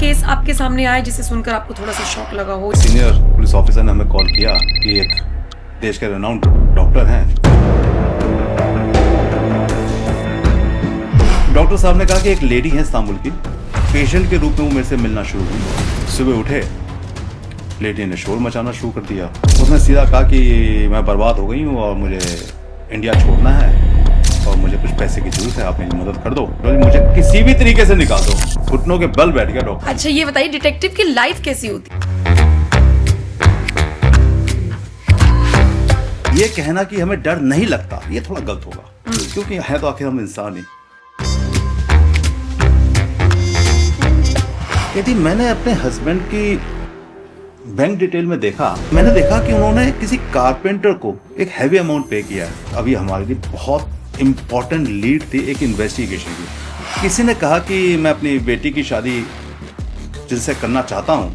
Case आपके सामने आया जिसे सुनकर आपको थोड़ा सा शॉक लगा हो? सीनियर पुलिस ऑफिसर ने हमें कॉल किया कि एक देश के रेनाउंड डॉक्टर हैं। डॉक्टर साहब ने कहा कि एक लेडी है इस्तांबुल की, पेशेंट के रूप में वो मेरे से मिलना शुरू हुई। सुबह उठे, लेडी ने शोर मचाना शुरू कर दिया। उसने सीधा कहा कि मैं बर्बाद हो गई हूँ और मुझे इंडिया छोड़ना है और मुझे कुछ पैसे की जरूरत है, आप मेरी मदद कर दो, मुझे किसी भी तरीके से निकाल दो। घुटनों के बल बैठ गया डॉक्टर। अच्छा ये बताइए, डिटेक्टिव की लाइफ कैसी होती है? ये कहना कि हमें डर नहीं लगता ये थोड़ा गलत होगा, क्योंकि है तो आखिर हम इंसान ही। यदि मैंने अपने हस्बैंड की बैंक डिटेल में देखा, मैंने देखा कि उन्होंने किसी कारपेंटर को एक हैवी अमाउंट पे किया है। अभी हमारे लिए बहुत इंपॉर्टेंट लीड थी एक इन्वेस्टिगेशन की। किसी ने कहा कि मैं अपनी बेटी की शादी जिनसे करना चाहता हूँ,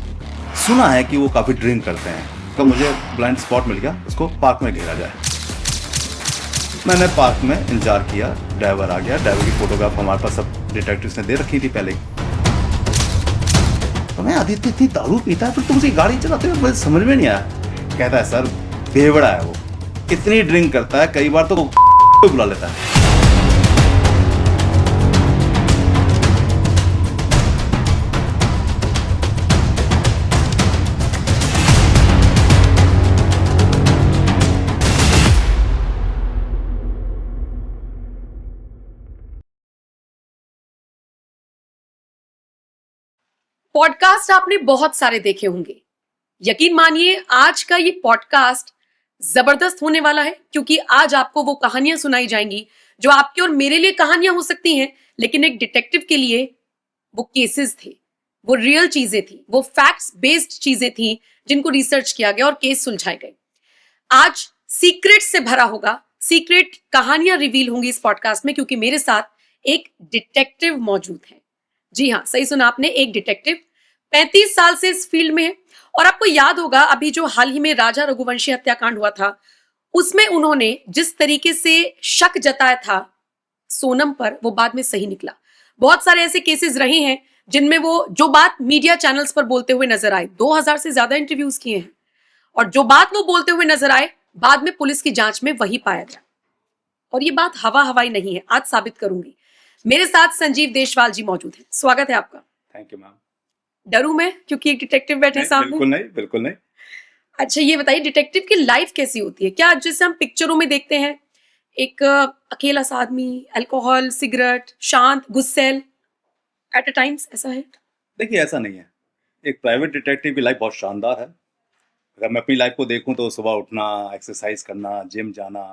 सुना है कि वो काफी ड्रिंक करते हैं, तो मुझे ब्लाइंड स्पॉट मिल गया, उसको पार्क में घेरा जाए। मैंने पार्क में इंतजार किया, ड्राइवर आ गया। ड्राइवर की फोटोग्राफ हमारे पास सब डिटेक्टिव्स ने दे रखी थी पहले ही। तो मैं आदित्य इतनी दारू पीता है फिर तुमसे गाड़ी चलाते हुए मुझे समझ में नहीं आया। कहता है सर बेवड़ा है वो, इतनी ड्रिंक करता है कई बार तो वो बुला लेता है। पॉडकास्ट आपने बहुत सारे देखे होंगे। यकीन मानिए आज का ये पॉडकास्ट जबरदस्त होने वाला है, क्योंकि आज आपको वो कहानियां सुनाई जाएंगी जो आपके और मेरे लिए कहानियां हो सकती हैं, लेकिन एक डिटेक्टिव के लिए वो केसेस थे, वो रियल चीजें थी, वो फैक्ट्स बेस्ड चीजें थी जिनको रिसर्च किया गया और केस सुलझाए गए। आज सीक्रेट से भरा होगा, सीक्रेट कहानियां रिवील होंगी इस पॉडकास्ट में, क्योंकि मेरे साथ एक डिटेक्टिव मौजूद है। जी हाँ, सही सुना आपने, एक डिटेक्टिव 35 साल से इस फील्ड में है। और आपको याद होगा अभी जो हाल ही में राजा रघुवंशी हत्याकांड हुआ था, उसमें उन्होंने जिस तरीके से शक जताया था सोनम पर, वो बाद में सही निकला। बहुत सारे ऐसे केसेस रहे हैं जिनमें वो जो बात मीडिया चैनल्स पर बोलते हुए नजर आए, 2000 से ज्यादा इंटरव्यूज किए हैं, और जो बात वो बोलते हुए नजर आए बाद में पुलिस की जांच में वही पाया गया। और ये बात हवा हवाई नहीं है, आज साबित करूंगी। मेरे साथ संजीव देशवाल जी मौजूद हैं, स्वागत है आपका। Thank you ma'am. डरू मैं क्योंकि एक डिटेक्टिव बैठे सामने? बिल्कुल नहीं, बिल्कुल नहीं। अच्छा ये बताइए, डिटेक्टिव की लाइफ कैसी होती है? क्या जैसे हम पिक्चरों में देखते हैं, एक अकेला सा आदमी, अल्कोहल, सिगरेट, शांत, गुस्सैल, एट अ टाइम्स, ऐसा है? देखिए ऐसा नहीं है। एक प्राइवेट डिटेक्टिव की लाइफ बहुत शानदार है। अगर मैं अपनी लाइफ को देखूं तो सुबह उठना, एक्सरसाइज करना, जिम जाना,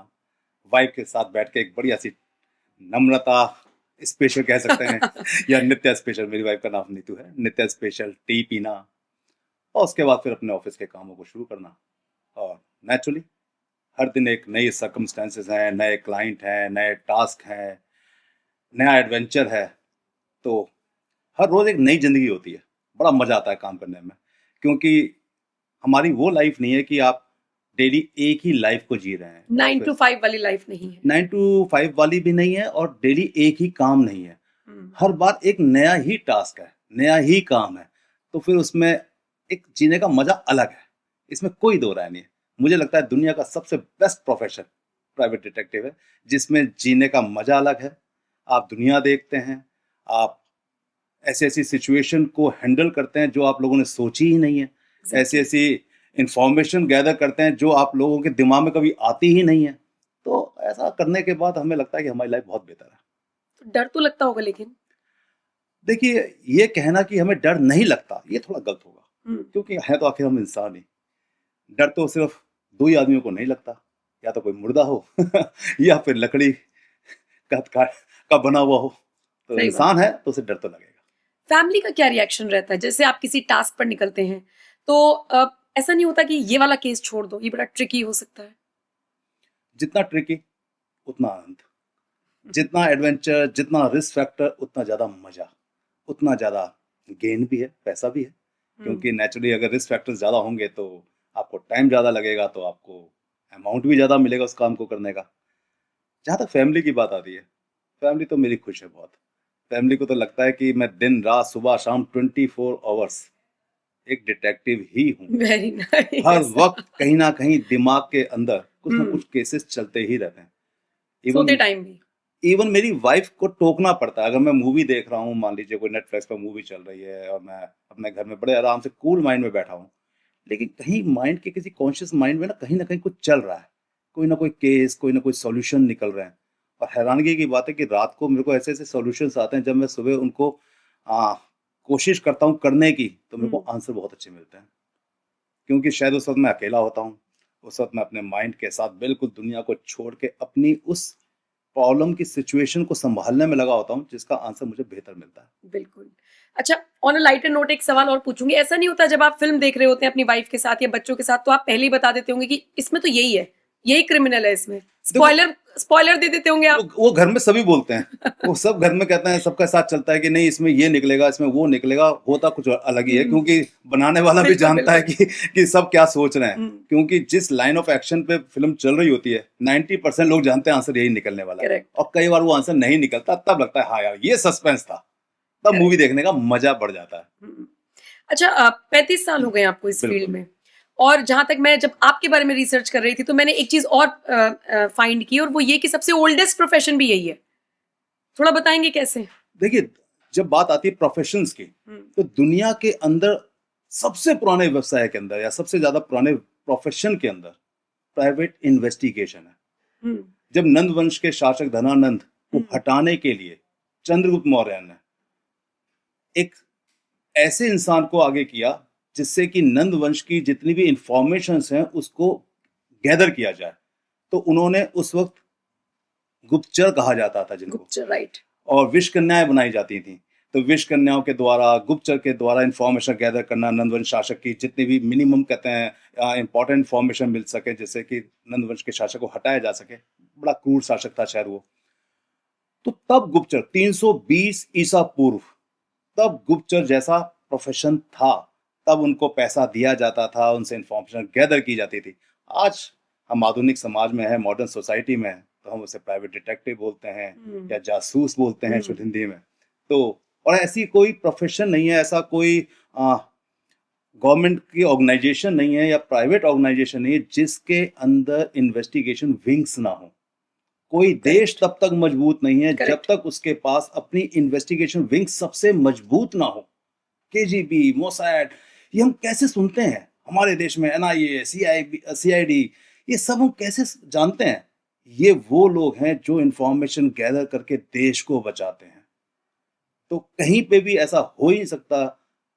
वाइफ के साथ बैठ के एक बढ़िया सी नम्रता स्पेशल कह सकते हैं या नित्या स्पेशल, मेरी वाइफ का नाम नीतू है, नित्या स्पेशल टी पीना, और उसके बाद फिर अपने ऑफिस के कामों को शुरू करना। और नेचुरली हर दिन एक नई सर्कमस्टेंसेस हैं, नए क्लाइंट हैं, नए टास्क हैं, नया एडवेंचर है। तो हर रोज एक नई जिंदगी होती है। बड़ा मजा आता है काम करने में, क्योंकि हमारी वो लाइफ नहीं है कि आप डेली एक ही लाइफ को जी रहे हैं। 9 to 5 वाली लाइफ नहीं है। 9 to 5 वाली भी नहीं है और डेली एक ही काम नहीं है। हर बार एक नया ही टास्क है, नया ही काम है। तो फिर उसमें एक जीने का मजा अलग है, इसमें कोई दो राय नहीं है। मुझे लगता है दुनिया का सबसे बेस्ट प्रोफेशन प्राइवेट डिटेक्टिव है, जिसमें जीने का मजा अलग है। आप दुनिया देखते हैं, आप ऐसी ऐसी सिचुएशन को हैंडल करते हैं जो आप लोगों ने सोची ही नहीं है। ऐसी ऐसी इंफॉर्मेशन गैदर करते हैं जो आप लोगों के दिमाग में कभी आती ही नहीं है। तो ऐसा करने के बाद हमें लगता है कि हमारी लाइफ बहुत बेहतर है। तो डर तो लगता होगा, लेकिन देखिए ये कहना कि हमें डर नहीं लगता ये थोड़ा गलत होगा, क्योंकि है तो आखिर हम इंसान ही। डर तो सिर्फ दो ही आदमियों को नहीं लगता, या तो कोई मुर्दा हो या फिर लकड़ी का बना हुआ हो। तो इंसान है तो उसे डर तो लगेगा। फैमिली का क्या रिएक्शन रहता है? जैसे आप किसी टास्क पर निकलते हैं तो ऐसा नहीं होता कि ये वाला केस छोड़ दो, ये बड़ा ट्रिकी हो सकता है? जितना ट्रिकी उतना आनंद, जितना एडवेंचर, जितना रिस्क फैक्टर, उतना ज्यादा मजा, उतना ज्यादा गेन भी है, पैसा भी है। क्योंकि नेचुरली अगर रिस्क फैक्टर्स ज्यादा होंगे तो आपको टाइम ज्यादा लगेगा, तो आपको अमाउंट भी ज्यादा मिलेगा उस काम को करने का। जहां तक फैमिली की बात आती है, फैमिली तो मेरी खुश है बहुत। फैमिली को तो लगता है कि मैं दिन रात सुबह शाम 24 आवर्स एक डिटेक्टिव ही हूँ। वेरी हर नाइस। वक्त कहीं ना कहीं दिमाग के अंदर कुछ ना हम्म। कुछ केसेस चलते ही रहते हैं। सोते इवन टाइम भी। इवन मेरी वाइफ को टोकना पड़ता है। अगर मैं मूवी देख रहा हूँ, मान लीजिए कोई नेटफ्लिक्स पर मूवी चल रही है और मैं अपने घर में बड़े आराम से कूल माइंड में बैठा हूँ, लेकिन कहीं माइंड के किसी कॉन्शियस माइंड में ना कहीं कुछ चल रहा है, कोई ना कोई केस, कोई ना कोई सॉल्यूशन निकल रहे हैं। और हैरानगी की बात है कि रात को मेरे को ऐसे ऐसे सॉल्यूशंस आते हैं, जब मैं सुबह उनको आ, कोशिश करता हूँ करने की, तो मेरे को आंसर बहुत अच्छे मिलते हैं। क्योंकि शायद उस वक्त मैं अकेला होता हूँ, उस वक्त मैं अपने माइंड के साथ बिल्कुल दुनिया को छोड़ के अपनी उस प्रॉब्लम की सिचुएशन को संभालने में लगा होता हूँ, जिसका आंसर मुझे बेहतर मिलता है। बिल्कुल। अच्छा, ऑन अ लाइटर नोट एक सवाल और पूछूंगी। ऐसा नहीं होता जब आप फिल्म देख रहे होते हैं अपनी वाइफ के साथ या बच्चों के साथ, तो आप पहले ही बता देते होंगे कि इसमें तो यही है, यही क्रिमिनल है इसमें? स्पॉइलर स्पॉइलर दे देते होंगे आप? वो घर में सभी बोलते हैं, वो सब घर में कहते हैं, सबका साथ चलता है कि नहीं इसमें ये निकलेगा, इसमें वो निकलेगा। होता कुछ अलग ही है, क्योंकि बनाने वाला भी बिल्कुल, जानता है कि सब क्या सोच रहे हैं। हम्म। क्योंकि जिस लाइन ऑफ एक्शन पे फिल्म चल रही होती है, 90% लोग जानते हैं आंसर यही निकलने वाला है। Correct. और कई बार वो आंसर नहीं निकलता, तब लगता है हाँ यार ये सस्पेंस था, तब मूवी देखने का मजा बढ़ जाता है। अच्छा, 35 साल हो गए आपको इस बिल्कुल। फील्ड में, और जहां तक मैं जब आपके बारे में रिसर्च कर रही थी तो मैंने एक चीज और फाइंड की, और वो ये कि सबसे ओल्डेस्ट प्रोफेशन भी यही है। थोड़ा बताएंगे कैसे? देखिए, जब बात आती है प्रोफेशंस की, तो दुनिया के अंदर सबसे पुराने व्यवसाय के अंदर या सबसे ज्यादा पुराने प्रोफेशन के अंदर प्राइवेट इन्वेस्टिगेशन है। जब नंद वंश के शासक धनानंद को हटाने के लिए चंद्रगुप्त मौर्य ने एक ऐसे इंसान को आगे किया जिससे कि नंद वंश की जितनी भी इंफॉर्मेशंस हैं उसको गैदर किया जाए, तो उन्होंने उस वक्त गुप्तचर कहा जाता था जिनको, गुप्तचर, राइट। और विष कन्याएं बनाई जाती थी। तो विष कन्याओं के द्वारा, गुप्तचर के द्वारा इंफॉर्मेशन गैदर करना, नंदवंश शासक की जितनी भी मिनिमम कहते हैं इंपॉर्टेंट इंफॉर्मेशन मिल सके, जिससे कि नंदवंश के शासक को हटाया जा सके। बड़ा क्रूर शासक था शायद वो। तो तब गुप्तचर 320 ईसा पूर्व, तब गुप्तचर जैसा प्रोफेशन था, तब उनको पैसा दिया जाता था, उनसे इंफॉर्मेशन गैदर की जाती थी। आज हम आधुनिक समाज में है, मॉडर्न सोसाइटी में है, तो हम उसे प्राइवेट डिटेक्टिव बोलते हैं या जासूस बोलते हैं शुद्ध हिंदी में। तो और ऐसी कोई प्रोफेशन नहीं है, ऐसा कोई गवर्नमेंट की ऑर्गेनाइजेशन नहीं है या प्राइवेट ऑर्गेनाइजेशन नहीं है जिसके अंदर इन्वेस्टिगेशन विंग्स ना हो। कोई देश तब तक मजबूत नहीं है जब तक उसके पास अपनी इन्वेस्टिगेशन विंग सबसे मजबूत ना हो। केजीबी, मोसाद, ये हम कैसे सुनते हैं हमारे देश में, एनआईए, सीआईडी, ये सब हम कैसे जानते हैं? ये वो लोग हैं जो इंफॉर्मेशन गैदर करके देश को बचाते हैं। तो कहीं पे भी ऐसा हो ही नहीं सकता,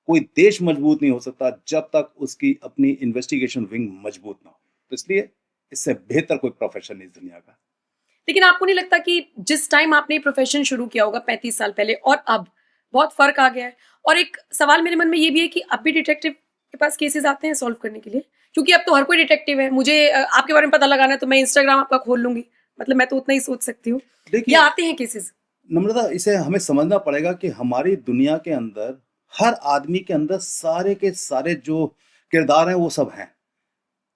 कोई देश मजबूत नहीं हो सकता जब तक उसकी अपनी इन्वेस्टिगेशन विंग मजबूत ना हो। तो इसलिए इससे बेहतर कोई प्रोफेशन नहीं इस दुनिया का। लेकिन आपको नहीं लगता कि जिस टाइम आपने प्रोफेशन शुरू किया होगा 35 साल पहले और अब बहुत फर्क आ गया है? और एक सवाल मेरे मन में ये भी है कि अब भी डिटेक्टिव के पास केसेस आते हैं सॉल्व करने के लिए? क्योंकि अब तो हर कोई डिटेक्टिव है। मुझे आपके बारे में पता लगाना है तो मैं इंस्टाग्राम आपका खोल लूंगी, मतलब मैं तो उतना ही सोच सकती हूँ। या आते हैं केसेस? नम्रता, इसे हमें समझना पड़ेगा कि हमारी दुनिया के अंदर हर आदमी के अंदर सारे के सारे जो किरदार हैं वो सब हैं।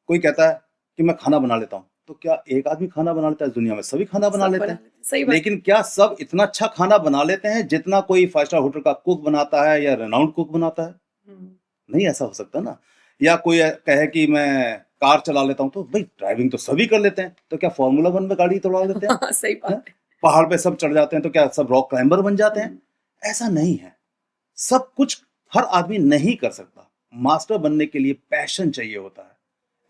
कोई कहता है कि मैं खाना बना लेता हूँ, तो क्या एक आदमी खाना बना लेता है? दुनिया में सभी खाना बना लेते हैं। सही बात। लेकिन क्या सब इतना अच्छा खाना बना लेते हैं जितना कोई 5 स्टार होटल का कुक बनाता है या रेनाउंड कुक बनाता है? नहीं, ऐसा हो सकता ना। या कोई कहे कि मैं कार चला लेता हूँ, तो भाई ड्राइविंग तो सभी कर लेते हैं, तो क्या फार्मूला 1 में गाड़ी तोड़ा लेते हैं? सही बात है। पहाड़ पे सब चढ़ जाते हैं, तो क्या सब रॉक क्लाइंबर बन जाते हैं? ऐसा नहीं है। सब कुछ हर आदमी नहीं कर सकता। मास्टर बनने के लिए पैशन चाहिए होता है,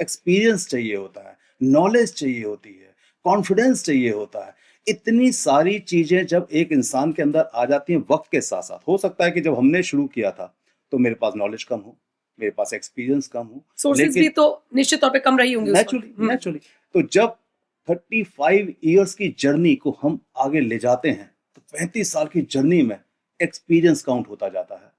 एक्सपीरियंस चाहिए होता है, नॉलेज चाहिए होती है, कॉन्फिडेंस चाहिए होता है। इतनी सारी चीजें जब एक इंसान के अंदर आ जाती हैं वक्त के साथ साथ। हो सकता है कि जब हमने शुरू किया था तो मेरे पास नॉलेज कम हो, मेरे पास एक्सपीरियंस कम हो, सोर्सेज भी तो निश्चित तौर पे कम रही होंगी नेचुरली। तो जब 35 इयर्स की जर्नी को हम आगे ले जाते हैं तो 35 साल की जर्नी में एक्सपीरियंस काउंट होता जाता है,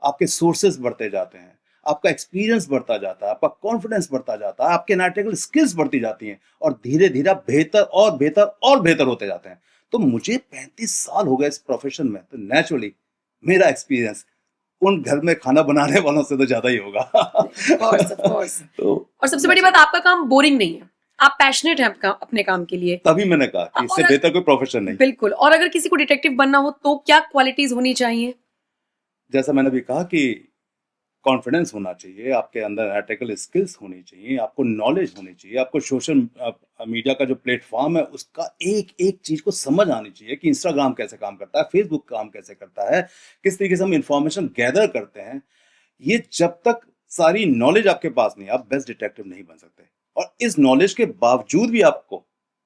आपके सोर्सेज बढ़ते जाते हैं, आपका एक्सपीरियंस बढ़ता जाता है, आपका कॉन्फिडेंस बढ़ता जाता है, आपके एनालिटिकल स्किल्स बढ़ती जाती हैं और धीरे धीरे बेहतर और बेहतर और बेहतर होते जाते हैं। तो मुझे 35 साल हो गए इस प्रोफेशन में, तो नेचुरली मेरा एक्सपीरियंस उन घर में खाना बनाने वालों से तो ज्यादा ही होगा। Of course. और सबसे बड़ी बात, आपका काम बोरिंग नहीं है। आप पैशनेट हैं अपने काम के लिए। तभी मैंने कहा कि इससे और बेहतर कोई प्रोफेशन नहीं। बिल्कुल। और अगर किसी को डिटेक्टिव बनना हो तो क्या क्वालिटीज होनी चाहिए? जैसा मैंने भी कहा कि कॉन्फिडेंस होना चाहिए, आपके अंदर एनालिटिकल स्किल्स होनी चाहिए, आपको नॉलेज होनी चाहिए, आपको सोशल मीडिया का जो प्लेटफॉर्म है उसका एक एक चीज को समझ आनी चाहिए कि इंस्टाग्राम कैसे काम करता है, फेसबुक काम कैसे करता है, किस तरीके से हम इंफॉर्मेशन गैदर करते हैं। ये जब तक सारी नॉलेज आपके पास नहीं, आप बेस्ट डिटेक्टिव नहीं बन सकते। और इस नॉलेज के बावजूद भी आपको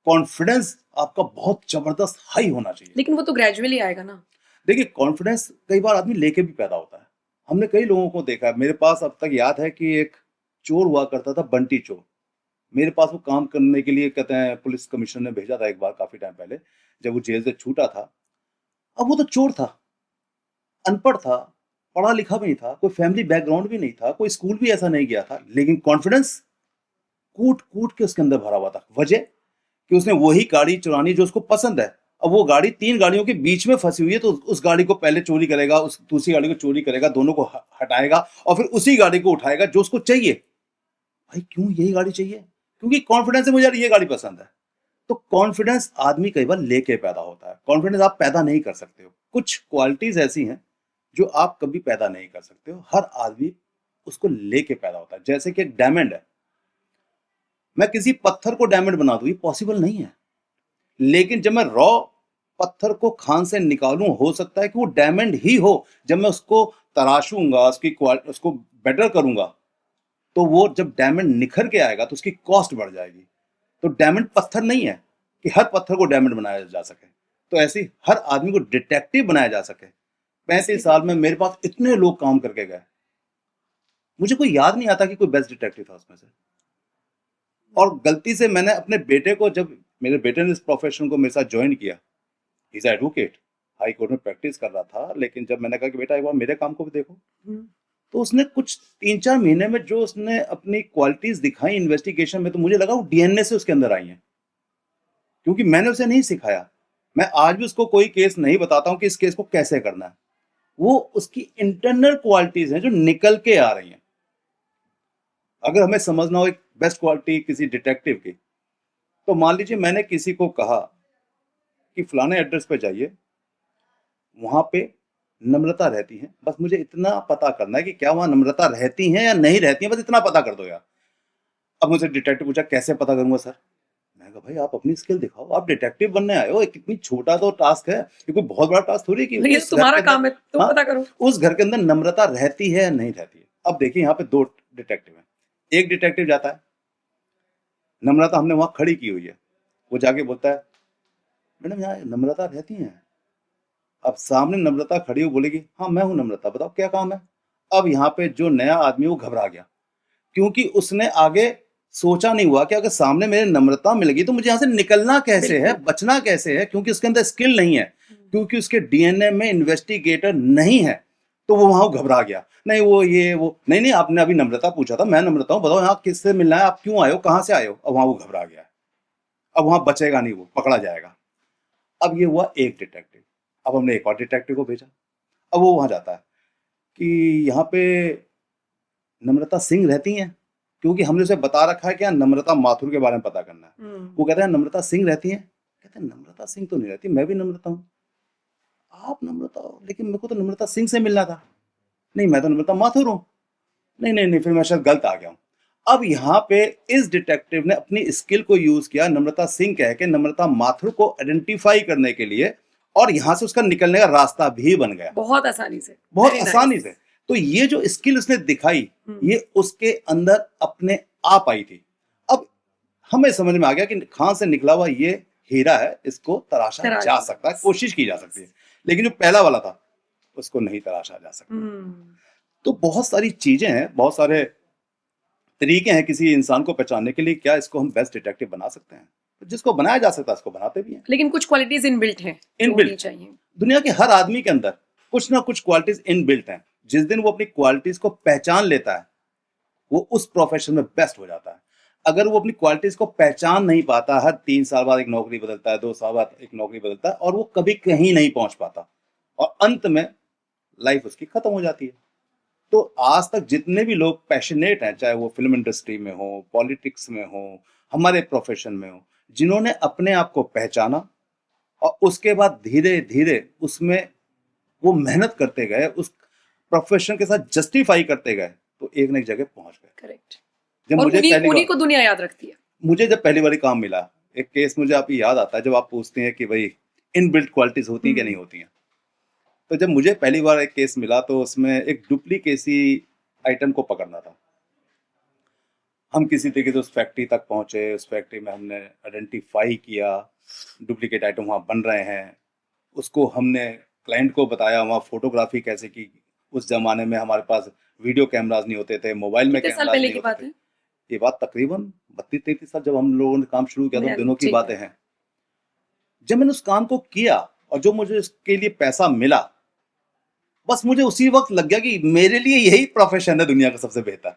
कॉन्फिडेंस आपका बहुत जबरदस्त हाई होना चाहिए। लेकिन वो तो ग्रेजुअली आएगा ना। देखिए, कॉन्फिडेंस कई बार आदमी लेके भी पैदा होता है। हमने कई लोगों को देखा है, मेरे पास अब तक याद है कि एक चोर हुआ करता था, बंटी चोर। मेरे पास वो काम करने के लिए, कहते हैं पुलिस कमिश्नर ने भेजा था एक बार काफी टाइम पहले, जब वो जेल से छूटा था। अब वो तो चोर था, अनपढ़ था, पढ़ा लिखा भी नहीं था, कोई फैमिली बैकग्राउंड भी नहीं था, कोई स्कूल भी ऐसा नहीं गया था, लेकिन कॉन्फिडेंस कूट कूट के उसके अंदर भरा हुआ था। वजह कि उसने वही गाड़ी चुरानी जो उसको पसंद है। अब वो गाड़ी 3 गाड़ियों के बीच में फंसी हुई है, तो उस गाड़ी को पहले चोरी करेगा, उस दूसरी गाड़ी को चोरी करेगा, दोनों को हटाएगा और फिर उसी गाड़ी को उठाएगा जो उसको चाहिए। भाई क्यों यही गाड़ी चाहिए? क्योंकि कॉन्फिडेंस है, मुझे यार ये गाड़ी पसंद है। तो कॉन्फिडेंस आदमी कई बार लेके पैदा होता है, कॉन्फिडेंस आप पैदा नहीं कर सकते हो। कुछ क्वालिटीज ऐसी हैं जो आप कभी पैदा नहीं कर सकते हो, हर आदमी उसको लेके पैदा होता है। जैसे कि एक डायमंड है, मैं किसी पत्थर को डायमंड बना दूं, ये पॉसिबल नहीं है। लेकिन जब मैं रॉ पत्थर को खान से निकालूं, हो सकता है कि वो डायमंड ही हो। जब मैं उसको तराशूंगा, उसको बेटर करूंगा, तो वो जब डायमंड निखर के आएगा तो उसकी कॉस्ट बढ़ जाएगी। तो डायमंड पत्थर नहीं है कि हर पत्थर को डायमंड बनाया जा सके। तो ऐसे ही हर आदमी को डिटेक्टिव बनाया जा सके। 35 साल में मेरे पास इतने लोग काम करके गए, मुझे कोई याद नहीं आता कि कोई बेस्ट डिटेक्टिव था उसमें से। और गलती से मैंने अपने बेटे को, जब मेरे बेटे ने इस प्रोफेशन को मेरे साथ ज्वाइन किया, he is advocate, high court में प्रैक्टिस कर रहा था, लेकिन जब मैंने कहा कि बेटा एक बार मेरे काम को भी देखो, तो उसने कुछ 3-4 महीने में जो उसने अपनी क्वालिटीज दिखाई इन्वेस्टिगेशन में, तो मुझे लगा वो डीएनए से उसके अंदर आई हैं, क्योंकि मैंने उसे नहीं सिखाया। मैं आज भी उसको कोई केस नहीं बताता हूं कि इस केस को कैसे करना है। वो उसकी इंटरनल क्वालिटीज हैं जो निकल के आ रही हैं। अगर हमें समझना हो एक बेस्ट क्वालिटी किसी डिटेक्टिव की, तो मान लीजिए मैंने किसी को कहा कि फलाने एड्रेस पे जाइए, वहां पे नम्रता रहती है, बस मुझे इतना पता करना है कि क्या वहां नम्रता रहती है या नहीं रहती है, बस इतना पता कर दो यार। अब मुझे डिटेक्टिव पूछा कैसे पता करूंगा सर? मैं कहा भाई आप अपनी स्किल दिखाओ, आप डिटेक्टिव बनने आए हो, कितनी छोटा तो टास्क है, ये कोई बहुत बड़ा टास्क थोड़ी है कि ये तुम्हारा काम है, तुम हाँ, पता करो उस घर के अंदर नम्रता रहती है या नहीं रहती है। अब देखिए यहाँ पे 2 डिटेक्टिव हैं। एक डिटेक्टिव जाता है, नम्रता हमने वहां खड़ी की हुई है, वो जाके बोलता है मैडम यहाँ नम्रता रहती है। अब सामने नम्रता खड़ी हो, बोलेगी हाँ मैं हूं नम्रता, बताओ क्या काम है। अब यहाँ पे जो नया आदमी वो घबरा गया, क्योंकि उसने आगे सोचा नहीं हुआ कि अगर सामने मेरे नम्रता मिल गई तो मुझे यहाँ से निकलना कैसे है, बचना कैसे है, क्योंकि उसके अंदर स्किल नहीं है, क्योंकि उसके डीएनए में इन्वेस्टिगेटर नहीं है। तो वो वहां घबरा गया, नहीं वो ये वो नहीं आपने अभी नम्रता पूछा था, मैं नम्रता हूँ, बताओ यहाँ किससे मिलना है, आप क्यों आए हो, कहाँ से आए हो। अब वहां वो घबरा गया, अब वहां बचेगा नहीं, वो पकड़ा जाएगा। अब ये हुआ एक डिटेक्टिव। अब हमने एक और डिटेक्टिव को भेजा, अब वो वहां जाता है कि यहाँ पे नम्रता सिंह रहती हैं, क्योंकि हमने उसे बता रखा है कि नम्रता माथुर के बारे में पता करना है। वो कहते हैं नम्रता सिंह रहती हैं, कहते हैं नम्रता सिंह तो नहीं रहती, मैं भी नम्रता हूँ। आप नम्रता हो, लेकिन मेरे को तो नम्रता सिंह से मिलना था। नहीं मैं तो नम्रता माथुर हूँ। नहीं फिर मैं शायद गलत आ गया हूँ। अब यहाँ पे इस डिटेक्टिव ने अपनी स्किल को यूज किया, नम्रता सिंह कह के नम्रता माथुर को आइडेंटिफाई करने के लिए, और यहां से उसका निकलने का रास्ता भी बन गया, बहुत आसानी से, बहुत आसानी से। तो ये जो स्किल उसने दिखाई, ये उसके अंदर अपने आप आई थी। अब हमें समझ में आ गया कि खान से निकला हुआ ये हीरा है, इसको तराशा जा सकता है, कोशिश की जा सकती है, लेकिन जो पहला वाला था उसको नहीं तराशा जा सकता। तो बहुत सारी चीजें हैं, बहुत सारे तरीके हैं किसी इंसान को पहचानने के लिए। क्या इसको हम बेस्ट डिटेक्टिव बना सकते हैं? तो जिसको बनाया जा सकता है उसको बनाते भी हैं, लेकिन कुछ क्वालिटीज इनबिल्ट हैं, इनबिल्ट चाहिए। दुनिया के हर आदमी के अंदर कुछ ना कुछ क्वालिटीज इनबिल्ट हैं। जिस दिन वो अपनी क्वालिटीज को पहचान लेता है, वो उस प्रोफेशन में बेस्ट हो जाता है। अगर वो अपनी क्वालिटीज को पहचान नहीं पाता, हर 3 साल बाद एक नौकरी बदलता है, 2 साल बाद एक नौकरी बदलता है, और वो कभी कहीं नहीं पहुंच पाता, और अंत में लाइफ उसकी खत्म हो जाती है। तो आज तक जितने भी लोग पैशनेट हैं, चाहे वो फिल्म इंडस्ट्री में हो, पॉलिटिक्स में हो, हमारे प्रोफेशन में हो, जिन्होंने अपने आप को पहचाना और उसके बाद धीरे धीरे उसमें वो मेहनत करते गए, उस प्रोफेशन के साथ जस्टिफाई करते गए, तो एक न एक जगह पहुंच गए। करेक्ट। जब और मुझे पहली उन्हीं बार को दुनिया याद रखती है। मुझे जब पहली बार काम मिला, एक केस मुझे आप याद आता है जब आप पूछते हैं कि भाई इनबिल्ट क्वालिटीज होती हैं कि नहीं होती हैं। तो जब मुझे पहली बार एक केस मिला तो उसमें एक डुप्लीकेसी आइटम को पकड़ना था। हम किसी तरीके से उस फैक्ट्री तक पहुंचे, उस फैक्ट्री में हमने आइडेंटिफाई किया डुप्लीकेट आइटम वहाँ बन रहे हैं, उसको हमने क्लाइंट को बताया, वहाँ फोटोग्राफी कैसे की। उस जमाने में हमारे पास वीडियो कैमराज नहीं होते थे, मोबाइल में कितने साल कैमराज पहले नहीं की होते बात थे। है? ये बात तकरीबन 32-33 साल जब हम लोगों ने काम शुरू किया, तो दिनों की ठीक है। बातें हैं। जब मैंने उस काम को किया और जो मुझे उसके लिए पैसा मिला, बस मुझे उसी वक्त लग गया कि मेरे लिए यही प्रोफेशन है दुनिया का सबसे बेहतर।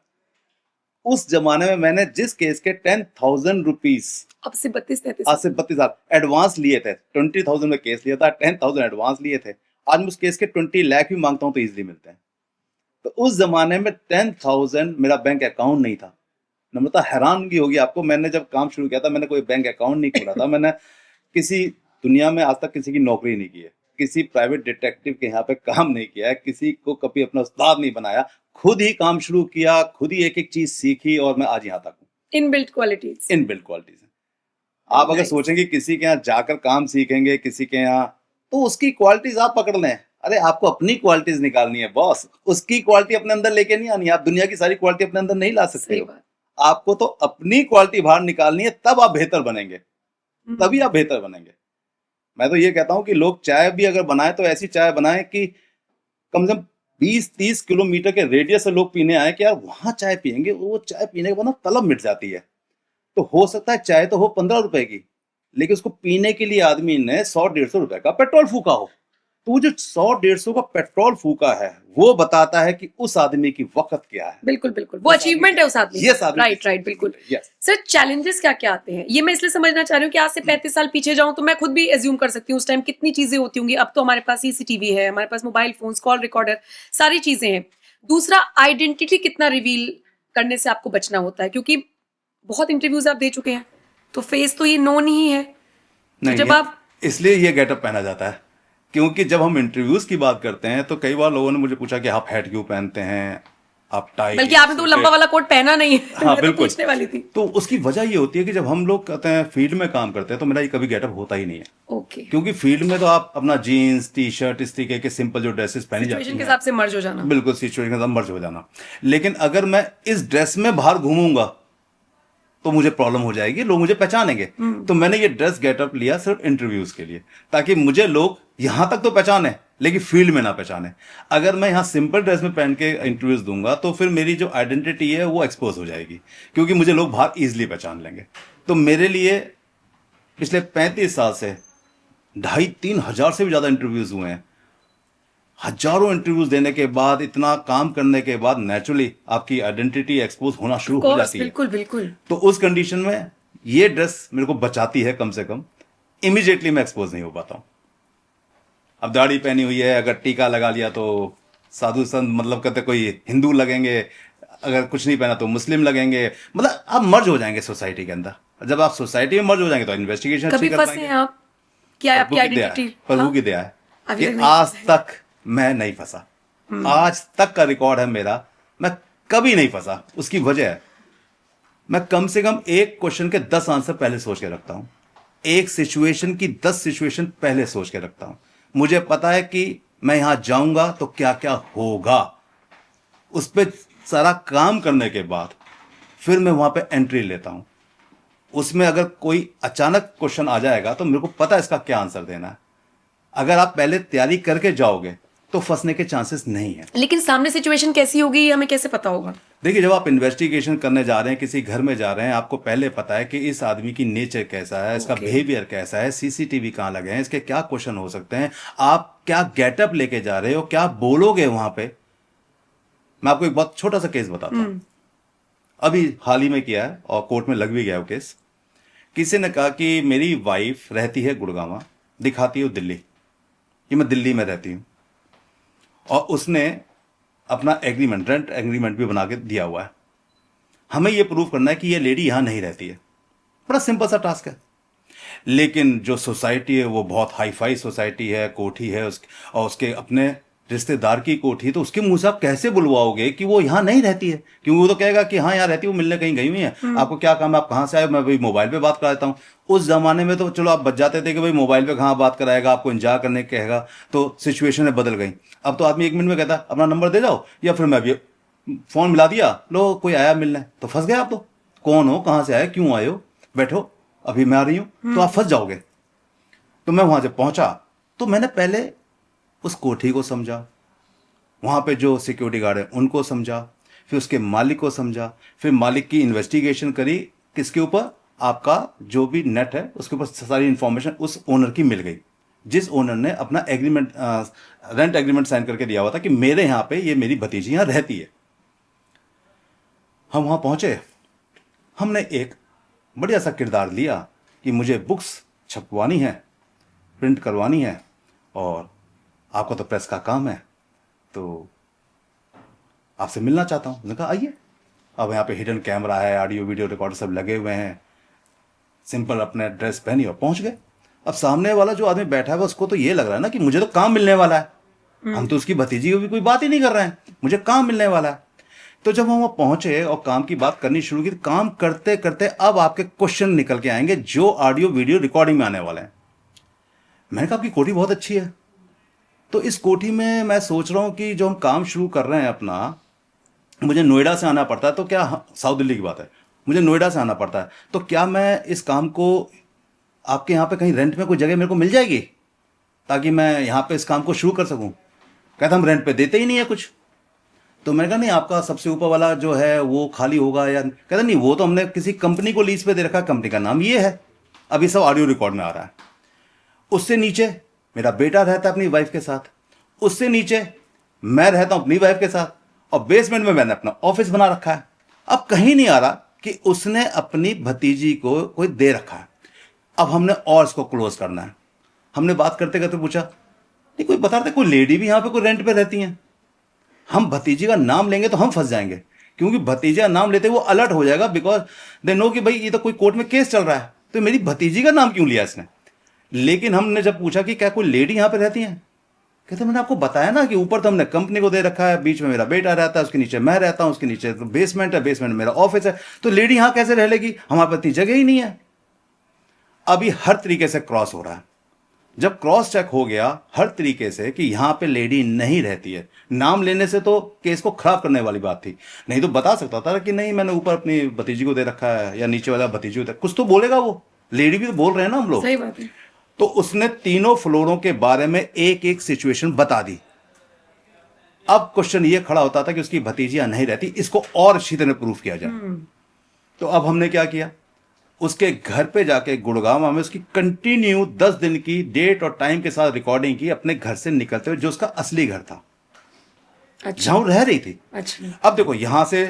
उस जमाने में मैंने जिस केस के 10,000 रुपीज अब से 32-33 आज से 32 साल एडवांस लिए थे, 20,000 में केस लिया था, 10,000 एडवांस लिए थे, आज मैं उस केस के 20 लाख भी मांगता हूं तो इजीली मिलते हैं। तो उस जमाने में 10,000 मेरा बैंक अकाउंट नहीं था। नम्रता हैरानगी होगी आपको, मैंने जब काम शुरू किया था मैंने कोई बैंक अकाउंट नहीं खोला था। मैंने किसी दुनिया में आज तक किसी की नौकरी नहीं की है, किसी प्राइवेट डिटेक्टिव के यहाँ पे काम नहीं किया है, किसी को कभी अपना उस्ताद नहीं बनाया, खुद ही काम शुरू किया, खुद ही एक एक चीज सीखी और मैं आज यहाँ तक हूँ। Inbuilt qualities. इनबिल्ट क्वालिटीज है। आप अगर सोचेंगे किसी के यहाँ जाकर काम सीखेंगे, किसी के यहाँ, तो उसकी क्वालिटीज आप पकड़ लें। अरे आपको अपनी क्वालिटीज निकालनी है बॉस, उसकी क्वालिटी अपने अंदर लेके नहीं आनी। आप दुनिया की सारी क्वालिटी अपने अंदर नहीं ला सकते हो। आपको तो अपनी क्वालिटी बाहर निकालनी है, तब आप बेहतर बनेंगे, तभी आप बेहतर बनेंगे। मैं तो ये कहता हूं कि लोग चाय भी अगर बनाए तो ऐसी चाय बनाएं कि कम से कम 20-30 किलोमीटर के रेडियस से लोग पीने आए कि यार वहां चाय पियेंगे, वो चाय पीने के बाद ना तलब मिट जाती है। तो हो सकता है चाय तो हो 15 रुपए की, लेकिन उसको पीने के लिए आदमी ने 100-150 रुपए का पेट्रोल फूका हो। तो वो जो 100-150 का पेट्रोल फूका है वो बताता है कि उस आदमी की वक्त क्या है। बिल्कुल बिल्कुल, वो अचीवमेंट है उस आदमी Yes, का। राइट राइट, बिल्कुल। सर चैलेंजेस क्या क्या आते हैं, ये मैं इसलिए समझना चाह रही हूँ कि आज से 35 साल पीछे जाऊं तो मैं खुद भी एज्यूम कर सकती हूँ उस टाइम कितनी चीजें होती होंगी। अब तो हमारे पास सीसीटीवी है, हमारे पास मोबाइल फोन्स, कॉल रिकॉर्डर, सारी चीजें हैं। दूसरा, आइडेंटिटी कितना रिवील करने से आपको बचना होता है, क्योंकि बहुत इंटरव्यूज आप दे चुके हैं तो फेस तो ये नोन ही है। नहीं, जब आप इसलिए ये गेटअप पहना जाता है, क्योंकि जब हम इंटरव्यूज की बात करते हैं तो कई बार लोगों ने मुझे पूछा कि आप हैट क्यों पहनते हैं, आप टाई, बल्कि आपने तो लंबा वाला कोट पहना नहीं है। हाँ मैं बिल्कुल, तो पूछने वाली थी। तो उसकी वजह ये होती है कि जब हम लोग कहते हैं फील्ड में काम करते हैं तो मेरा ये कभी गेटअप होता ही नहीं है। ओके। क्योंकि फील्ड में तो आप अपना जीन्स टी शर्ट इस तरीके के सिंपल जो ड्रेसेस पहनी जाती हैं, के हिसाब से मर्ज हो जाना। बिल्कुल सिचुएशन के साथ मर्ज हो जाना। लेकिन अगर मैं इस ड्रेस में बाहर घूमूंगा तो मुझे प्रॉब्लम हो जाएगी, लोग मुझे पहचानेंगे। तो मैंने ये ड्रेस गेटअप लिया सिर्फ इंटरव्यूज के लिए, ताकि मुझे लोग यहां तक तो पहचाने लेकिन फील्ड में ना पहचाने। अगर मैं यहाँ सिंपल ड्रेस में पहन के इंटरव्यूज दूंगा तो फिर मेरी जो आइडेंटिटी है वो एक्सपोज हो जाएगी, क्योंकि मुझे लोग बाहर इजिली पहचान लेंगे। तो मेरे लिए पिछले 35 साल से 2,500-3 हजार से भी ज्यादा इंटरव्यूज हुए हैं। हजारों इंटरव्यूज देने के बाद, इतना काम करने के बाद नेचुरली आपकी आइडेंटिटी एक्सपोज होना शुरू हो जाती है। बिल्कुल बिल्कुल। तो उस कंडीशन में ये ड्रेस मेरे को बचाती है, कम से कम इमीडिएटली मैं एक्सपोज नहीं हो पाता हूं। अब दाढ़ी पहनी हुई है, अगर टीका लगा लिया तो साधु संत, मतलब कहते कोई हिंदू लगेंगे, अगर कुछ नहीं पहना तो मुस्लिम लगेंगे, मतलब आप मर्ज हो जाएंगे सोसाइटी के अंदर। जब आप सोसाइटी में मर्ज हो जाएंगे तो इन्वेस्टिगेशन अच्छी कर पाएंगे। आप क्या आपकी आइडेंटिटी? प्रभु की दया है कि आज तक मैं नहीं फंसा, आज तक का रिकॉर्ड है मेरा, मैं कभी नहीं फंसा। उसकी वजह है मैं कम से कम एक क्वेश्चन के 10 आंसर पहले सोच के रखता हूं, एक सिचुएशन की 10 सिचुएशन पहले सोच के रखता हूं। मुझे पता है कि मैं यहां जाऊंगा तो क्या क्या होगा, उस पर सारा काम करने के बाद फिर मैं वहां पे एंट्री लेता हूं। उसमें अगर कोई अचानक क्वेश्चन आ जाएगा तो मेरे को पता है इसका क्या आंसर देना है। अगर आप पहले तैयारी करके जाओगे तो फंसने के चांसेस नहीं है। लेकिन सामने सिचुएशन कैसी होगी हमें कैसे पता होगा? देखिए, जब आप इन्वेस्टिगेशन करने जा रहे हैं, किसी घर में जा रहे हैं, आपको पहले पता है कि इस आदमी की नेचर कैसा है, इसका बिहेवियर कैसा है, सीसीटीवी कहाँ लगे हैं, इसके क्या क्वेश्चन हो सकते हैं, आप क्या गेटअप लेके जा रहे हो, क्या बोलोगे वहां पे। मैं आपको एक बहुत छोटा सा केस बताता हूं, अभी हाल ही में किया है और कोर्ट में लग भी गया वो केस। किसी ने कहा कि मेरी वाइफ रहती है गुड़गांव, दिखाती हूँ दिल्ली, कि मैं दिल्ली में रहती हूँ, और उसने अपना एग्रीमेंट, रेंट एग्रीमेंट भी बना के दिया हुआ है। हमें यह प्रूव करना है कि यह लेडी यहां नहीं रहती है। बड़ा सिंपल सा टास्क है। लेकिन जो सोसाइटी है वो बहुत हाई फाई सोसाइटी है, कोठी है और उसके अपने रिश्तेदार की कोठी, तो उसके मुंह से आप कैसे बुलवाओगे कि वो यहाँ नहीं रहती है? क्योंकि वो तो कहेगा कि हाँ यहाँ रहती है, वो मिलने कहीं गई हुई है, आपको क्या काम है, आप कहाँ से आए? मैं भाई मोबाइल पे बात करा देता हूँ। उस जमाने में तो चलो आप बच जाते थे कि भाई मोबाइल पे कहाँ बात कराएगा, आपको इंतजार करने कहेगा, तो सिचुएशन बदल गई। अब तो आदमी 1 मिनट में कहता है अपना नंबर दे जाओ, या फिर मैं अभी फोन मिला दिया, लो कोई आया मिलने, तो फंस गए आप। तो कौन हो, कहाँ से आए, क्यों आए हो, बैठो अभी मैं आ रही हूँ, तो आप फंस जाओगे। तो मैं वहां जब पहुंचा तो मैंने पहले उस कोठी को समझा, वहां पे जो सिक्योरिटी गार्ड है उनको समझा, फिर उसके मालिक को समझा, फिर मालिक की इन्वेस्टिगेशन करी, किसके ऊपर, आपका जो भी नेट है उसके ऊपर सारी इंफॉर्मेशन उस ओनर की मिल गई, जिस ओनर ने अपना एग्रीमेंट, रेंट एग्रीमेंट साइन करके दिया हुआ था कि मेरे यहाँ पे ये मेरी भतीजी यहाँ रहती है। हम वहां पहुंचे, हमने एक बढ़िया सा किरदार लिया कि मुझे बुक्स छपवानी है, प्रिंट करवानी है, और आपका तो प्रेस का काम है, तो आपसे मिलना चाहता हूं। उसने कहा आइए। अब यहाँ पे हिडन कैमरा है, ऑडियो वीडियो रिकॉर्डर सब लगे हुए हैं, सिंपल अपने ड्रेस पहनी और पहुंच गए। अब सामने वाला जो आदमी बैठा है उसको तो ये लग रहा है ना कि मुझे तो काम मिलने वाला है, हम तो उसकी भतीजी को भी कोई बात ही नहीं कर रहे हैं, मुझे काम मिलने वाला है। तो जब हम वहां पहुंचे और काम की बात करनी शुरू की, काम करते करते अब आपके क्वेश्चन निकल के आएंगे जो ऑडियो वीडियो रिकॉर्डिंग में आने वाले हैं। मैंने कहा आपकी कोठी बहुत अच्छी है, तो इस कोठी में मैं सोच रहा हूं कि जो हम काम शुरू कर रहे हैं अपना, मुझे नोएडा से आना पड़ता है, तो क्या, साउथ दिल्ली की बात है, मुझे नोएडा से आना पड़ता है, तो क्या मैं इस काम को आपके यहाँ पे कहीं रेंट में कोई जगह मेरे को मिल जाएगी ताकि मैं यहाँ पे इस काम को शुरू कर सकूं? कहता हम रेंट पे देते ही नहीं है कुछ। तो मैंने कहा नहीं, आपका सबसे ऊपर वाला जो है वो खाली होगा या, कहता नहीं वो तो हमने किसी कंपनी को लीज पे दे रखा है, कंपनी का नाम ये है, अभी सब ऑडियो रिकॉर्ड में आ रहा है। उससे नीचे मेरा बेटा रहता है अपनी वाइफ के साथ, उससे नीचे मैं रहता हूं अपनी वाइफ के साथ, और बेसमेंट में मैंने अपना ऑफिस बना रखा है। अब कहीं नहीं आ रहा कि उसने अपनी भतीजी को कोई दे रखा है। अब हमने और इसको क्लोज करना है। हमने बात करते करते पूछा नहीं कोई बता रहे कोई लेडी भी यहाँ पे कोई रेंट पे रहती हैं? हम भतीजी का नाम लेंगे तो हम फंस जाएंगे, क्योंकि भतीजा नाम लेते वो अलर्ट हो जाएगा, बिकॉज दे नो कि भाई ये तो कोई कोर्ट में केस चल रहा है, तो मेरी भतीजी का नाम क्यों लिया इसने। लेकिन हमने जब पूछा कि क्या कोई लेडी यहाँ पे रहती है, कहते मैंने आपको बताया ना कि ऊपर तो हमने कंपनी को दे रखा है, बीच में मेरा बेटा रहता है, उसके नीचे मैं रहता हूं, उसके नीचे तो बेसमेंट है, बेसमेंट में मेरा ऑफिस है, तो लेडी यहां कैसे रह लेगी, हमारे पास इतनी जगह ही नहीं है। अभी हर तरीके से क्रॉस हो रहा है। जब क्रॉस चेक हो गया हर तरीके से कि यहां पे लेडी नहीं रहती है, नाम लेने से तो केस को खराब करने वाली बात थी, नहीं तो बता सकता था कि नहीं मैंने ऊपर अपनी भतीजी को दे रखा है या नीचे वाला भतीजी को, कुछ तो बोलेगा वो, लेडी भी तो बोल रहे हैं ना हम लोग। सही बात है। तो उसने तीनों फ्लोरों के बारे में एक एक सिचुएशन बता दी। अब क्वेश्चन ये खड़ा होता था कि उसकी भतीजियां नहीं रहती, इसको और अच्छी तरह प्रूफ किया जाए। तो अब हमने क्या किया, उसके घर पे जाके गुड़गांव में उसकी कंटिन्यू 10 दिन की डेट और टाइम के साथ रिकॉर्डिंग की, अपने घर से निकलते हुए, जो उसका असली घर था, अच्छा। जहां रह रही थी। अच्छा। अब देखो यहां से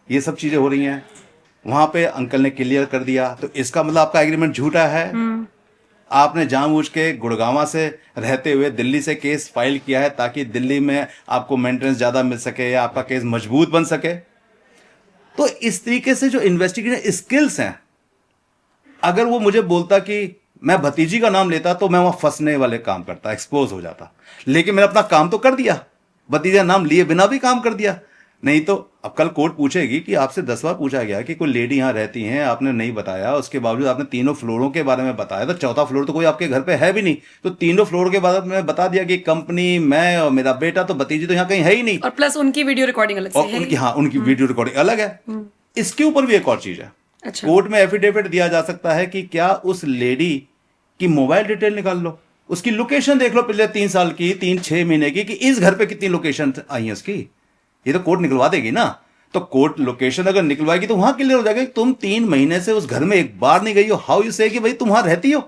ये सब चीजें हो रही हैं, वहां पे अंकल ने क्लियर कर दिया, तो इसका मतलब आपका एग्रीमेंट झूठा है। आपने जानबूझ के गुड़गांव से रहते हुए दिल्ली से केस फाइल किया है ताकि दिल्ली में आपको मेंटेनेंस ज्यादा मिल सके या आपका केस मजबूत बन सके। तो इस तरीके से जो इन्वेस्टिगेशन स्किल्स हैं, अगर वो मुझे बोलता कि मैं भतीजी का नाम लेता तो मैं वहां फंसने वाले काम करता, एक्सपोज हो जाता। लेकिन मैंने अपना काम तो कर दिया, भतीजा नाम लिए बिना भी काम कर दिया। नहीं तो अब कल कोर्ट पूछेगी कि आपसे 10 बार पूछा गया कि कोई लेडी यहां रहती हैं, आपने नहीं बताया, उसके बावजूद आपने तीनों फ्लोरों के बारे में बताया, तो चौथा फ्लोर तो कोई आपके घर पे है भी नहीं, तो तीनों फ्लोर के बारे में बता दिया कि कंपनी, मैं और मेरा बेटा, तो भतीजी तो यहाँ कहीं है ही नहीं। और प्लस उनकी वीडियो रिकॉर्डिंग अलग से और है। उनकी, हाँ, उनकी वीडियो रिकॉर्डिंग अलग है। इसके ऊपर भी एक और चीज है, अच्छा। कोर्ट में एफिडेविट दिया जा सकता है कि क्या उस लेडी की मोबाइल डिटेल निकाल लो, उसकी लोकेशन देख लो पिछले 3 साल की, 3-6 महीने की, कि इस घर पे कितनी लोकेशन आई है उसकी, ये तो कोर्ट निकलवा देगी ना। तो कोर्ट लोकेशन अगर निकलवाएगी तो वहां क्लियर हो जाएगा कि तुम 3 महीने से उस घर में एक बार नहीं गई हो। हाउ यू से कि भाई तुम वहां रहती हो,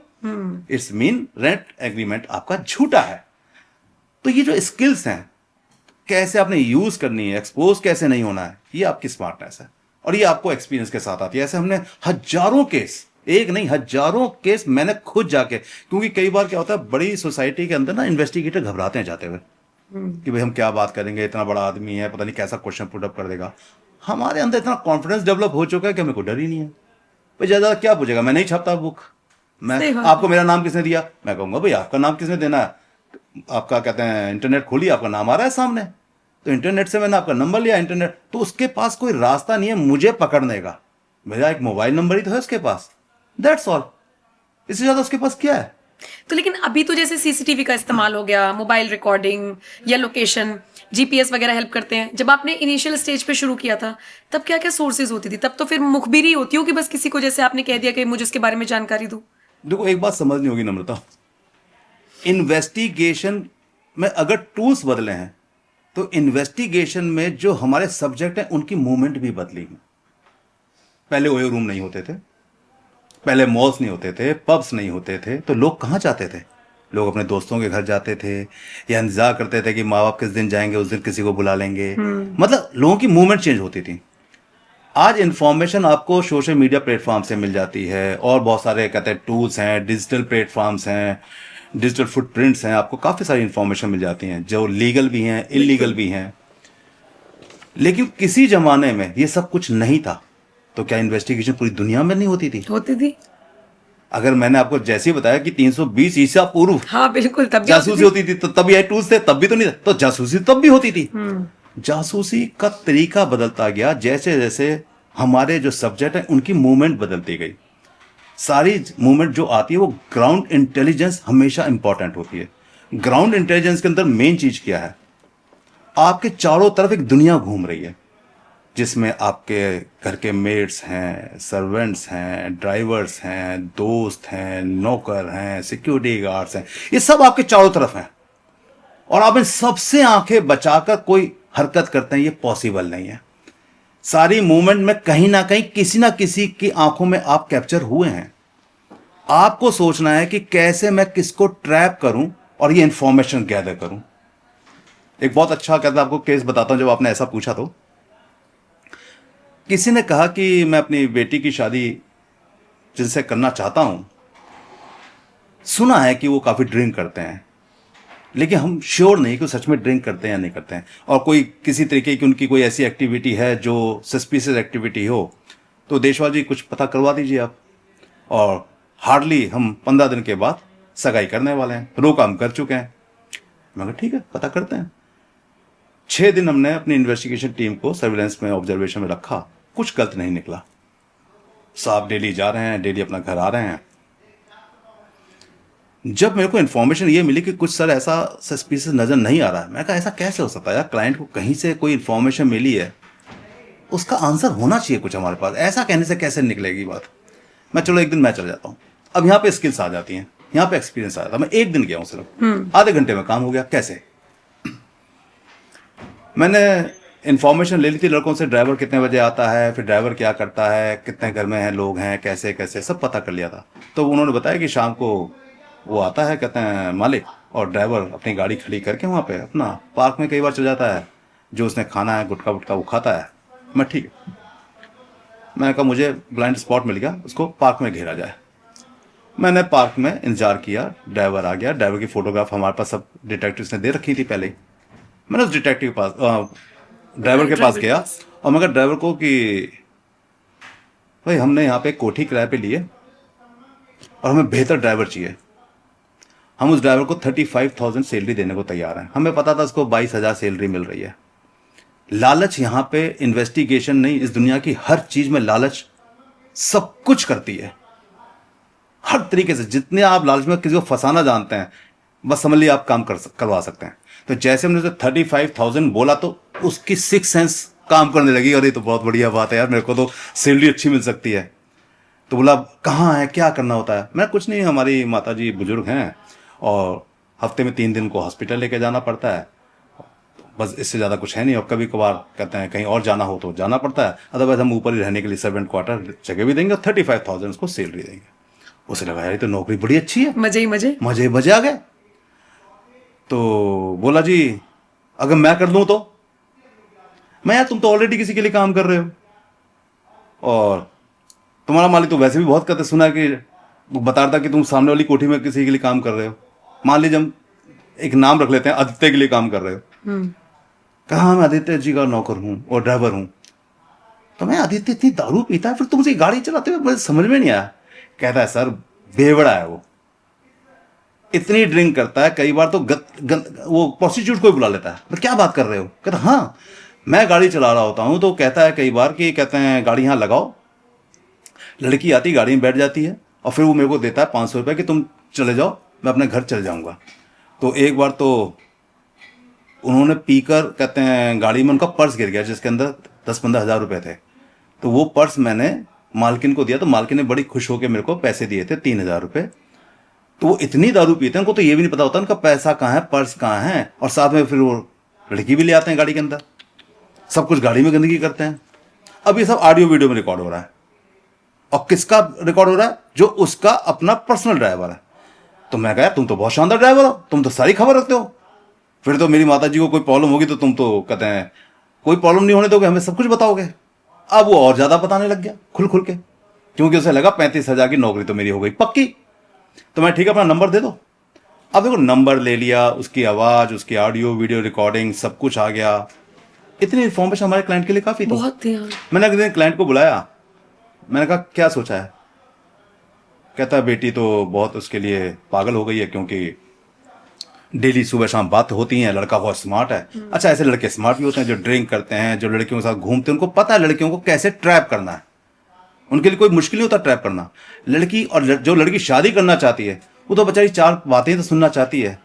इट्स मीन रेंट एग्रीमेंट आपका झूठा है। तो ये जो स्किल्स हैं, कैसे आपने यूज करनी है, एक्सपोज कैसे नहीं होना है, ये आपकी स्मार्टनेस है, और ये आपको एक्सपीरियंस के साथ आती है। ऐसे हमने हजारों केस, एक नहीं हजारों केस मैंने खुद जाके, क्योंकि कई बार क्या होता है बड़ी सोसाइटी के अंदर ना इन्वेस्टिगेटर घबराते हैं जाते हुए कि भाई हम क्या बात करेंगे, इतना बड़ा आदमी है, पता नहीं कैसा क्वेश्चन पुट अप कर देगा। हमारे अंदर इतना कॉन्फिडेंस डेवलप हो चुका है कि हमें कोई डर ही नहीं है। भाई ज़्यादा क्या पूछेगा, मैं नहीं छापता बुक। मैं सही बात आपको मेरा नाम किसने दिया, मैं कहूँगा भाई आपका नाम किसने देना है, आपका कहते हैं इंटरनेट खोलिए, आपका नाम आ रहा है सामने, तो इंटरनेट से मैंने आपका नंबर लिया, इंटरनेट तो उसके पास कोई रास्ता नहीं है मुझे पकड़ने का, मेरा एक मोबाइल नंबर ही तो है उसके पास, दैट्स ऑल। इससे ज़्यादा उसके पास क्या है? तो लेकिन अभी तो जैसे सीसीटीवी का इस्तेमाल हो गया, मोबाइल रिकॉर्डिंग या लोकेशन, जीपीएस वगैरह हेल्प करते हैं। जब आपने इनिशियल स्टेज पे शुरू किया था तब क्या क्या सोर्सेज होती थी? तब तो फिर मुखबिरी होती हो कि बस किसी को जैसे आपने कह दिया कि मुझे उसके बारे में जानकारी दो। देखो एक बात समझनी होगी नम्रता, इन्वेस्टिगेशन में अगर टूल्स बदले हैं तो इन्वेस्टिगेशन में जो हमारे सब्जेक्ट हैं उनकी मूवमेंट भी बदली है। पहले ओयो रूम नहीं होते थे, पहले मॉल्स नहीं होते थे, पब्स नहीं होते थे, तो लोग कहाँ जाते थे? लोग अपने दोस्तों के घर जाते थे या इंतजार करते थे कि माँ बाप किस दिन जाएंगे, उस दिन किसी को बुला लेंगे। मतलब लोगों की मूवमेंट चेंज होती थी। आज इंफॉर्मेशन आपको सोशल मीडिया प्लेटफॉर्म से मिल जाती है और बहुत सारे कहते हैं टूल्स हैं, डिजिटल प्लेटफॉर्म्स हैं, डिजिटल फुटप्रिंट्स हैं, आपको काफ़ी सारी इंफॉर्मेशन मिल जाती हैं जो लीगल भी हैं, इलीगल भी हैं। लेकिन किसी जमाने में ये सब कुछ नहीं था तो क्या इन्वेस्टिगेशन पूरी दुनिया में नहीं होती थी? होती थी। अगर मैंने आपको जैसे ही बताया कि 320 ईसा पूर्व हाँ बिल्कुल, तब भी जासूसी होती थी, तो तब ये टूल्स थे, तब भी तो नहीं था, तो जासूसी तब भी होती थी। जासूसी का तरीका बदलता गया जैसे जैसे हमारे जो सब्जेक्ट हैं उनकी मूवमेंट बदलती गई। सारी मूवमेंट जो आती है वो ग्राउंड इंटेलिजेंस हमेशा इंपॉर्टेंट होती है। ग्राउंड इंटेलिजेंस के अंदर मेन चीज क्या है? आपके चारों तरफ एक दुनिया घूम रही है जिसमें आपके घर के मेट्स हैं, सर्वेंट्स हैं, ड्राइवर्स हैं, दोस्त हैं, नौकर हैं, सिक्योरिटी गार्ड्स हैं, ये सब आपके चारों तरफ हैं और आप इन सबसे आंखें बचाकर कोई हरकत करते हैं, ये पॉसिबल नहीं है। सारी मूवमेंट में कहीं ना किसी की आंखों में आप कैप्चर हुए हैं। आपको सोचना है कि कैसे मैं किसको ट्रैप करूं और ये इंफॉर्मेशन गैदर करूं। एक बहुत अच्छा कहता आपको केस बताता हूं। जब आपने ऐसा पूछा तो किसी ने कहा कि मैं अपनी बेटी की शादी जिनसे करना चाहता हूं, सुना है कि वो काफी ड्रिंक करते हैं, लेकिन हम श्योर नहीं कि वो सच में ड्रिंक करते हैं या नहीं करते हैं, और कोई किसी तरीके की उनकी कोई ऐसी एक्टिविटी है जो सस्पिशियस एक्टिविटी हो, तो देशवाल जी कुछ पता करवा दीजिए आप। और हार्डली हम 15 दिन के बाद सगाई करने वाले हैं, रोका हम कर चुके हैं। मगर ठीक है, पता करते हैं। 6 दिन हमने अपनी इन्वेस्टिगेशन टीम को सर्विलेंस में, ऑब्जर्वेशन में रखा, कुछ गलत नहीं निकला। साहब डेली जा रहे हैं, डेली अपना घर आ रहे हैं। जब मेरे को इन्फॉर्मेशन ये मिली कि कुछ सर ऐसा सस्पिशियस नजर नहीं आ रहा है, मैं कहा ऐसा कैसे हो सकता है यार, क्लाइंट को कहीं से कोई इन्फॉर्मेशन मिली है, उसका आंसर होना चाहिए कुछ हमारे पास, ऐसा कहने से कैसे निकलेगी बात। मैं चलो एक दिन मैं चल जाता हूँ। अब यहाँ पे स्किल्स आ जाती हैं, यहाँ पे एक्सपीरियंस आ जाता है। मैं एक दिन गया हूँ, सिर्फ आधे घंटे में काम हो गया। कैसे? मैंने इन्फॉर्मेशन ले ली थी लड़कों से, ड्राइवर कितने बजे आता है, फिर ड्राइवर क्या करता है, कितने घर में हैं, लोग हैं, कैसे कैसे, सब पता कर लिया था। तो उन्होंने बताया कि शाम को वो आता है, कहते हैं मालिक, और ड्राइवर अपनी गाड़ी खड़ी करके वहाँ पे अपना पार्क में कई बार चल जाता है, जो उसने खाना है, गुटखा वुटखा वो खाता है। मैं ठीक है, मैंने कहा मुझे ब्लाइंड स्पॉट मिल गया, उसको पार्क में घेरा जाए। मैंने पार्क में इंतजार किया, ड्राइवर आ गया। ड्राइवर की फोटोग्राफ हमारे पास सब डिटेक्टिव्स ने दे रखी थी पहले ही। मैंने उस डिटेक्टिव के पास, ड्राइवर के पास गया और मैं कहा ड्राइवर को कि भाई हमने यहाँ पे कोठी किराए पे लिए और हमें बेहतर ड्राइवर चाहिए। हम उस ड्राइवर को 35,000 सैलरी देने को तैयार हैं। हमें पता था उसको 22,000 सैलरी मिल रही है। लालच यहाँ पे इन्वेस्टिगेशन नहीं, इस दुनिया की हर चीज में लालच सब कुछ करती है, हर तरीके से। जितने आप लालच में किसी को फंसाना जानते हैं, बस समझ लिया आप काम करवा सकते हैं। तो जैसे हमने 35,000 बोला तो उसकी 6 सेंस काम करने लगी। अरे तो बहुत बढ़िया बात है यार, मेरे को तो सैलरी अच्छी मिल सकती है। तो बोला कहाँ है, क्या करना होता है? मैं कुछ नहीं, हमारी माता जी बुजुर्ग हैं और हफ्ते में 3 दिन को हॉस्पिटल लेके जाना पड़ता है, बस इससे ज़्यादा कुछ है नहीं। और कभी कभार कहते हैं कहीं और जाना हो तो जाना पड़ता है, अदरवाइज हम ऊपर ही रहने के लिए सर्वेंट क्वार्टर जगह भी देंगे और 35,000 उसको सैलरी देंगे। उसे लगा यार ये तो नौकरी बड़ी अच्छी है, मजे ही मजे मजे मजे आ गए। तो बोला जी अगर मैं कर दूं तो? मैं यार तुम तो ऑलरेडी किसी के लिए काम कर रहे हो और तुम्हारा मालिक तो वैसे भी बहुत कहते, सुना है कि बता रहा था कि तुम सामने वाली कोठी में किसी के लिए काम कर रहे हो। मान लीजिए हम एक नाम रख लेते हैं, आदित्य के लिए काम कर रहे हो। कहा मैं आदित्य जी का नौकर हूं और ड्राइवर हूं। तो मैं आदित्य इतनी दारू पीता है फिर तुम उसे गाड़ी चलाते हुए मुझे समझ में नहीं आया। कहता है सर बेवड़ा है वो, इतनी ड्रिंक करता है, कई बार तो वो प्रोस्टिट्यूट को भी बुला लेता है। मैं क्या बात कर रहे हो? कहता हाँ मैं गाड़ी चला रहा होता हूँ तो कहता है कई बार कि कहते हैं गाड़ी यहाँ लगाओ, लड़की आती गाड़ी में बैठ जाती है और फिर वो मेरे को देता है 500 रुपये कि तुम चले जाओ मैं अपने घर चले जाऊँगा। तो एक बार तो उन्होंने पीकर कहते हैं गाड़ी में उनका पर्स गिर गया जिसके अंदर 10-15 हज़ार रुपये थे। तो वो पर्स मैंने मालकिन को दिया तो मालकिन ने बड़ी खुश होकर मेरे को पैसे दिए थे 3,000 रुपये। तो वो इतनी दारू पीते हैं उनको तो ये भी नहीं पता होता उनका पैसा कहाँ है, पर्स कहाँ है, और साथ में फिर वो लड़की भी ले आते हैं गाड़ी के अंदर, सब कुछ गाड़ी में गंदगी करते हैं। अब ये सब ऑडियो वीडियो में रिकॉर्ड हो रहा है और किसका रिकॉर्ड हो रहा है? जो उसका अपना पर्सनल ड्राइवर है। तो मैं कहा तुम तो बहुत शानदार ड्राइवर हो, तुम तो सारी खबर रखते हो, फिर तो मेरी माता जी को कोई प्रॉब्लम होगी तो तुम तो कहते हैं कोई प्रॉब्लम नहीं होने दोगे, हमें सब कुछ बताओगे। अब वो और ज्यादा बताने लग गया खुल खुल के, क्योंकि उसे लगा 35,000 की नौकरी तो मेरी हो गई पक्की। तो मैं ठीक है अपना नंबर दे दो। अब देखो नंबर ले लिया, उसकी आवाज, उसकी ऑडियो वीडियो रिकॉर्डिंग सब कुछ आ गया। इतनी इन्फॉर्मेशन हमारे क्लाइंट के लिए काफी थी। बहुत थी। मैंने अगले दिन क्लाइंट को बुलाया, मैंने कहा क्या सोचा है? कहता है बेटी तो बहुत उसके लिए पागल हो गई है, क्योंकि डेली सुबह शाम बात होती है, लड़का बहुत स्मार्ट है। अच्छा ऐसे लड़के स्मार्ट भी होते हैं जो ड्रिंक करते हैं, जो लड़कियों के साथ घूमते हैं, उनको पता है लड़कियों को कैसे ट्रैप करना है, उनके लिए कोई मुश्किल नहीं होता ट्रैप करना। लड़की और जो लड़की शादी करना चाहती है वो तो बेचारी 4 बातें तो सुनना चाहती है।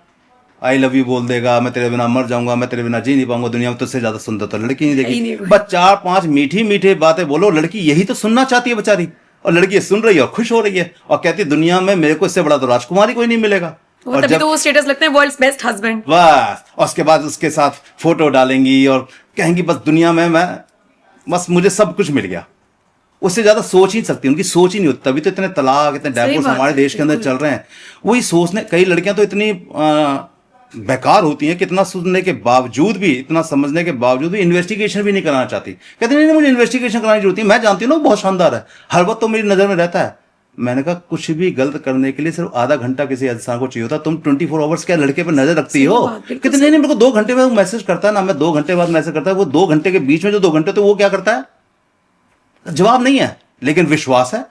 आई लव यू बोल देगा, मैं तेरे बिना मर जाऊंगा, मैं तेरे बिना जी नहीं पाऊंगा, दुनिया में तुझसे ज्यादा सुंदर तो लड़की नहीं देखी। बस 4-5 मीठी मीठी बातें बोलो, लड़की यही तो सुनना चाहती है बेचारी, और लड़की सुन रही है और खुश हो रही है और कहती है दुनिया में मेरे को इससे बड़ा तो राजकुमारी कोई नहीं मिलेगा। और तभी तो वो स्टेटस लगते हैं वर्ल्ड्स बेस्ट हस्बैंड। बस और उसके बाद उसके साथ फोटो डालेंगी और कहेंगी बस दुनिया में मैं, बस मुझे सब कुछ मिल गया। उससे ज्यादा सोच ही नहीं सकती, उनकी सोच ही नहीं होती। तभी तो इतने तलाक, इतने डाइवोर्स हमारे देश के अंदर चल रहे हैं। वही सोचने, कई लड़कियां तो इतनी बेकार होती हैं कि इतना सुनने के बावजूद भी, इतना समझने के बावजूद भी इन्वेस्टिगेशन भी नहीं कराना चाहती। कहती नहीं मुझे इन्वेस्टिगेशन कराने की जरूरत है, मैं जानती हूँ ना बहुत शानदार है, हर वक्त तो मेरी नजर में रहता है। मैंने कहा कुछ भी गलत करने के लिए सिर्फ आधा घंटा किसी इंसान को चाहिए होता, तुम 24 आवर्स क्या लड़के पर नजर रखती हो? कहते नहीं मेरे को 2 घंटे में मैसेज करता है ना, मैं 2 घंटे बाद मैसेज करता है। वो 2 घंटे के बीच में जो 2 घंटे तो वो क्या करता है? जवाब नहीं है, लेकिन विश्वास है,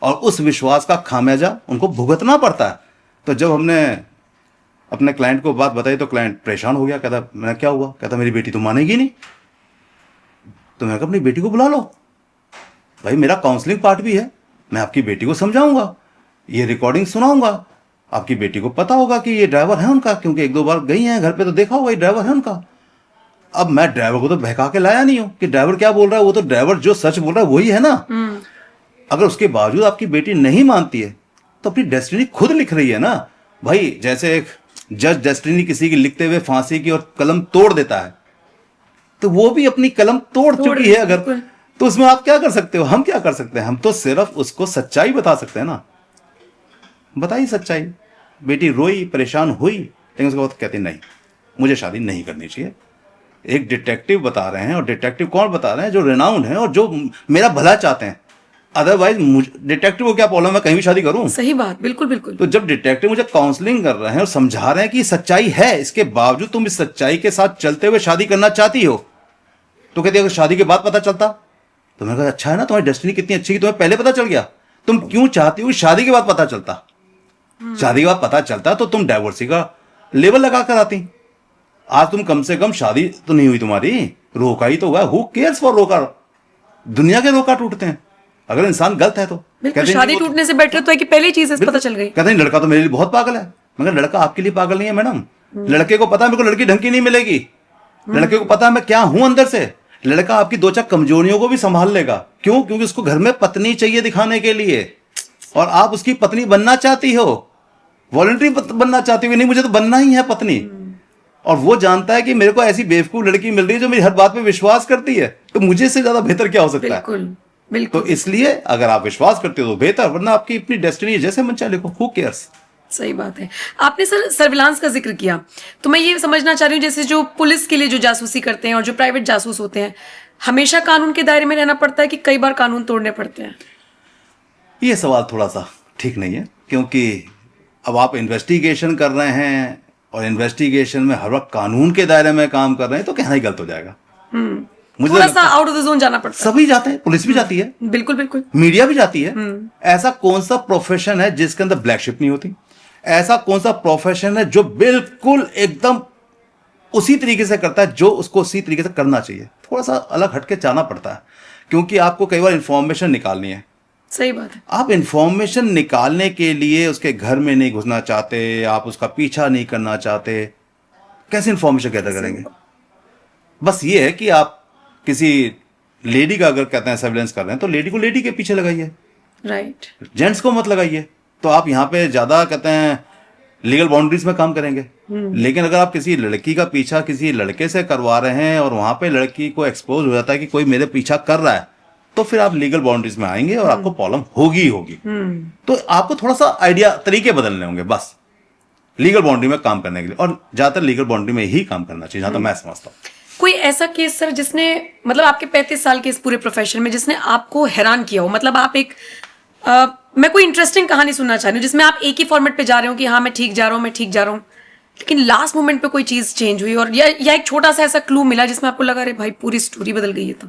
और उस विश्वास का खामियाजा उनको भुगतना पड़ता है। तो जब हमने अपने क्लाइंट को बात बताई तो क्लाइंट परेशान हो गया। कहता मैंने क्या हुआ? कहता मेरी बेटी तो मानेगी नहीं। तो मैंने कहा अपनी बेटी को बुला लो भाई, मेरा काउंसलिंग पार्ट भी है, मैं आपकी बेटी को समझाऊंगा, ये रिकॉर्डिंग सुनाऊंगा, आपकी बेटी को पता होगा कि ये ड्राइवर है उनका, क्योंकि 1-2 बार गई हैं घर पे तो देखा होगा ये ड्राइवर है उनका। अब मैं ड्राइवर को तो बहका के लाया नहीं हूं कि ड्राइवर क्या बोल रहा है, वो तो ड्राइवर जो सच बोल रहा है वही है ना। अगर उसके बावजूद आपकी बेटी नहीं मानती है तो अपनी डेस्टिनी खुद लिख रही है ना भाई। जैसे एक जज डेस्टिनी किसी की लिखते हुए फांसी की और कलम तोड़ देता है, तो वो भी अपनी कलम तोड़ चुकी है अगर, तो उसमें आप क्या कर सकते हो? हम क्या कर सकते हैं? हम तो सिर्फ उसको सच्चाई बता सकते हैं ना। बताइए सच्चाई। बेटी रोई, परेशान हुई, लेकिन उसके बाद कहती नहीं मुझे शादी नहीं करनी चाहिए। एक डिटेक्टिव बता रहे हैं, और डिटेक्टिव कौन बता रहे हैं? जो रेनाउंड है और जो मेरा भला चाहते हैं। अदरवाइज डिटेक्टिव को क्या प्रॉब्लम है कहीं भी शादी करूं? सही बात, बिल्कुल बिल्कुल। तो जब डिटेक्टिव मुझे काउंसलिंग कर रहे हैं और समझा रहे हैं कि सच्चाई है, इसके बावजूद तुम इस सच्चाई के साथ चलते हुए शादी करना चाहती हो, तो कहते अगर शादी के बाद पता चलता, तो मैंने कहा अच्छा है ना, तुम्हारी डेस्टिनी कितनी अच्छी है, तुम्हें पहले पता चल गया। तुम क्यों चाहती हो शादी के बाद पता चलता? शादी के बाद पता चलता तो तुम डाइवोर्सी का लेवल लगा कर आती। आज तुम कम से कम शादी तो नहीं हुई तुम्हारी, रोका ही तो हुआ। हु केयर्स फॉर रोका? दुनिया के रोका टूटते हैं अगर इंसान गलत है तो। शादी टूटने से बेटर तो है कि पहले ही चीजें पता चल गई। कहते हैं लड़का तो मेरे लिए बहुत पागल है। मगर लड़का आपके लिए पागल नहीं है मैडम। लड़के को पता है मेरे को लड़की ढंग की नहीं मिलेगी, लड़के को पता है मैं क्या हूं अंदर से। लड़का आपकी 2-4 कमजोरियों को भी संभाल लेगा। क्यों? क्योंकि उसको घर में पत्नी चाहिए दिखाने के लिए, और आप उसकी पत्नी बनना चाहती हो, वॉलंटरी बनना चाहती हो। नहीं मुझे तो बनना ही है पत्नी। और वो जानता है कि मेरे को ऐसी बेवकूफ लड़की मिल रही है जो मेरी हर बात पे विश्वास करती है, तो मुझे इससे ज्यादा बेहतर क्या हो सकता है? बिल्कुल बिल्कुल। तो इसलिए अगर आप विश्वास करते हो तो बेहतर, वरना आपकी अपनी डेस्टिनी जैसे मन चाहे लिखो, हु केयर्स। सही बात है। आपने सर सर्विलांस का जिक्र किया, तो मैं ये समझना चाह रही हूँ जैसे जो पुलिस के लिए जो जासूसी करते हैं और जो प्राइवेट जासूस होते हैं, हमेशा कानून के दायरे में रहना पड़ता है कि कई बार कानून तोड़ने पड़ते हैं? ये सवाल थोड़ा सा ठीक नहीं है, क्योंकि अब आप इन्वेस्टिगेशन कर रहे हैं और इन्वेस्टिगेशन में हर वक्त कानून के दायरे में काम कर रहे हैं तो कहना ही गलत हो जाएगा। मुझे थोड़ा लगता सा है आउट ऑफ द जोन जाना पड़ता सभी जाते हैं, पुलिस भी जाती है, है। बिल्कुल बिल्कुल। मीडिया भी जाती है। ऐसा कौन सा प्रोफेशन है जिसके अंदर ब्लैक शिप नहीं होती? ऐसा कौन सा प्रोफेशन है जो बिल्कुल एकदम उसी तरीके से करता है जो उसको उसी तरीके से करना चाहिए? थोड़ा सा अलग हटके जाना पड़ता है, क्योंकि आपको कई बार इंफॉर्मेशन निकालनी है। सही बात है। आप इंफॉर्मेशन निकालने के लिए उसके घर में नहीं घुसना चाहते, आप उसका पीछा नहीं करना चाहते, कैसे इंफॉर्मेशन गैदर करेंगे? बस ये है कि आप किसी लेडी का अगर कहते हैं सर्विलेंस कर रहे हैं तो लेडी को लेडी के पीछे लगाइए, राइट। जेंट्स को मत लगाइए। तो आप यहाँ पे ज्यादा कहते हैं लीगल बाउंड्रीज में काम करेंगे। लेकिन अगर आप किसी लड़की का पीछा किसी लड़के से करवा रहे हैं और वहां पे लड़की को एक्सपोज हो जाता है कि कोई मेरे पीछा कर रहा है, तो फिर आप लीगल बाउंड्रीज में आएंगे और आपको प्रॉब्लम होगी ही होगी। तो आपको थोड़ा सा आइडिया तरीके बदलने होंगे बस लीगल बाउंड्री में काम करने के लिए, और ज्यादातर लीगल बाउंड्री में ही काम करना चाहिए जहां तक मैं समझता हूँ। कोई ऐसा केस सर जिसने मतलब आपके 35 साल के इस पूरे प्रोफेशन में जिसने आपको हैरान किया हो? मतलब आप एक मैं कोई इंटरेस्टिंग कहानी सुनना चाह रही हूँ जिसमें आप एक ही फॉर्मेट पे जा रहे हो कि हाँ मैं ठीक जा रहा हूँ, मैं ठीक जा रहा हूँ, लेकिन लास्ट मोमेंट पे कोई चीज चेंज हुई और या एक छोटा सा ऐसा क्लू मिला जिसमें आपको लगा अरे भाई पूरी स्टोरी बदल गई है। तो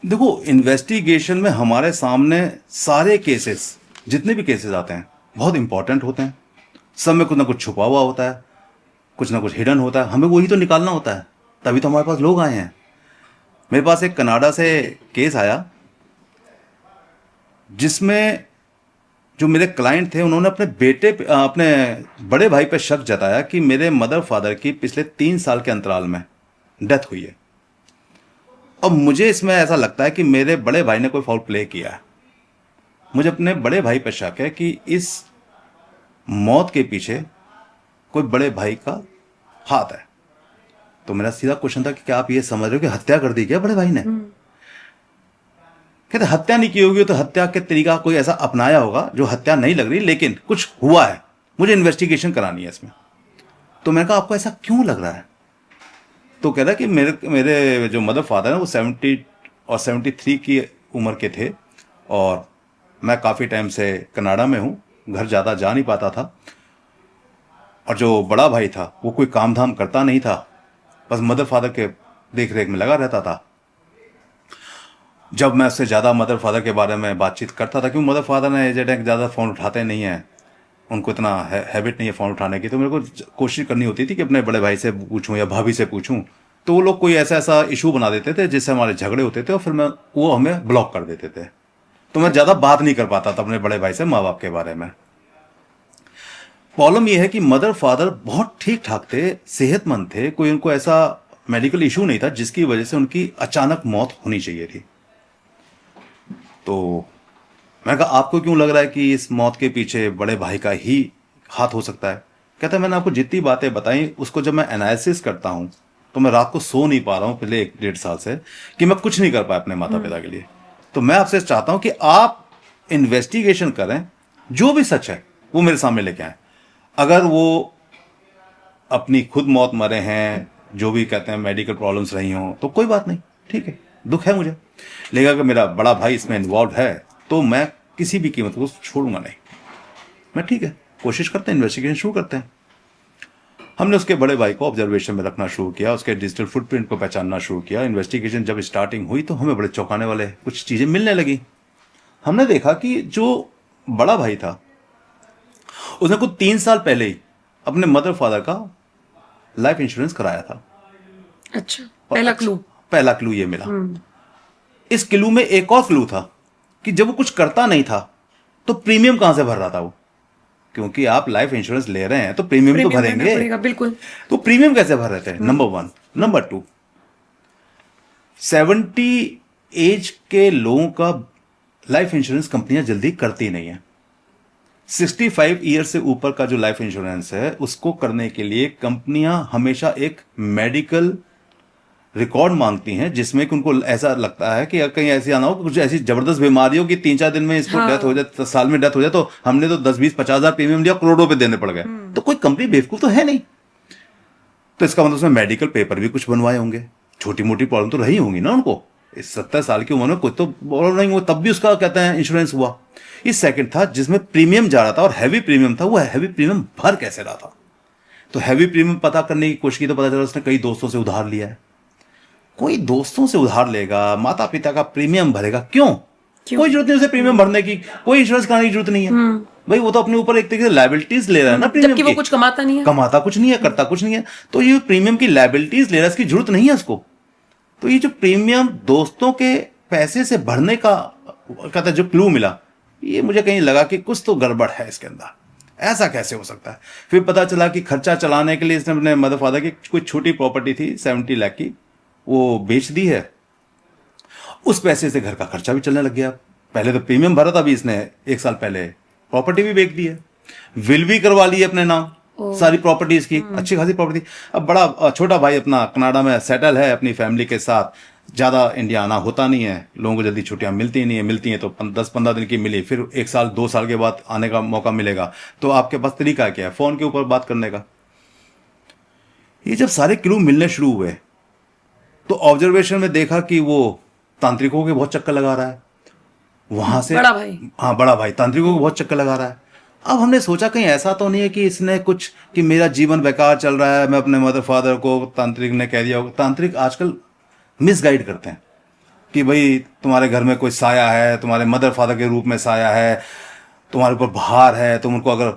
देखो, इन्वेस्टिगेशन में हमारे सामने सारे केसेस, जितने भी केसेस आते हैं बहुत इंपॉर्टेंट होते हैं। सब में कुछ ना कुछ छुपा हुआ होता है, कुछ ना कुछ हिडन होता है, हमें वही तो निकालना होता है, तभी तो हमारे पास लोग आए हैं। मेरे पास एक कनाडा से केस आया जिसमें जो मेरे क्लाइंट थे उन्होंने अपने बड़े भाई पे शक जताया कि मेरे मदर फादर की पिछले 3 साल के अंतराल में डेथ हुई है। अब मुझे इसमें ऐसा लगता है कि मेरे बड़े भाई ने कोई फाउल प्ले किया है। मुझे अपने बड़े भाई पर शक है कि इस मौत के पीछे कोई बड़े भाई का हाथ है। तो मेरा सीधा क्वेश्चन था कि क्या आप ये समझ रहे हो कि हत्या कर दी क्या बड़े भाई ने? कहते हत्या नहीं की होगी तो हत्या के तरीका कोई ऐसा अपनाया होगा जो हत्या नहीं लग रही, लेकिन कुछ हुआ है, मुझे इन्वेस्टिगेशन करानी है इसमें। तो मैंने कहा आपको ऐसा क्यों लग रहा है? तो कह रहा कि मेरे जो मदर फादर है वो 70 और 73 की उम्र के थे और मैं काफ़ी टाइम से कनाडा में हूँ, घर ज़्यादा जा नहीं पाता था, और जो बड़ा भाई था वो कोई काम धाम करता नहीं था, बस मदर फादर के देख रेख में लगा रहता था। जब मैं उससे ज़्यादा मदर फादर के बारे में बातचीत करता था, क्योंकि मदर फादर ने एजेड है ज़्यादा फ़ोन उठाते नहीं हैं, उनको इतना हैबिट नहीं है फ़ोन उठाने की, तो मेरे को कोशिश करनी होती थी कि अपने बड़े भाई से पूछूं या भाभी से पूछूं। तो वो लोग कोई ऐसा इशू बना देते थे जिससे हमारे झगड़े होते थे और फिर वो हमें ब्लॉक कर देते थे। तो मैं ज़्यादा बात नहीं कर पाता था अपने बड़े भाई से माँ बाप के बारे में। प्रॉब्लम यह है कि मदर फादर बहुत ठीक ठाक थे, सेहतमंद थे, कोई उनको ऐसा मेडिकल इशू नहीं था जिसकी वजह से उनकी अचानक मौत होनी चाहिए थी। तो मैंने कहा आपको क्यों लग रहा है कि इस मौत के पीछे बड़े भाई का ही हाथ हो सकता है? कहता है मैंने आपको जितनी बातें बताई उसको जब मैं एनालिसिस करता हूं तो मैं रात को सो नहीं पा रहा हूं पिछले 1-1.5 साल से, कि मैं कुछ नहीं कर पाया अपने माता पिता के लिए। तो मैं आपसे चाहता हूं कि आप इन्वेस्टिगेशन करें, जो भी सच है वो मेरे सामने लेके आए। अगर वो अपनी खुद मौत मरे हैं, जो भी कहते हैं मेडिकल प्रॉब्लम्स रही हों, तो कोई बात नहीं, ठीक है, दुख है मुझे, लेकिन अगर मेरा बड़ा भाई इसमें इन्वॉल्व है तो मैं किसी भी कीमत को छोड़ूंगा नहीं। मैं ठीक है, कोशिश करते हैं, इन्वेस्टिगेशन शुरू करते हैं। हमने उसके बड़े भाई को ऑब्जर्वेशन में रखना शुरू किया, उसके डिजिटल फुटप्रिंट को पहचानना शुरू किया। इन्वेस्टिगेशन जब स्टार्टिंग हुई तो हमें बड़े चौंकाने वाले कुछ चीजें मिलने लगी। हमने देखा कि जो बड़ा भाई था उसने कुछ 3 साल पहले ही अपने मदर फादर का लाइफ इंश्योरेंस कराया था। अच्छा, पहला क्लू ये मिला। इस क्लू में एक और क्लू था कि जब वो कुछ करता नहीं था तो प्रीमियम कहां से भर रहा था वो, क्योंकि आप लाइफ इंश्योरेंस ले रहे हैं तो प्रीमियम तो भरेंगे, बिल्कुल। तो प्रीमियम कैसे भर रहे थे? नंबर 1। नंबर 2, 70 एज के लोगों का लाइफ इंश्योरेंस कंपनियां जल्दी करती नहीं है। 65 ईयर से ऊपर का जो लाइफ इंश्योरेंस है उसको करने के लिए कंपनियां हमेशा एक मेडिकल रिकॉर्ड मांगती हैं, जिसमें कि उनको ऐसा लगता है कि कहीं ऐसी आना हो कुछ ऐसी जबरदस्त बीमारी हो कि 3-4 दिन में इसको डेथ हो जाए, साल में डेथ हो जाए, तो हमने तो 10-20-50 हजार प्रीमियम लिया, करोड़ों पे देने पड़ गए। तो कोई कंपनी बेवकूफ तो है नहीं। तो इसका मतलब उसमें मेडिकल पेपर भी कुछ बनवाए होंगे, छोटी मोटी प्रॉब्लम तो रही होंगी ना उनको। इस 70 साल की उम्र में कोई तो प्रॉब्लम नहीं हुआ, तब भी उसका कहते हैं इंश्योरेंस हुआ। इस सेकंड था जिसमें प्रीमियम जा रहा था और हैवी प्रीमियम था, वो हैवी प्रीमियम भर कैसे रहा था? तो हैवी प्रीमियम पता करने की कोशिश की तो पता चला उसने कई दोस्तों से उधार लिया है, कोई दोस्तों से उधार लेगा, माता पिता का प्रीमियम भरेगा, क्यों? कोई जरूरत नहीं उसे प्रीमियम भरने की, कोई इंश्योरेंस कराने की जरूरत नहीं है भाई। वो तो अपने ऊपर एक तरीके से लायबिलिटीज ले रहा है ना प्रीमियम जबकि वो कुछ कमाता नहीं है, कमाता कुछ नहीं है, करता कुछ नहीं है, तो ये प्रीमियम की लायबिलिटीज ले रहा है, इसकी जरूरत नहीं है उसको। तो ये जो प्रीमियम दोस्तों के पैसे से भरने का कहता जो क्लू मिला, ये मुझे कहीं लगा कि कुछ तो गड़बड़ है इसके अंदर, ऐसा कैसे हो सकता है। फिर पता चला कि खर्चा चलाने के लिए इसने अपने मदर फादर की कोई छोटी प्रॉपर्टी थी 70 लाख की, वो बेच दी है, उस पैसे से घर का खर्चा भी चलने लग गया। पहले तो प्रीमियम भरा था, अभी इसने 1 साल पहले प्रॉपर्टी भी बेच दी है, विल भी करवा ली है अपने नाम, सारी प्रॉपर्टीज की, अच्छी खासी प्रॉपर्टी। अब बड़ा छोटा भाई अपना कनाडा में सेटल है अपनी फैमिली के साथ, ज़्यादा इंडिया आना होता नहीं है, लोगों को जल्दी छुट्टियां मिलती नहीं है, मिलती हैं तो 10-15 दिन की मिली, फिर 1 साल 2 साल के बाद आने का मौका मिलेगा, तो आपके पास तरीका क्या है? फ़ोन के ऊपर बात करने का। ये जब सारे क्लू मिलने शुरू हुए तो ऑब्जर्वेशन में देखा कि वो तांत्रिकों के बहुत चक्कर लगा रहा है वहां से। बड़ा भाई, हाँ बड़ा भाई तांत्रिकों को बहुत चक्कर लगा रहा है। अब हमने सोचा कहीं ऐसा तो नहीं है कि इसने कुछ कि मेरा जीवन बेकार चल रहा है, मैं अपने मदर फादर को तांत्रिक ने कह दिया होगा। तांत्रिक आजकल मिसगाइड करते हैं कि भाई तुम्हारे घर में कोई साया है, तुम्हारे मदर फादर के रूप में साया है, तुम्हारे ऊपर भार है, तुम उनको अगर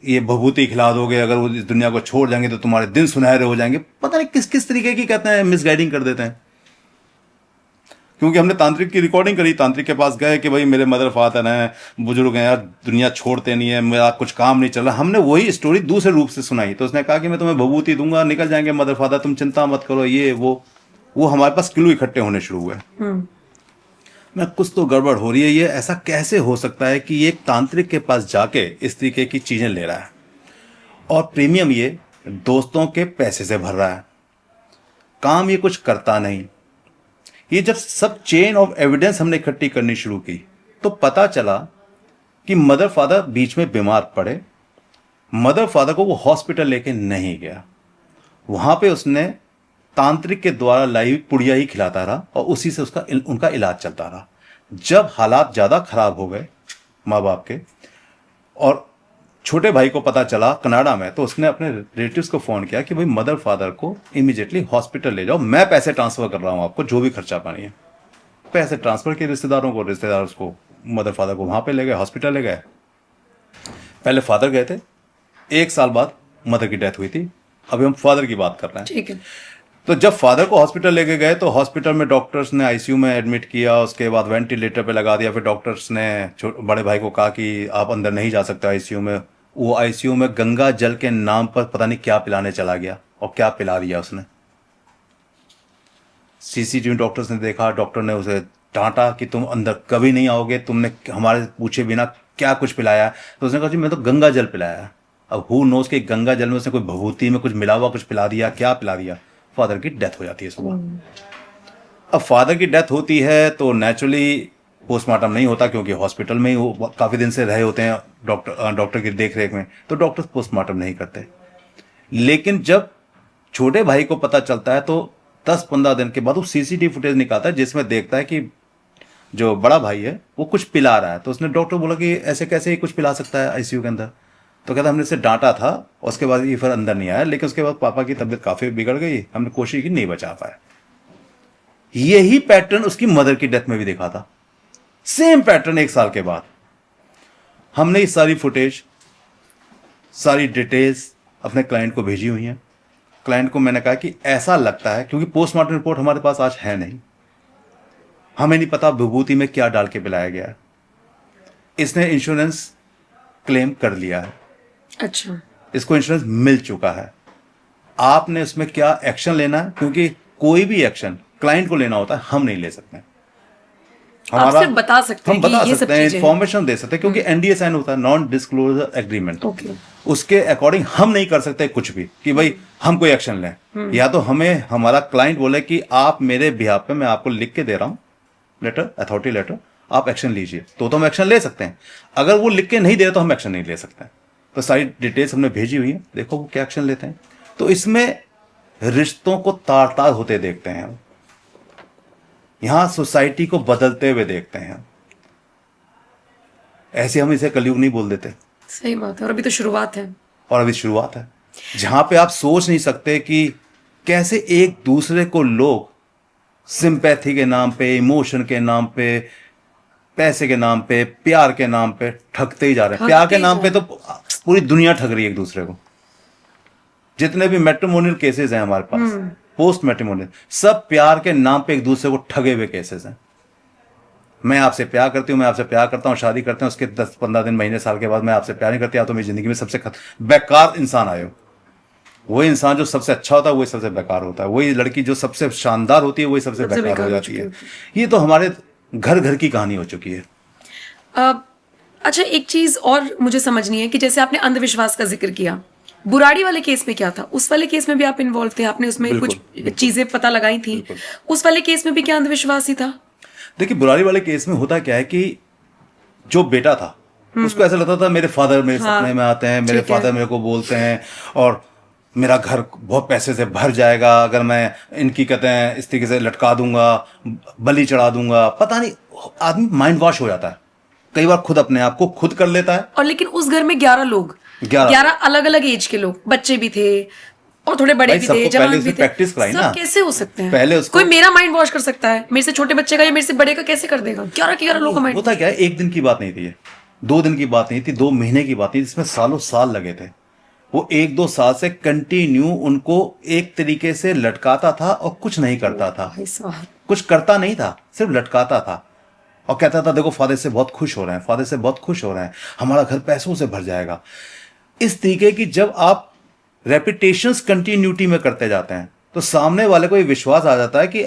ये भभूति खिला दोगे, अगर वो इस दुनिया को छोड़ जाएंगे तो तुम्हारे दिन सुनहरे हो जाएंगे। पता नहीं किस किस तरीके की कहते हैं, मिसगाइडिंग कर देते हैं। क्योंकि हमने तांत्रिक की रिकॉर्डिंग करी, तांत्रिक के पास गए कि भाई मेरे मदर फादर हैं, बुजुर्ग हैं यार, दुनिया छोड़ते नहीं है, मेरा कुछ काम नहीं चल रहा। हमने वही स्टोरी दूसरे रूप से सुनाई, तो उसने कहा कि मैं तुम्हें भभूति दूंगा, निकल जाएंगे मदर फादर, तुम चिंता मत करो, ये वो हमारे पास क्लू इकट्ठे होने शुरू हुए। मैं कुछ तो गड़बड़ हो रही है, ये ऐसा कैसे हो सकता है कि ये एक तांत्रिक के पास जाके इस तरीके की चीजें ले रहा है और प्रीमियम ये दोस्तों के पैसे से भर रहा है, काम ये कुछ करता नहीं। ये जब सब चेन ऑफ एविडेंस हमने इकट्ठी करनी शुरू की तो पता चला कि मदर फादर बीच में बीमार पड़े, मदर फादर को वो हॉस्पिटल लेके नहीं गया, वहां पे उसने तांत्रिक के द्वारा लाई हुई पुड़िया ही खिलाता रहा और उसी से उनका इलाज चलता रहा। जब हालात ज्यादा खराब हो गए माँ बाप के और छोटे भाई को पता चला कनाडा में, तो उसने अपने रिलेटिव्स को फोन किया कि भाई मदर फादर को इमीडिएटली हॉस्पिटल ले जाओ, मैं पैसे ट्रांसफर कर रहा हूं आपको, जो भी खर्चा पानी है। पैसे ट्रांसफर किए रिश्तेदारों को, रिश्तेदार उसको मदर फादर को वहां पे ले गए, हॉस्पिटल ले गए। पहले फादर गए थे, 1 साल बाद मदर की डेथ हुई थी, अभी हम फादर की बात कर रहे हैं। ठीक है। तो जब फादर को हॉस्पिटल लेके गए तो हॉस्पिटल में डॉक्टर्स ने आईसीयू में एडमिट किया, उसके बाद वेंटिलेटर पे लगा दिया। फिर डॉक्टर्स ने बड़े भाई को कहा कि आप अंदर नहीं जा सकते आईसीयू में। वो आईसीयू में गंगा जल के नाम पर पता नहीं क्या पिलाने चला गया और क्या पिला दिया उसने। सीसीटीवी डॉक्टर्स ने देखा, डॉक्टर ने उसे डांटा कि तुम अंदर कभी नहीं आओगे, तुमने हमारे पूछे बिना क्या कुछ पिलाया। तो उसने कहा जी मैं तो गंगा जल पिलाया। अब हु नोस कि गंगा जल में उसने कोई भभूति में कुछ मिला हुआ कुछ पिला दिया, क्या पिला दिया। फादर की डेथ हो जाती है सुबह। अब फादर की डेथ होती है तो नेचुरली पोस्टमार्टम नहीं होता, क्योंकि हॉस्पिटल में ही वो काफ़ी दिन से रहे होते हैं डॉक्टर की देखरेख में, तो डॉक्टर पोस्टमार्टम नहीं करते। लेकिन जब छोटे भाई को पता चलता है तो 10-15 दिन के बाद वो सीसीटीवी फुटेज निकालता है जिसमें देखता है कि जो बड़ा भाई है वो कुछ पिला रहा है। तो उसने डॉक्टर बोला कि ऐसे कैसे ही कुछ पिला सकता है आईसीयू के अंदर। तो कहता हमने इसे डांटा था, उसके बाद ये फिर अंदर नहीं आया, लेकिन उसके बाद पापा की तबीयत काफ़ी बिगड़ गई, हमने कोशिश की नहीं बचा पाए। यही पैटर्न उसकी मदर की डेथ में भी देखा था, सेम पैटर्न। 1 साल के बाद हमने ये सारी फुटेज, सारी डिटेल्स अपने क्लाइंट को भेजी हुई हैं। क्लाइंट को मैंने कहा कि ऐसा लगता है, क्योंकि पोस्टमार्टम रिपोर्ट हमारे पास आज है नहीं, हमें नहीं पता विभूति में क्या डाल के पिलाया गया है। इसने इंश्योरेंस क्लेम कर लिया है, अच्छा, इसको इंश्योरेंस मिल चुका है। आपने उसमें क्या एक्शन लेना है, क्योंकि कोई भी एक्शन क्लाइंट को लेना होता है, हम नहीं ले सकते। आप सिर्फ बता सकते हैं, हम बता ये सकते हैं, इंफॉर्मेशन दे सकते हैं, क्योंकि एनडीए साइन होता है, नॉन डिस्क्लोजर एग्रीमेंट। उसके अकॉर्डिंग हम नहीं कर सकते कुछ भी कि भाई हम कोई एक्शन लें। या तो हमें हमारा क्लाइंट बोले कि आप मेरे बिहाफ पे, मैं आपको लिख के दे रहा हूं लेटर, अथॉरिटी लेटर, आप एक्शन लीजिए, तो हम एक्शन ले सकते हैं। अगर वो लिख के नहीं दे रहे तो हम एक्शन नहीं ले सकते। तो सारी डिटेल्स हमने भेजी हुई है, देखो वो क्या एक्शन लेते हैं। तो इसमें रिश्तों को तार तार होते देखते हैं, यहां सोसाइटी को बदलते हुए देखते हैं। ऐसे हम इसे कलयुग नहीं बोल देते। सही बात है, और अभी तो शुरुआत है। और अभी शुरुआत है, जहां पे आप सोच नहीं सकते कि कैसे एक दूसरे को लोग सिंपैथी के नाम पे, इमोशन के नाम पे, पैसे के नाम पे, प्यार के नाम पे ठगते ही जा रहे हैं। प्यार के नाम पे तो पूरी दुनिया ठग रही है एक दूसरे को। जितने भी मैट्रिमोनियल केसेस हैं हमारे पास, पोस्ट मैट्रिमोनियल, सब प्यार के नाम पे एक दूसरे को ठगे हुए केसेस हैं। मैं आपसे प्यार करती हूँ, मैं आपसे प्यार करता हूँ, शादी करते हैं, उसके 10-15 दिन, महीने, साल के बाद मैं आपसे प्यार नहीं करती, आप तो मेरी जिंदगी में सबसे बेकार इंसान आए हो। वही इंसान जो सबसे अच्छा होता है वही सबसे बेकार होता है। वही लड़की जो सबसे शानदार होती है वही सबसे बेकार हो जाती है। ये तो हमारे घर घर की कहानी हो चुकी है। अच्छा, एक चीज और मुझे समझनी है कि जैसे आपने अंधविश्वास का जिक्र किया, बुराड़ी वाले केस में क्या था? उस वाले केस में भी आप इन्वॉल्व थे, आपने उसमें कुछ चीजें पता लगाई थी। उस वाले केस में भी क्या अंधविश्वास ही था? देखिए, बुराड़ी वाले केस में होता क्या है कि जो बेटा था उसको ऐसा लगता था मेरे फादर मेरे सपने में आते हैं, मेरे फादर मेरे को बोलते हैं और मेरा घर बहुत पैसे से भर जाएगा अगर मैं इनकी, कहते हैं, इस तरीके से लटका दूंगा, बलि चढ़ा दूंगा। पता नहीं, आदमी माइंड वॉश हो जाता है, कई बार खुद अपने आप को खुद कर लेता है। और लेकिन उस घर में 11 लोग, 11 अलग अलग एज के लोग, बच्चे भी थे और थोड़े बड़े भी थे, जवान भी थे। प्रैक्टिस कराई ना, कैसे हो सकते हैं? पहले उसको, कोई मेरा माइंड वॉश कर सकता है, मेरे से छोटे बच्चे का या मेरे से बड़े का कैसे कर देगा? 11 लोगों का माइंड। होता क्या है, एक दिन की बात नहीं थी ये, 2 दिन की बात नहीं थी, 2 महीने की बात नहीं, जिसमें सालों साल लगे थे। वो 1-2 साल से कंटिन्यू उनको एक तरीके से लटकाता था और कुछ नहीं करता था, कुछ करता नहीं था, सिर्फ लटकाता था और कहता था देखो फादर से बहुत खुश हो रहे हैं, फादर से बहुत खुश हो रहे हैं, हमारा घर पैसों से भर जाएगा। इस तरीके की जब आप रेपिटेशंस कंटिन्यूटी में करते जाते हैं तो सामने वाले को ये विश्वास आ जाता है कि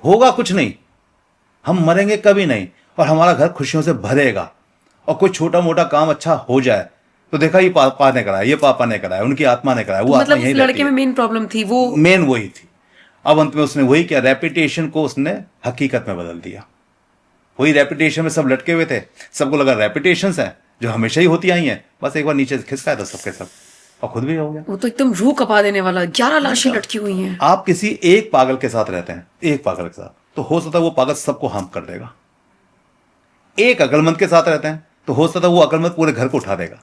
होगा कुछ नहीं, हम मरेंगे कभी नहीं और हमारा घर खुशियों से भरेगा। और कोई छोटा मोटा काम अच्छा हो जाए तो देखा ये पापा ने कराया, ये पापा ने कराया, उनकी आत्मा ने कराया। वो मतलब आत्मा यही लड़के में मेन प्रॉब्लम थी, वो मेन वही थी। अब अंत में उसने वही किया, रेपिटेशन को उसने हकीकत में बदल दिया। वही रेपिटेशन में सब लटके हुए थे, सबको लगा रेपिटेशंस हैं जो हमेशा ही होती आई हैं, बस एक बार नीचे खिसकाया था सबके सब और खुद भी हो गया। वो तो एकदम रूह कपा देने वाला, 11 लाशें लटकी हुई हैं। आप किसी एक पागल के साथ रहते हैं, एक पागल के साथ, तो हो सकता है वो पागल सबको हार्म कर देगा। एक अकलमंद के साथ रहते हैं तो हो सकता है वो अकलमंद पूरे घर को उठा देगा।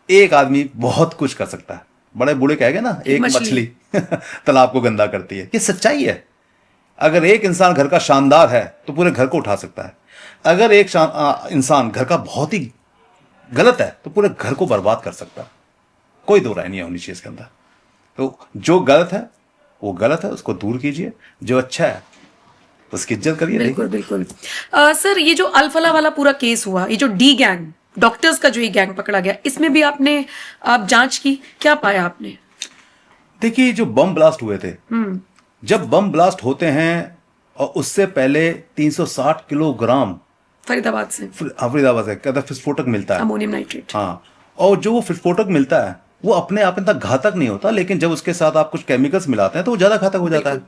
एक आदमी बहुत कुछ कर सकता है। बड़े बूढ़े कहेंगे ना, एक मछली तालाब को गंदा करती है। ये सच्चाई है। अगर एक इंसान घर का शानदार है तो पूरे घर को उठा सकता है। अगर एक इंसान घर का बहुत ही गलत है तो पूरे घर को बर्बाद कर सकता है। कोई दो राय नहीं होनी चाहिए इसके अंदर। तो जो गलत है वो गलत है, उसको दूर कीजिए। जो अच्छा है उसकी इज्जत करिए। बिल्कुल बिल्कुल। सर, ये जो अल्फला वाला पूरा केस हुआ, ये जो डी गैंग, डॉक्टर्स का जो ये गैंग पकड़ा गया, इसमें भी आप जांच की, क्या पाया आपने? देखिए, जो बम ब्लास्ट हुए थे, जब बम ब्लास्ट होते हैं और उससे पहले 360 किलोग्राम फरीदाबाद से कहता विस्फोटक मिलता है, अमोनियम नाइट्रेट। हाँ, और जो वो विस्फोटक मिलता है वो अपने आप में तक घातक नहीं होता, लेकिन जब उसके साथ आप कुछ केमिकल्स मिलाते हैं तो वो ज्यादा घातक हो जाता है।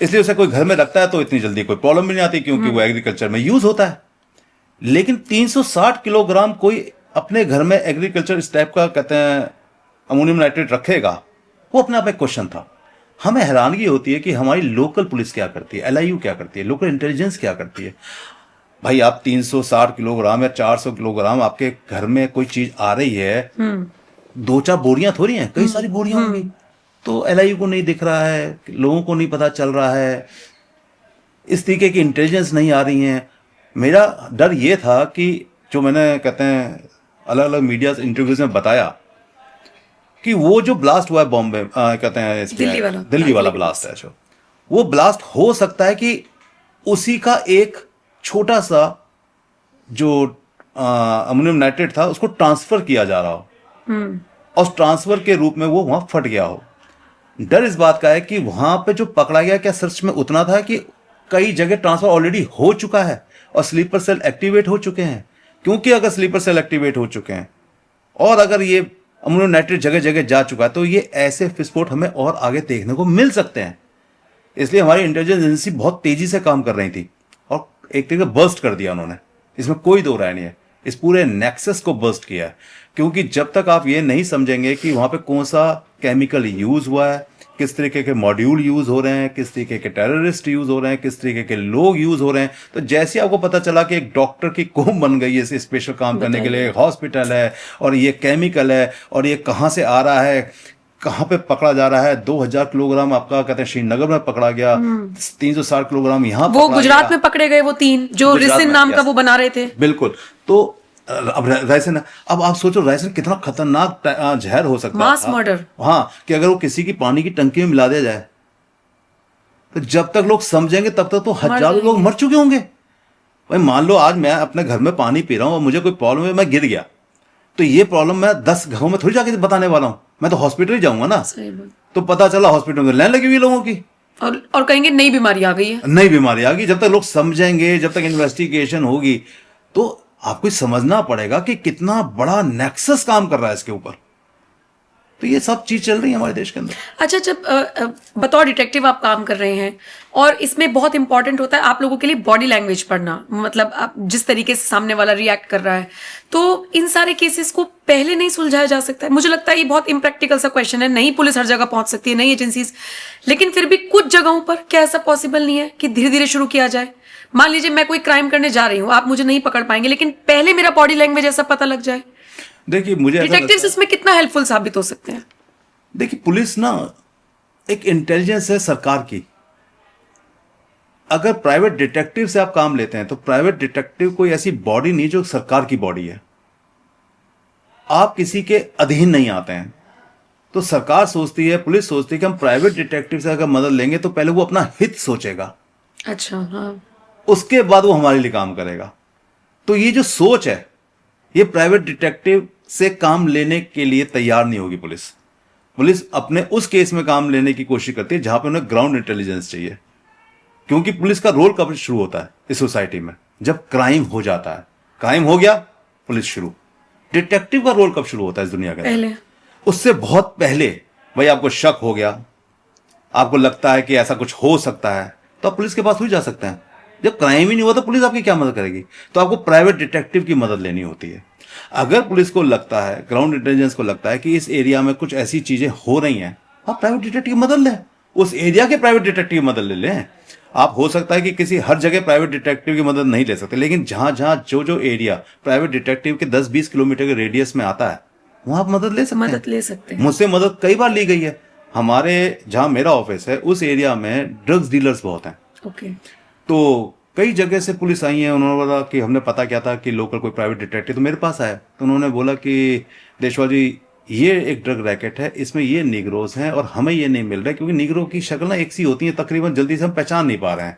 इसलिए उसे कोई घर में रखता है तो इतनी जल्दी कोई प्रॉब्लम भी नहीं आती, क्योंकि वो एग्रीकल्चर में यूज होता है। लेकिन 360 किलोग्राम कोई अपने घर में एग्रीकल्चर इस टाइप का, कहते हैं, अमोनियम नाइट्रेट रखेगा, वो अपने आप में क्वेश्चन था। हमें हैरानगी होती है कि हमारी लोकल पुलिस क्या करती है, एलआईयू क्या करती है, लोकल इंटेलिजेंस क्या करती है। भाई, आप 360 किलोग्राम या 400 किलोग्राम आपके घर में कोई चीज आ रही है, 2-4 बोरियां थोड़ी हैं, कई सारी बोरियां होंगी। तो एलआईयू को नहीं दिख रहा है, लोगों को नहीं पता चल रहा है, इस तरीके की इंटेलिजेंस नहीं आ रही है। मेरा डर ये था कि जो मैंने, कहते हैं, अलग अलग मीडिया इंटरव्यूज में बताया कि वो जो ब्लास्ट हुआ है बॉम्बे, कहते हैं दिल्ली वाला ब्लास्ट है, जो वो ब्लास्ट हो सकता है कि उसी का एक छोटा सा जो अमोनियम नाइट्रेट था उसको ट्रांसफर किया जा रहा हो और उस ट्रांसफर के रूप में वो वहां फट गया हो। डर इस बात का है कि वहां पे जो पकड़ा गया, क्या सर्च में उतना था कि कई जगह ट्रांसफर ऑलरेडी हो चुका है और स्लीपर सेल एक्टिवेट हो चुके हैं। क्योंकि अगर स्लीपर सेल एक्टिवेट हो चुके हैं और अगर ये अमोनियम नाइट्रेट जगह जगह जा चुका है तो ये ऐसे विस्फोट हमें और आगे देखने को मिल सकते हैं। इसलिए हमारी इंटेलिजेंस एजेंसी बहुत तेजी से काम कर रही थी और एक तरीके बर्स्ट कर दिया उन्होंने, इसमें कोई दो राय नहीं है। इस पूरे नेक्सस को बर्स्ट किया है, क्योंकि जब तक आप ये नहीं समझेंगे कि वहां पे कौन सा केमिकल यूज हुआ है, किस तरीके के मॉड्यूल यूज हो रहे हैं, किस तरीके के टेररिस्ट यूज हो रहे हैं, किस तरीके के लोग यूज हो रहे हैं, तो जैसे आपको पता चला कि एक डॉक्टर की कौम बन गई है इस स्पेशल काम करने के लिए, हॉस्पिटल है और ये केमिकल है और ये कहां से आ रहा है, कहाँ पे पकड़ा जा रहा है। 2000 किलोग्राम आपका कहते हैं श्रीनगर में पकड़ा गया, 360 किलोग्राम यहाँ वो गुजरात में पकड़े गए, वो 3 जो गुजरात रिसिन में, नाम का yes. वो बना रहे थे। बिल्कुल। तो अब रायसेन, अब आप सोचो रायसेन कितना खतरनाक जहर हो सकता मास था। मर्डर। हाँ, कि अगर वो किसी की पानी की टंकी में मिला दिया जाए तो जब तक लोग समझेंगे तब तक तो हजारों लोग मर चुके होंगे। भाई मान लो आज मैं अपने घर में पानी पी रहा हूँ और मुझे कोई प्रॉब्लम है, मैं गिर गया, तो ये प्रॉब्लम मैं 10 घरों में थोड़ी जाके बताने वाला हूँ, मैं तो हॉस्पिटल ही जाऊंगा ना। सही बात। तो पता चला हॉस्पिटल में लाइन लगी हुई लोगों की, और कहेंगे नई बीमारी आ गई है। नई बीमारी आ गई। जब तक लोग समझेंगे, जब तक इन्वेस्टिगेशन होगी, तो आपको समझना पड़ेगा कि कितना बड़ा नेक्सस काम कर रहा है इसके ऊपर। तो ये सब चीज चल रही है हमारे देश के अंदर। अच्छा, जब बतौर डिटेक्टिव आप काम कर रहे हैं और इसमें बहुत इंपॉर्टेंट होता है आप लोगों के लिए बॉडी लैंग्वेज पढ़ना, मतलब आप जिस तरीके से सामने वाला रिएक्ट कर रहा है, तो इन सारे केसेस को पहले नहीं सुलझाया जा सकता है। मुझे लगता है ये बहुत इम्प्रैक्टिकल सा क्वेश्चन है, नहीं पुलिस हर जगह पहुंच सकती है, नहीं एजेंसीज, लेकिन फिर भी कुछ जगहों पर क्या ऐसा पॉसिबल नहीं है कि धीरे धीरे शुरू किया जाए? मान लीजिए मैं कोई क्राइम करने जा रही हूँ, आप मुझे नहीं पकड़ पाएंगे, लेकिन पहले मेरा बॉडी लैंग्वेज ऐसा पता लग जाए। देखिए मुझे डिटेक्टिव्स इसमें कितना हेल्पफुल साबित हो सकते हैं? देखिए पुलिस ना एक इंटेलिजेंस है सरकार की। अगर प्राइवेट डिटेक्टिव से आप काम लेते हैं तो प्राइवेट डिटेक्टिव कोई ऐसी बॉडी नहीं जो सरकार की बॉडी है। आप किसी के अधीन नहीं आते हैं। तो सरकार सोचती है, पुलिस सोचती है कि हम प्राइवेट डिटेक्टिव से अगर मदद लेंगे तो पहले वो अपना हित सोचेगा, अच्छा, हाँ, उसके बाद वो हमारे लिए काम करेगा। तो ये जो सोच है, ये प्राइवेट डिटेक्टिव से काम लेने के लिए तैयार नहीं होगी पुलिस। पुलिस अपने उस केस में काम लेने की कोशिश करती है जहां पे उन्हें ग्राउंड इंटेलिजेंस चाहिए, क्योंकि पुलिस का रोल कब शुरू होता है इस सोसाइटी में? जब क्राइम हो जाता है। क्राइम हो गया, पुलिस शुरू। डिटेक्टिव का रोल कब शुरू होता है इस दुनिया के अंदर? पहले, उससे बहुत पहले। भाई आपको शक हो गया, आपको लगता है कि ऐसा कुछ हो सकता है, तो आप पुलिस के पास ही जा सकते हैं। जब क्राइम ही नहीं हुआ तो पुलिस आपकी क्या मदद करेगी? तो आपको प्राइवेट डिटेक्टिव की मदद लेनी होती है। अगर पुलिस को लगता है, ग्राउंड इंटेलिजेंस को लगता है कि इस एरिया में कुछ ऐसी चीजें हो रही हैं, आप प्राइवेट डिटेक्टिव की मदद लें, उस एरिया के प्राइवेट डिटेक्टिव की मदद ले लें। आप हो सकता है कि किसी हर जगह प्राइवेट डिटेक्टिव की मदद नहीं ले सकते, लेकिन जहां जहां जो एरिया प्राइवेट डिटेक्टिव के 10-20 किलोमीटर के रेडियस में आता है, वहां आप मदद ले सकते हैं। मुझसे मदद कई बार ली गई है। हमारे जहां मेरा ऑफिस है उस एरिया में ड्रग्स डीलर्स बहुत हैं। ओके। तो कई जगह से पुलिस आई है, उन्होंने बोला कि हमने पता किया था कि लोकल कोई प्राइवेट डिटेक्टिव, तो मेरे पास आया, तो उन्होंने बोला कि देशवाल जी ये एक ड्रग रैकेट है, इसमें ये निग्रोज हैं और हमें ये नहीं मिल रहा है, क्योंकि निग्रो की शक्ल ना एक सी होती है, तकरीबन जल्दी से हम पहचान नहीं पा रहे हैं।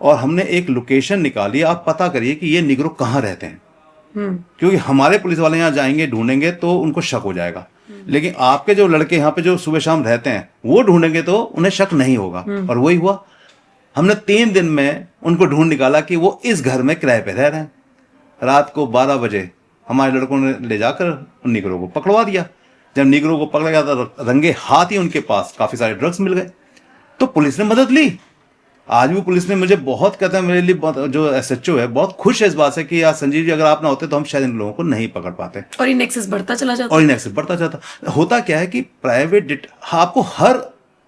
और हमने एक लोकेशन निकाली, आप पता करिए कि ये निग्रो कहाँ रहते हैं, क्योंकि हमारे पुलिस वाले यहाँ जाएंगे, ढूंढेंगे तो उनको शक हो जाएगा, लेकिन आपके जो लड़के यहाँ पे जो सुबह शाम रहते हैं वो ढूंढेंगे तो उन्हें शक नहीं होगा। और वही हुआ, हमने 3 दिन में उनको ढूंढ निकाला कि वो इस घर में किराए पे रह रहे हैं। रात को 12 बजे हमारे लड़कों ने ले जाकर निगरों को पकड़वा दिया। जब निगरों को पकड़ा गया तो रंगे हाथ ही उनके पास काफी सारे ड्रग्स मिल गए, तो पुलिस ने मदद ली। आज भी पुलिस ने मुझे बहुत कहता है, मेरे लिए जो SHO है बहुत खुश है इस बात से कि यार संजीव जी अगर आप ना होते तो हम शायद इन लोगों को नहीं पकड़ पाते। और इन एक्सेस बढ़ता चला जाता। होता क्या है कि प्राइवेट आपको हर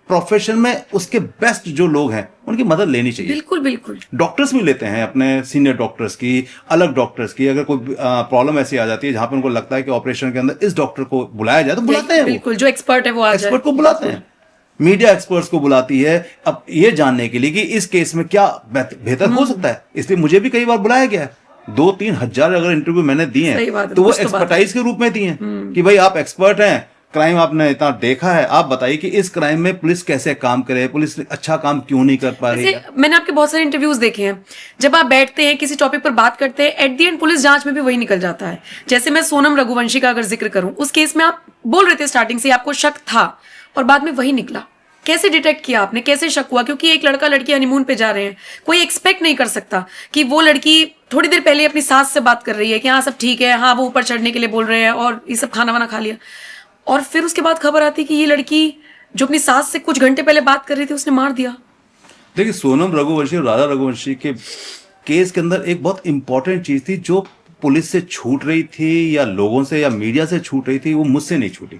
प्रोफेशन में उसके बेस्ट जो लोग हैं उनकी मदद लेनी चाहिए। बिल्कुल बिल्कुल। डॉक्टर्स भी लेते हैं अपने सीनियर डॉक्टर्स की, अलग डॉक्टर्स की। अगर कोई प्रॉब्लम ऐसी आ जाती है जहां पे उनको लगता है कि ऑपरेशन के अंदर इस डॉक्टर को बुलाया जाए तो बुलाते हैं। बिल्कुल, जो एक्सपर्ट है वो आ जाए। एक्सपर्ट को बुलाते हैं, मीडिया एक्सपर्ट्स को बुलाती है, अब ये जानने के लिए कि इस केस में क्या बेहतर हो सकता है। इसलिए मुझे भी कई बार बुलाया गया है। 2-3 हजार अगर इंटरव्यू मैंने दिए हैं तो वो एक्सपर्टाइज के रूप में दिए हैं कि भाई आप एक्सपर्ट हैं, क्राइम आपने इतना देखा है, आप बताइए कि इस क्राइम में पुलिस कैसे काम करे, पुलिस अच्छा काम क्यों नहीं कर पा रही है। मैंने आपके बहुत सारे इंटरव्यूज देखे हैं, जब आप बैठते हैं किसी टॉपिक पर बात करते हैं, एट द एंड पुलिस जांच में भी वही निकल जाता है। जैसे मैं सोनम रघुवंशी का अगर जिक्र करूं, उस केस में आप बोल रहे थे स्टार्टिंग से आपको शक था और बाद में वही निकला। कैसे डिटेक्ट किया आपने, कैसे शक हुआ? क्योंकि एक लड़का लड़की हनीमून पे जा रहे हैं, कोई एक्सपेक्ट नहीं कर सकता कि वो लड़की थोड़ी देर पहले अपनी सास से बात कर रही है कि हाँ सब ठीक है, हाँ वो ऊपर चढ़ने के लिए बोल रहे हैं और ये सब खाना वाना खा लिया, और फिर उसके बाद खबर आती कि ये लड़की जो अपनी सास से कुछ घंटे पहले बात कर रही थी उसने मार दिया। देखिए सोनम रघुवंशी और राधा रघुवंशी के केस के अंदर एक बहुत इंपॉर्टेंट चीज थी जो पुलिस से छूट रही थी या लोगों से या मीडिया से छूट रही थी, वो मुझसे नहीं छूटी।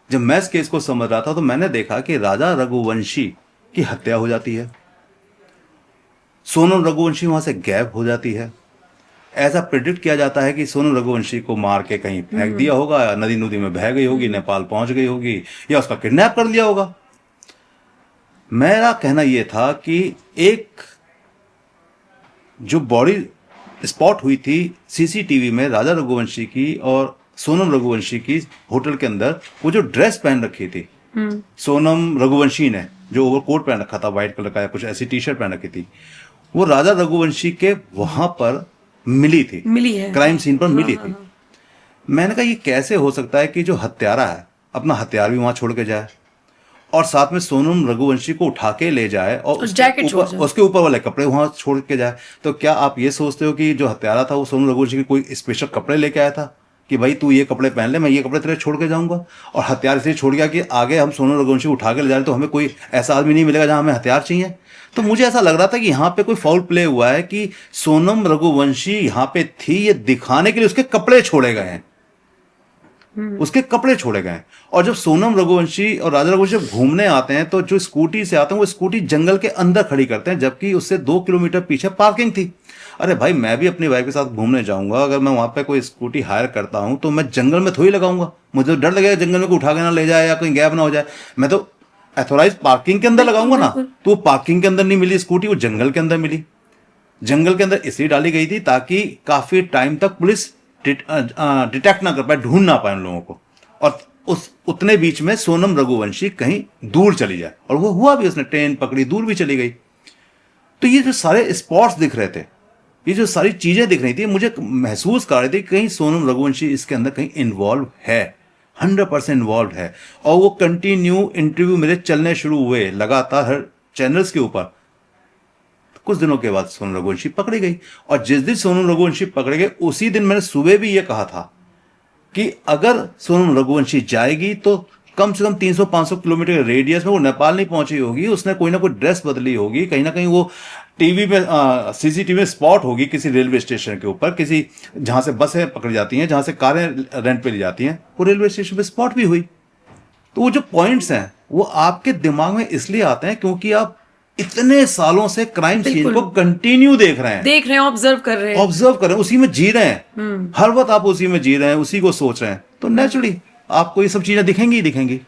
जब मैं इस केस को समझ रहा था तो मैंने देखा कि राधा रघुवंशी की हत्या हो जाती है, सोनम रघुवंशी वहां से गायब हो जाती है, ऐसा प्रिडिक्ट किया जाता है कि सोनम रघुवंशी को मार के कहीं फेंक दिया होगा, नदी नदी में बह गई होगी, नेपाल पहुंच गई होगी, या उसका किडनैप कर लिया होगा। मेरा कहना यह था कि एक जो बॉडी स्पॉट हुई थी सीसीटीवी में राजा रघुवंशी की और सोनम रघुवंशी की होटल के अंदर, वो जो ड्रेस पहन रखी थी सोनम रघुवंशी ने, जो ओवरकोट पहन रखा था व्हाइट कलर का या कुछ ऐसी टी शर्ट पहन रखी थी, वो राजा रघुवंशी के वहां पर मिली है, क्राइम सीन पर मिली थी। मैंने कहा ये कैसे हो सकता है कि जो हत्यारा है अपना हथियार भी वहां छोड़ के जाए और साथ में सोनम रघुवंशी को उठा के ले जाए और उसके ऊपर वाले कपड़े वहां छोड़ के जाए। तो क्या आप ये सोचते हो कि जो हत्यारा था वो सोनम रघुवंशी के कोई स्पेशल कपड़े लेके आया था कि भाई तू ये कपड़े पहन ले, मैं ये कपड़े तेरे छोड़ के जाऊंगा, और हथियार इसलिए छोड़ गया कि आगे हम सोनम रघुवंशी को उठा के ले जा रहे तो हमें कोई ऐसा आदमी नहीं मिलेगा जहां हमें हथियार चाहिए। तो मुझे ऐसा लग रहा था कि यहाँ पे कोई फाउल प्ले हुआ है कि सोनम रघुवंशी यहाँ पे थी ये दिखाने के लिए उसके कपड़े छोड़े गए हैं, उसके कपड़े छोड़े गए। और जब सोनम रघुवंशी और राजा रघुवंशी घूमने आते हैं तो जो स्कूटी से आते हैं वो स्कूटी जंगल के अंदर खड़ी करते हैं, जबकि उससे 2 किलोमीटर पीछे पार्किंग थी। अरे भाई मैं भी अपनी वाइफ के साथ घूमने जाऊंगा, अगर मैं वहां पे कोई स्कूटी हायर करता हूं तो मैं जंगल में थोड़ी लगाऊंगा, मुझे डर लगेगा जंगल में कोई उठा के ना ले जाए या कोई गैप ना हो जाए। मैं तो एथोराइज पार्किंग के अंदर लगाऊंगा ना। तो पार्किंग के अंदर नहीं मिली स्कूटी, वो जंगल के अंदर मिली। जंगल के अंदर इसलिए डाली गई थी ताकि काफी टाइम तक पुलिस डिटेक्ट ना कर पाए, ढूंढ ना पाए उन लोगों को, और उस उतने बीच में सोनम रघुवंशी कहीं दूर चली जाए। और वो हुआ भी, उसने ट्रेन पकड़ी, दूर भी चली गई। तो ये जो सारे स्पॉट्स दिख रहे थे, ये जो सारी चीजें दिख रही थी, मुझे महसूस कर रही थी कहीं सोनम रघुवंशी इसके अंदर कहीं इन्वॉल्व है, 100% इन्वॉल्व है। और वो कंटिन्यू इंटरव्यू मेरे चलने शुरू हुए लगातार हर चैनल्स के ऊपर। कुछ दिनों के बाद सोनम रघुवंशी पकड़ी गई, और जिस दिन सोनम रघुवंशी पकड़े गए उसी दिन मैंने सुबह भी ये कहा था कि अगर सोनम रघुवंशी जाएगी तो कम से कम 300-500 किलोमीटर के रेडियस में वो नेपाल नहीं पहुंची होगी, उसने कोई ना कोई ड्रेस बदली होगी, कहीं ना कहीं वो टीवी में सीसीटीवी में स्पॉट होगी किसी रेलवे स्टेशन के ऊपर, किसी जहां से बसें पकड़ी जाती हैं, जहां से कारें रेंट पे ली जाती हैं, वो रेलवे स्टेशन पे स्पॉट भी हुई। तो वो जो पॉइंट्स हैं वो आपके दिमाग में इसलिए आते हैं क्योंकि आप इतने सालों से क्राइम सीन को कंटिन्यू देख रहे हैं, ऑब्जर्व कर रहे हैं, उसी में जी रहे हैं, हर वक्त आप उसी में जी रहे हैं, उसी को सोच रहे हैं, तो नेचुरली आपको ये सब चीजें दिखेंगी ही दिखेंगी।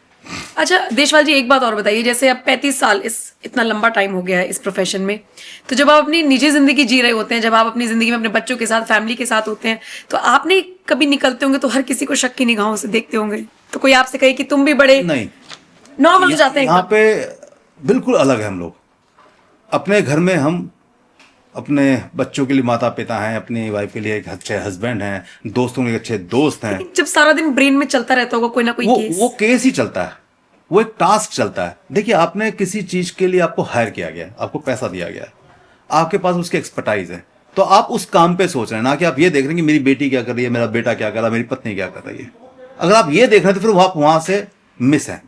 अच्छा देशवाल जी, एक बात और बताइए, जैसे अब 35 साल, इतना लंबा टाइम हो गया है इस प्रोफेशन में, तो जब आप अपनी निजी जिंदगी जी रहे होते हैं, जब आप अपनी जिंदगी में अपने बच्चों के साथ, फैमिली के साथ होते हैं, तो आपने कभी निकलते होंगे तो हर किसी को शक की निगाहों से देखते होंगे, तो कोई आपसे कहे कि तुम भी बड़े नहीं नॉर्मल हो जाते हैं? यहाँ पे बिल्कुल अलग है हम लोग। अपने घर में हम अपने बच्चों के लिए माता पिता हैं, अपनी वाइफ के लिए एक अच्छे हस्बैंड हैं, दोस्तों के अच्छे दोस्त हैं। जब सारा दिन ब्रेन में चलता रहता होगा कोई ना कोई केस, वो केस ही चलता है, वो एक टास्क चलता है। देखिए आपने किसी चीज के लिए आपको हायर किया गया, आपको पैसा दिया गया, आपके पास उसकी एक्सपर्टाइज है, तो आप उस काम पे सोच रहे हैं, ना कि आप ये देख रहे हैं कि मेरी बेटी क्या कर रही है, मेरा बेटा क्या कर रहा है, मेरी पत्नी क्या कर रही है। अगर आप ये देख रहे हैं तो फिर आप वहां से मिस हैं,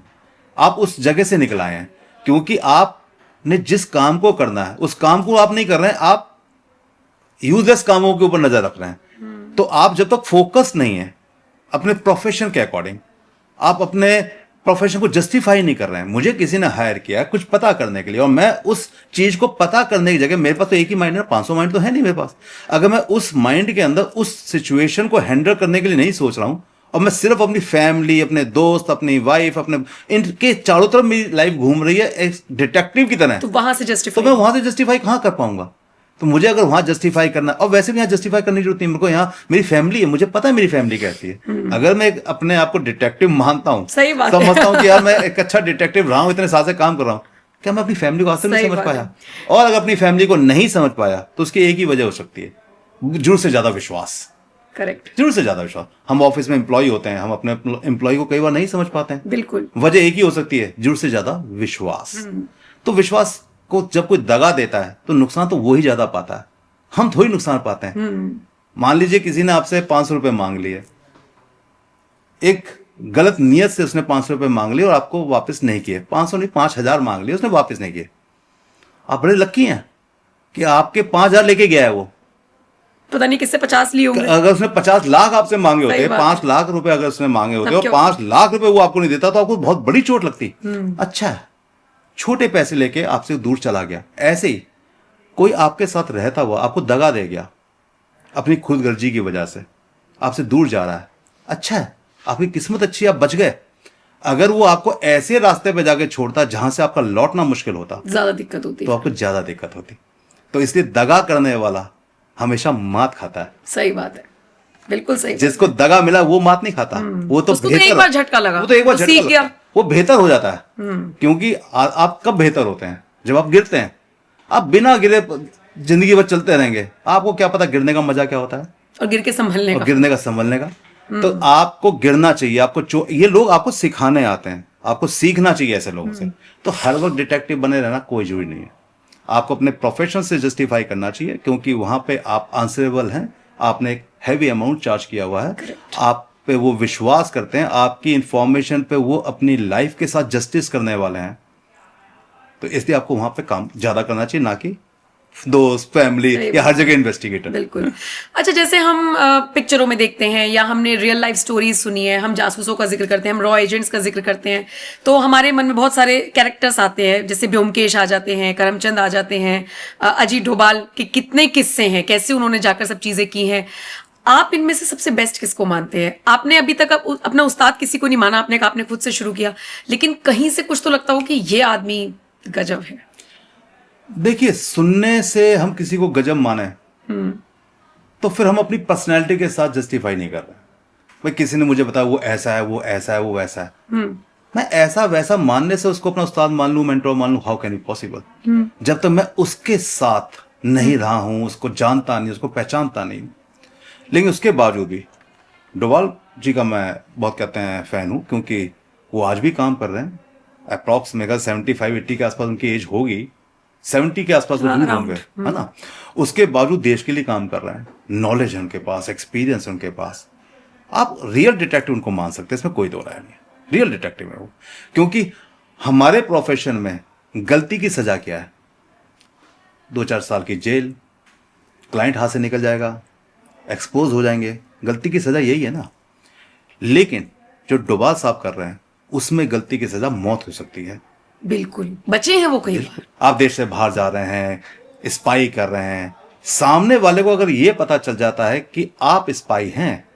आप उस जगह से निकल आए हैं, क्योंकि आपने जिस काम को करना है उस काम को आप नहीं कर रहे हैं, आप यूजलेस कामों के ऊपर नजर रख रहे हैं। तो आप जब तक फोकस नहीं है अपने प्रोफेशन के अकॉर्डिंग, आप अपने प्रोफेशन को जस्टिफाई नहीं कर रहे हैं। मुझे किसी ने हायर किया कुछ पता करने के लिए, और मैं उस चीज को पता करने की जगह, मेरे पास तो एक ही माइंड है, 500 माइंड तो है नहीं मेरे पास। अगर मैं उस माइंड के अंदर उस सिचुएशन को हैंडल करने के लिए नहीं सोच रहा हूं, और मैं सिर्फ अपनी फैमिली, अपने दोस्त, अपनी वाइफ, अपने इनके चारों तरफ मेरी लाइफ घूम रही है एक डिटेक्टिव की तरह, तो वहां से जस्टिफाई, तो मैं वहां से जस्टिफाई कहां कर पाऊंगा? तो मुझे अगर वहां जस्टिफाई करना, और वैसे भी यहाँ जस्टिफाई करने की जरूरत नहीं, मेरे को यहाँ मेरी फैमिली है, मुझे पता है मेरी फैमिली कहती है। अगर मैं अपने आप को डिटेक्टिव मानता हूँ, समझता हूँ कि यार मैं एक अच्छा डिटेक्टिव रहा हूँ, इतने साल से काम कर रहा हूँ, क्या मैं अपनी फैमिली को आज तक नहीं समझ पाया? और अगर अपनी फैमिली को नहीं समझ पाया तो उसकी एक ही वजह हो सकती है, जरूरत से ज्यादा विश्वास। करेक्ट, जरूरत से ज्यादा विश्वास। हम ऑफिस में एम्प्लॉय होते हैं, हम अपने एम्प्लॉय को कई बार नहीं समझ पाते हैं, बिल्कुल, वजह एक ही हो सकती है, जरूरत से ज्यादा विश्वास। तो विश्वास को जब कोई दगा देता है तो नुकसान तो वो ही ज्यादा पाता है, हम थोड़ी नुकसान पाते हैं। मान लीजिए किसी ने आपसे 500 रुपए मांग लिए, एक गलत नियत से उसने 500 रुपए मांग लिए और आपको वापस नहीं किए, 500 नहीं 5000 मांग लिए, उसने वापस नहीं किए। आप बड़े लकी हैं कि आपके 5000 लेके गया है वो, पता नहीं किससे 50 लिए होंगे। अगर उसने 50 लाख आपसे मांगे होते, 5 लाख रुपए अगर उसने मांगे होते और 5 लाख रुपए वो आपको नहीं देता तो आपको बहुत बड़ी चोट लगती। अच्छा है, छोटे पैसे लेके आपसे दूर चला गया। ऐसे ही कोई आपके साथ रहता हुआ आपको दगा दे गया, अपनी खुदगर्जी की वजह से आपसे दूर जा रहा है, अच्छा है, आपकी किस्मत अच्छी है, आप बच गए। अगर वो आपको ऐसे रास्ते पे जाके छोड़ता जहां से आपका लौटना मुश्किल होता, ज्यादा दिक्कत होती तो है। आपको ज्यादा दिक्कत होती। तो इसलिए दगा करने वाला हमेशा मात खाता है। सही बात है, बिल्कुल सही बात जिसको दगा मिला वो मात नहीं खाता, वो तो उसको तो एक बार झटका लगा, वो तो एक बार वो झटका सीख लगता गया। है, वो बेहतर हो जाता है। क्योंकि आप कब बेहतर होते हैं? जब आप गिरते हैं। आप बिना गिरे जिंदगी भर चलते रहेंगे, आपको क्या पता गिरने का मजा क्या होता है, और गिर के संभलने और का। गिरने का संभलने का। तो आपको गिरना चाहिए, आपको ये लोग आपको सिखाने आते हैं, आपको सीखना चाहिए ऐसे लोगों से। तो हर वक्त डिटेक्टिव बने रहना कोई जरूरी नहीं है। आपको अपने प्रोफेशन से जस्टिफाई करना चाहिए, क्योंकि वहां पे आप आंसरेबल हैं, आपने एक हैवी अमाउंट चार्ज किया हुआ है, आप पे वो विश्वास करते हैं, आपकी इंफॉर्मेशन पे वो अपनी लाइफ के साथ जस्टिस करने वाले हैं। तो इसलिए आपको वहां पे काम ज्यादा करना चाहिए, ना कि दोस्त, फैमिली या हर जगह इन्वेस्टिगेटर। बिल्कुल। अच्छा, जैसे हम पिक्चरों में देखते हैं या हमने रियल लाइफ स्टोरीज सुनी है, हम जासूसों का जिक्र करते हैं, हम रॉ एजेंट्स का जिक्र करते हैं, तो हमारे मन में बहुत सारे कैरेक्टर्स आते हैं, जैसे ब्योमकेश आ जाते हैं, करमचंद आ जाते हैं, अजीत डोभाल के कितने किस्से हैं, कैसे उन्होंने जाकर सब चीजें की हैं। आप इनमें से सबसे बेस्ट किसको मानते हैं? आपने अभी तक अपना उस्ताद किसी को नहीं माना, आपने कहा आपने खुद से शुरू किया, लेकिन कहीं से कुछ तो लगता हो कि ये आदमी गजब है। देखिए, सुनने से हम किसी को गजब माने तो फिर हम अपनी पर्सनैलिटी के साथ जस्टिफाई नहीं कर रहे। भाई किसी ने मुझे बताया वो ऐसा है, वो ऐसा है, वो वैसा है, मैं ऐसा वैसा मानने से उसको अपना उस्ताद मान लूं, मेंटोर मान लूं, हाउ कैन इट पॉसिबल? जब तक मैं उसके साथ नहीं रहा हूं, उसको जानता नहीं, उसको पहचानता नहीं। लेकिन उसके बावजूद भी डोभाल जी का मैं बहुत कहते हैं फैन हूं, क्योंकि वो आज भी काम कर रहे हैं। अप्रॉक्स मेगा 75-80 के आसपास उनकी एज होगी, 70 के आसपास वो दूर होंगे, है ना। उसके बावजूद देश के लिए काम कर रहे हैं, नॉलेज है उनके पास, एक्सपीरियंस उनके पास। आप रियल डिटेक्टिव उनको मान सकते हैं, इसमें कोई दो राय नहीं, रियल डिटेक्टिव है वो। क्योंकि हमारे प्रोफेशन में गलती की सजा क्या है? 2-4 साल की जेल, क्लाइंट हाथ से निकल जाएगा, एक्सपोज हो जाएंगे, गलती की सजा यही है ना। लेकिन जो डोभाल साहब कर रहे हैं उसमें गलती की सजा मौत हो सकती है। बिल्कुल बचे हैं वो कई बार। आप देश से बाहर जा रहे हैं, स्पाई कर रहे हैं, सामने वाले को अगर ये पता चल जाता है कि आप स्पाई हैं,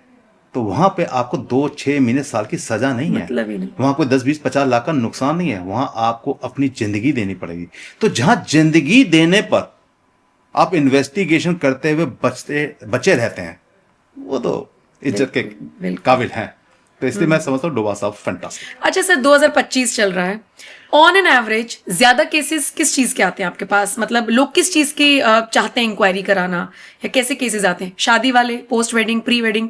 तो वहां पे आपको 2-6 महीने साल की सजा नहीं है, मतलब ही नहीं। वहां कोई 10-20-50 लाख का नुकसान नहीं है, वहां आपको अपनी जिंदगी देनी पड़ेगी। तो जहां जिंदगी देने पर आप इन्वेस्टिगेशन करते हुए बचे रहते हैं, वो तो इज्जत के बिल्कुल। काबिल हैं। तो इसलिए मैं समझता हूँ डोभाल साहब फैंटास्टिक। अच्छा सर, 2025 चल रहा है, ऑन एन एवरेज ज्यादा केसेस किस चीज के आते हैं आपके पास? मतलब लोग किस चीज की चाहते हैं इंक्वायरी कराना, या कैसे केसेस आते हैं? शादी वाले, post wedding, pre wedding,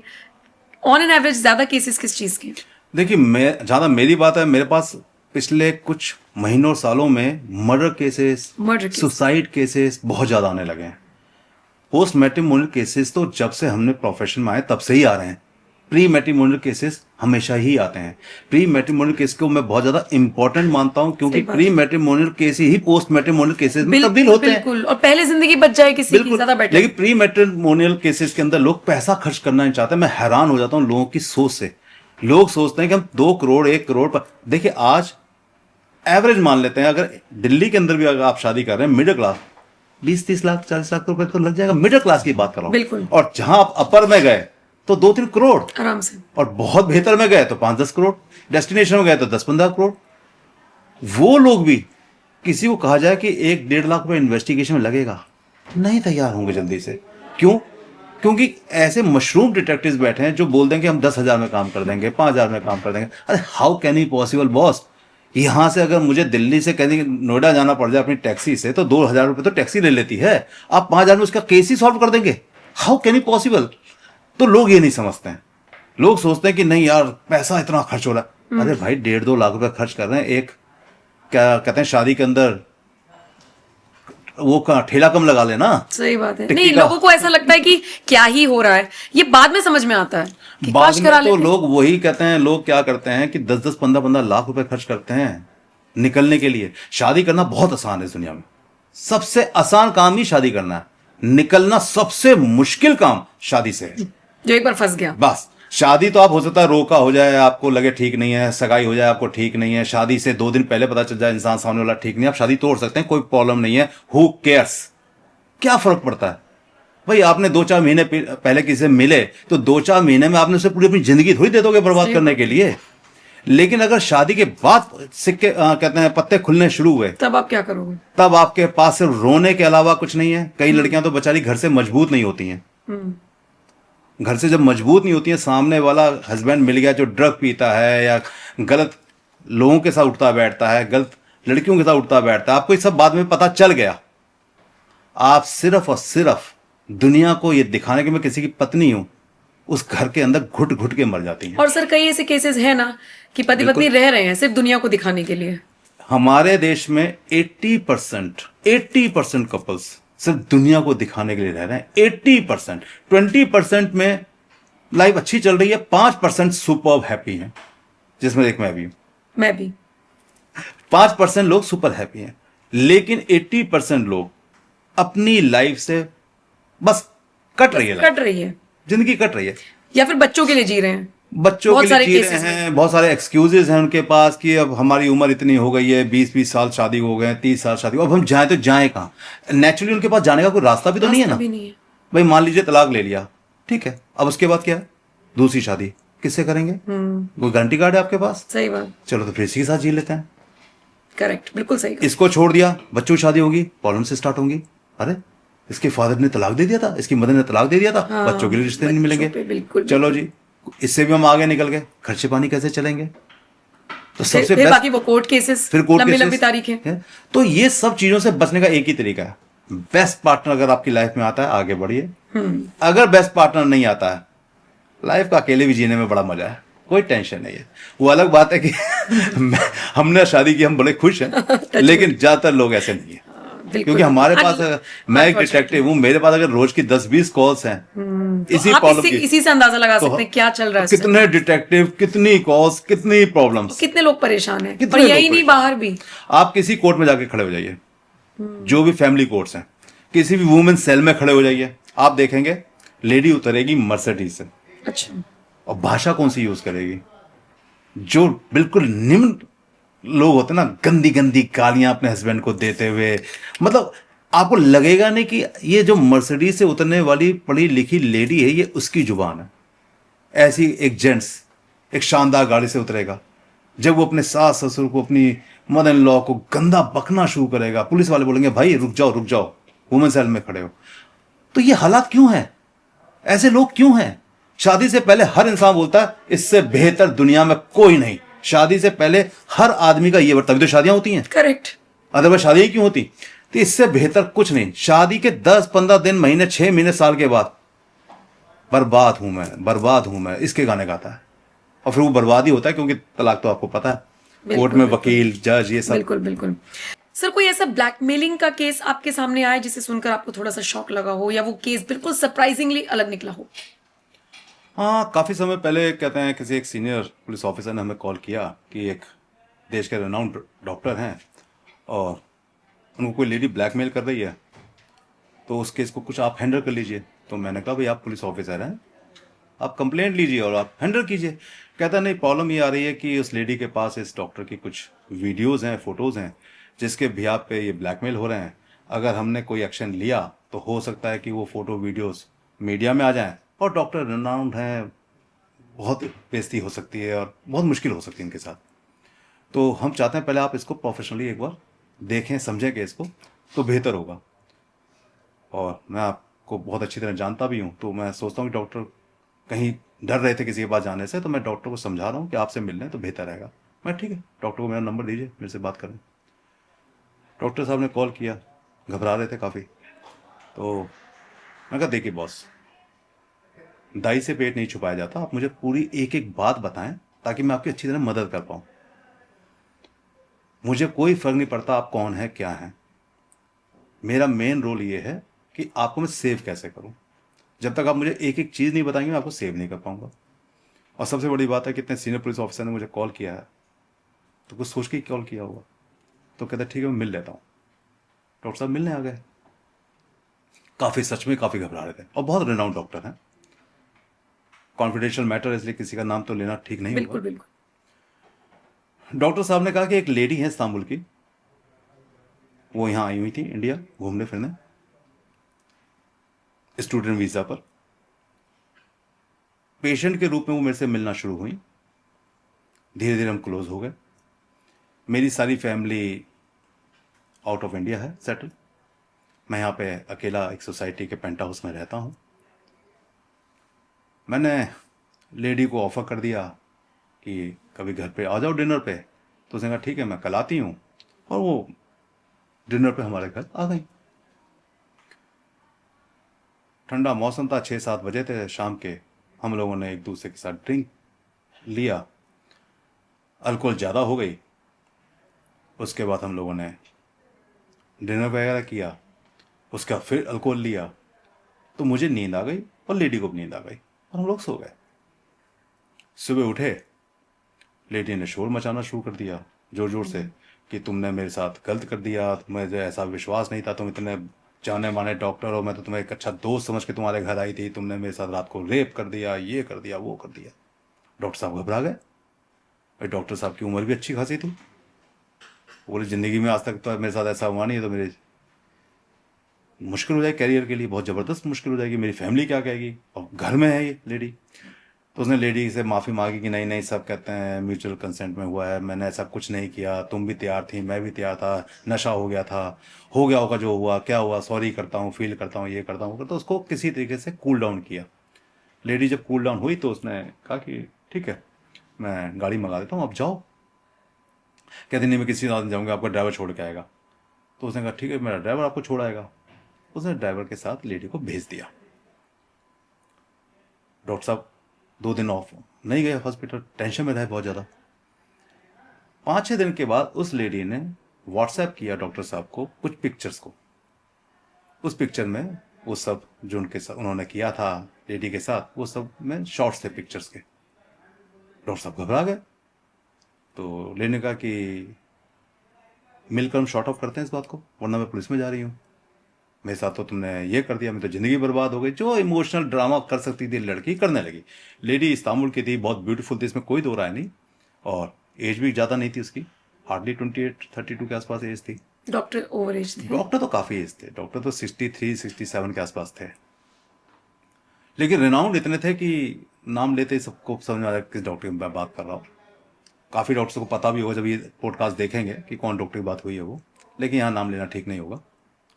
on an average ज्यादा केसेस किस चीज के? देखिए, मैं जहां तक मेरी बात है, मेरे पास पिछले कुछ महीनों सालों में मर्डर केसेस, सुसाइड केसेस बहुत ज्यादा आने लगे हैं। पोस्ट मैट्रिमोनियल केसेस तो जब से हमने प्रोफेशन में आए तब से ही आ रहे हैं। प्री मैट्रिमोनियल केसेस हमेशा ही आते हैं। प्री मैट्रिमोनियल केस को मैं बहुत ज्यादा इंपॉर्टेंट मानता हूं, क्योंकि प्री मैट्रिमोनियल केस ही पोस्ट मैट्रिमोनियल केसेस में तब्दील होते हैं। बिल्कुल, और पहले जिंदगी बच जाए किसी की, ज्यादा बेटर। लेकिन प्री मैट्रिमोनियल केसेस के अंदर लोग पैसा खर्च करना नहीं चाहते। मैं हैरान हो जाता हूं लोगों की सोच से। लोग सोचते हैं कि हम 2 करोड़ 1 करोड़ पर, देखिए आज एवरेज मान लेते हैं, अगर दिल्ली के अंदर भी अगर आप शादी कर रहे हैं, मिडिल क्लास 20-30 लाख 40 लाख रुपए तो लग जाएगा। मिडिल क्लास की बात कर रहा हूं। बिल्कुल। और जहां आप अपर में गए तो 2-3 करोड़ आराम से, और बहुत बेहतर में गए तो 5-10 करोड़, डेस्टिनेशन में गए तो 10-15 करोड़। वो लोग भी, किसी को कहा जाए कि 1-1.5 लाख रुपए इन्वेस्टिगेशन में लगेगा, नहीं तैयार होंगे जल्दी से। क्यों? क्योंकि ऐसे मशरूम डिटेक्टिव्स बैठे हैं जो बोल देंगे हम 10,000 में काम कर देंगे, 5,000 में काम कर देंगे। अरे how can E possible boss? यहां से अगर मुझे दिल्ली से कहीं नोएडा जाना पड़ जाए अपनी टैक्सी से, तो 2,000 रुपए तो टैक्सी ले लेती है, आप 5,000 में उसका केस ही सॉल्व कर देंगे। How can E possible? तो लोग ये नहीं समझते हैं। लोग सोचते हैं कि नहीं यार पैसा इतना खर्च हो रहा है। अरे भाई 1.5-2 लाख रुपए खर्च कर रहे हैं, एक क्या कहते हैं शादी के अंदर वो का ठेला कम लगा लेना। सही बात है। नहीं, लोगों को ऐसा लगता है कि क्या ही हो रहा है, ये बाद में समझ में आता है कि बाद काश करा में तो लेते। लोग वही कहते हैं। लोग क्या करते हैं कि 10-10, 15-15 लाख रुपए खर्च करते हैं निकलने के लिए। शादी करना बहुत आसान है इस दुनिया में, सबसे आसान काम ही शादी करना है। निकलना सबसे मुश्किल काम शादी से है। जो एक बार फंस गया, बस शादी तो आप हो सकता है रोका हो जाए, आपको लगे ठीक नहीं है, सगाई हो जाए आपको ठीक नहीं है, शादी से 2 दिन पहले पता चल जाए इंसान सामने वाला ठीक नहीं है, आप शादी तोड़ सकते हैं, कोई प्रॉब्लम नहीं है। Who cares? क्या फर्क पड़ता है? भाई आपने 2-4 महीने पहले किसी से मिले तो 2-4 महीने में आपने उसे पूरी अपनी जिंदगी थोड़ी दे दोगे बर्बाद करने के लिए। लेकिन अगर शादी के बाद सिक्के कहते हैं पत्ते खुलने शुरू हुए, तब आप क्या करोगे? तब आपके पास सिर्फ रोने के अलावा कुछ नहीं है। कई लड़कियां तो बेचारी घर से मजबूत नहीं होती हैं। घर से जब मजबूत नहीं होती है, सामने वाला हस्बैंड मिल गया जो ड्रग पीता है या गलत लोगों के साथ उठता बैठता है, गलत लड़कियों के साथ उठता बैठता है, आपको ये सब बाद में पता चल गया, आप सिर्फ और सिर्फ दुनिया को ये दिखाने के मैं किसी की पत्नी हूं, उस घर के अंदर घुट घुट के मर जाती हैं। और सर कई ऐसे केसेस है ना कि पति पत्नी रह रहे हैं सिर्फ दुनिया को दिखाने के लिए। हमारे देश में 80% कपल्स सिर्फ दुनिया को दिखाने के लिए रह रहे हैं। 80%। 20% में लाइफ अच्छी चल रही है, 5% सुपर हैप्पी हैं, जिसमें एक मैं भी हूं। मैं भी। 5% लोग सुपर हैप्पी हैं, लेकिन 80% लोग अपनी लाइफ से बस कट रही है, जिंदगी कट रही है, या फिर बच्चों के लिए जी रहे हैं। बच्चों के लिए जी रहे हैं। बहुत सारे एक्सक्यूजेस हैं उनके पास कि अब हमारी उम्र इतनी हो गई है, 20-20 साल शादी हो गए, 30 साल शादी, अब हम जाएं तो जाएं कहाँ? नेचुरली उनके पास जाने का कोई रास्ता भी तो नहीं है ना। भाई मान लीजिए तलाक ले लिया, ठीक है, अब उसके बाद क्या है? दूसरी शादी किससे करेंगे? कोई गारंटी कार्ड है आपके पास? सही बात। चलो तो फिर इसी के साथ जी लेते हैं। करेक्ट, बिल्कुल सही। इसको छोड़ दिया, बच्चों की शादी होगी, प्रॉब्लम से स्टार्ट होंगी। अरे इसके फादर ने तलाक दे दिया था, इसकी मदर ने तलाक दे दिया था, हाँ, बच्चों के लिए रिश्ते नहीं मिलेंगे। बिल्कुल, चलो जी, इससे भी हम आगे निकल गए, खर्चे पानी कैसे चलेंगे? तो सबसे फिर बाकी वो कोर्ट केसेस, फिर कोर्ट केसेस, लंबी तारीखें। तो ये सब चीजों से बचने का एक ही तरीका है, बेस्ट पार्टनर अगर आपकी लाइफ में आता है आगे बढ़िए। अगर बेस्ट पार्टनर नहीं आता है, लाइफ का अकेले भी जीने में बड़ा मजा है, कोई टेंशन नहीं है। वो अलग बात है कि हमने शादी की, हम बड़े खुश हैं, लेकिन ज्यादातर लोग ऐसे नहीं है। क्योंकि हमारे पास, मैं एक डिटेक्टिव हूँ, मेरे पास अगर रोज की 10-20 कॉल्स हैं इसी प्रॉब्लम की, इसी से अंदाजा लगा सकते हैं क्या चल रहा है। कितने डिटेक्टिव, कितनी कॉल्स, कितनी प्रॉब्लम्स, कितने लोग परेशान हैं, और यही नहीं बाहर भी। आप किसी कोर्ट में जाके खड़े हो जाइए, जो भी फैमिली कोर्ट्स हैं, किसी भी वुमेन सेल में खड़े हो जाइए, आप देखेंगे लेडी उतरेगी मर्सिडीज से। अच्छा। और भाषा कौन सी यूज करेगी? जो बिल्कुल निम्न लोग होते ना, गंदी गंदी गालियां अपने हस्बैंड को देते हुए, मतलब आपको लगेगा नहीं कि ये जो मर्सिडीज से उतरने वाली पढ़ी लिखी लेडी है, ये उसकी जुबान है। ऐसी एक जेंट्स एक शानदार गाड़ी से उतरेगा, जब वो अपने सास ससुर को, अपनी मदर इन लॉ को गंदा बकना शुरू करेगा, पुलिस वाले बोलेंगे भाई रुक जाओ, वुमेन सेल में खड़े हो। तो ये हालात क्यों है? ऐसे लोग क्यों हैं? शादी से पहले हर इंसान बोलता है इससे बेहतर दुनिया में कोई नहीं। शादी से पहले हर आदमी का ये, तभी तो शादियां होती हैं। करेक्ट। अदरवाइज शादियां क्यों होती? तो इससे बेहतर कुछ नहीं। शादी के 10-15 दिन, महीने, 6 महीने, साल के बाद बर्बाद हूं मैं, इसके गाने गाता है। और फिर वो बर्बाद ही होता है, क्योंकि तलाक तो आपको पता है, कोर्ट में वकील, जज, ये सब। बिल्कुल। सर कोई ऐसा ब्लैकमेलिंग का केस आपके सामने आया जिसे सुनकर आपको थोड़ा सा शॉक लगा हो, या वो केस बिल्कुल सरप्राइजिंगली अलग निकला हो? हाँ, काफ़ी समय पहले कहते हैं किसी एक सीनियर पुलिस ऑफिसर ने हमें कॉल किया कि एक देश के रेनाउंड डॉक्टर हैं और उनको कोई लेडी ब्लैकमेल कर रही है, तो उस केस को कुछ आप हैंडल कर लीजिए। तो मैंने कहा भाई आप पुलिस ऑफिसर हैं, आप कंप्लेंट लीजिए और आप हैंडल कीजिए। कहता नहीं, प्रॉब्लम ये आ रही है कि उस लेडी के पास इस डॉक्टर की कुछ वीडियोज़ हैं, फ़ोटोज़ हैं, जिसके बिहाफ पे ये ब्लैकमेल हो रहे हैं। अगर हमने कोई एक्शन लिया तो हो सकता है कि वो फ़ोटो वीडियोज़ मीडिया में आ जाएं, और डॉक्टर रेनाउंड हैं, बहुत बेइज्जती हो सकती है और बहुत मुश्किल हो सकती है इनके साथ। तो हम चाहते हैं पहले आप इसको प्रोफेशनली एक बार देखें, समझें कि इसको तो बेहतर होगा। और मैं आपको बहुत अच्छी तरह जानता भी हूँ, तो मैं सोचता हूँ कि डॉक्टर कहीं डर रहे थे किसी के पास जाने से, तो मैं डॉक्टर को समझा रहा हूँ कि आपसे मिल लें तो बेहतर रहेगा। मैं ठीक है, डॉक्टर को मेरा नंबर दीजिए, मेरे से बात करें। डॉक्टर साहब ने कॉल किया, घबरा रहे थे काफ़ी। तो मैं कहा देखिए बॉस, दाई से पेट नहीं छुपाया जाता, आप मुझे पूरी एक एक बात बताएं ताकि मैं आपकी अच्छी तरह मदद कर पाऊं। मुझे कोई फर्क नहीं पड़ता आप कौन है, क्या है, मेरा मेन रोल ये है कि आपको मैं सेव कैसे करूं। जब तक आप मुझे एक एक चीज़ नहीं बताएंगे मैं आपको सेव नहीं कर पाऊंगा। और सबसे बड़ी बात है कि इतने सीनियर पुलिस ऑफिसर ने मुझे कॉल किया है, तो कुछ सोच के ही कॉल किया होगा। तो कहता ठीक है मैं मिल लेता हूँ। डॉक्टर साहब मिलने आ गए। काफ़ी, सच में काफ़ी घबरा रहे थे, और बहुत रेनाउंड डॉक्टर हैं। कॉन्फिडेंशियल मैटर, इसलिए किसी का नाम तो लेना ठीक नहीं होगा। बिल्कुल। डॉक्टर साहब ने कहा कि एक लेडी है इस्तांबुल की, वो यहाँ आई हुई थी इंडिया घूमने फिरने, स्टूडेंट वीज़ा पर। पेशेंट के रूप में वो मेरे से मिलना शुरू हुई। धीरे धीरे हम क्लोज हो गए। मेरी सारी फैमिली आउट ऑफ इंडिया है सेटल। मैं यहाँ पे अकेला एक सोसाइटी के पेंट हाउस में रहता हूँ। मैंने लेडी को ऑफ़र कर दिया कि कभी घर पे आ जाओ डिनर पे, तो उसने कहा ठीक है मैं कल आती हूँ, और वो डिनर पे हमारे घर आ गई। ठंडा मौसम था, 6-7 बजे थे शाम के। हम लोगों ने एक दूसरे के साथ ड्रिंक लिया, अल्कोहल ज़्यादा हो गई। उसके बाद हम लोगों ने डिनर वगैरह किया, उसका फिर अल्कोहल लिया, तो मुझे नींद आ गई और लेडी को भी नींद आ गई और हम लोग सो गए। सुबह उठे, लेडी ने शोर मचाना शुरू कर दिया जोर जोर से कि तुमने मेरे साथ गलत कर दिया, मुझे ऐसा विश्वास नहीं था, तुम इतने जाने माने डॉक्टर हो, मैं तो तुम्हें एक अच्छा दोस्त समझ के तुम्हारे घर आई थी, तुमने मेरे साथ रात को रेप कर दिया, ये कर दिया, वो कर दिया। डॉक्टर साहब घबरा गए। भाई डॉक्टर साहब की उम्र भी अच्छी खासी थी। बोले ज़िंदगी में आज तक तो मेरे साथ ऐसा हुआ नहीं है, तो मेरे मुश्किल हो जाएगी कैरियर के लिए, बहुत ज़बरदस्त मुश्किल हो जाएगी, मेरी फैमिली क्या कहेगी, और घर में है ये लेडी। तो उसने लेडी से माफ़ी मांगी कि नहीं नहीं, सब कहते हैं म्यूचुअल कंसेंट में हुआ है, मैंने ऐसा कुछ नहीं किया, तुम भी तैयार थी, मैं भी तैयार था, नशा हो गया था, हो गया होगा जो हुआ, क्या हुआ, सॉरी करता हूँ, फील करता हूँ, ये करता हूँ। तो उसको किसी तरीके से कूल डाउन किया। लेडी जब कूल डाउन हुई तो उसने कहा कि ठीक है मैं गाड़ी मंगा देता हूँ, आप जाओ। कहते नहीं मैं किसी साथ नहीं जाऊँगा, आपका ड्राइवर छोड़ के आएगा। तो उसने कहा ठीक है मेरा ड्राइवर आपको छोड़ आएगा। उसने ड्राइवर के साथ लेडी को भेज दिया। डॉक्टर साहब 2 दिन ऑफ नहीं गए हॉस्पिटल, टेंशन में रहे बहुत ज़्यादा। 5-6 दिन के बाद उस लेडी ने व्हाट्सएप किया डॉक्टर साहब को कुछ पिक्चर्स को। उस पिक्चर में वो सब जो उनके साथ उन्होंने किया था लेडी के साथ, वो सब में शॉर्ट्स थे पिक्चर्स के। डॉक्टर साहब घबरा गए। तो लेने का कि मिलकर हम शॉर्ट ऑफ करते हैं इस बात को, वरना मैं पुलिस में जा रही हूँ, मेरे साथ तो तुमने ये कर दिया, मेरी तो ज़िंदगी बर्बाद हो गई। जो इमोशनल ड्रामा कर सकती थी लड़की करने लगी। लेडी इस्तांबुल की थी, बहुत ब्यूटीफुल थी, इसमें कोई दो राय नहीं, और एज भी ज़्यादा नहीं थी उसकी, हार्डली 28-32 के आसपास एज थी। डॉक्टर ओवर एज थे। डॉक्टर तो काफ़ी एज थे, डॉक्टर तो 63-67 के आसपास थे, लेकिन रिनाउंड इतने थे कि नाम लेते ही सबको समझ में आ रहा किस डॉक्टर की मैं बात कर रहा हूँ। काफ़ी डॉक्टर्स को पता भी होगा जब ये पॉडकास्ट देखेंगे कि कौन डॉक्टर की बात हुई है वो, लेकिन यहाँ नाम लेना ठीक नहीं होगा,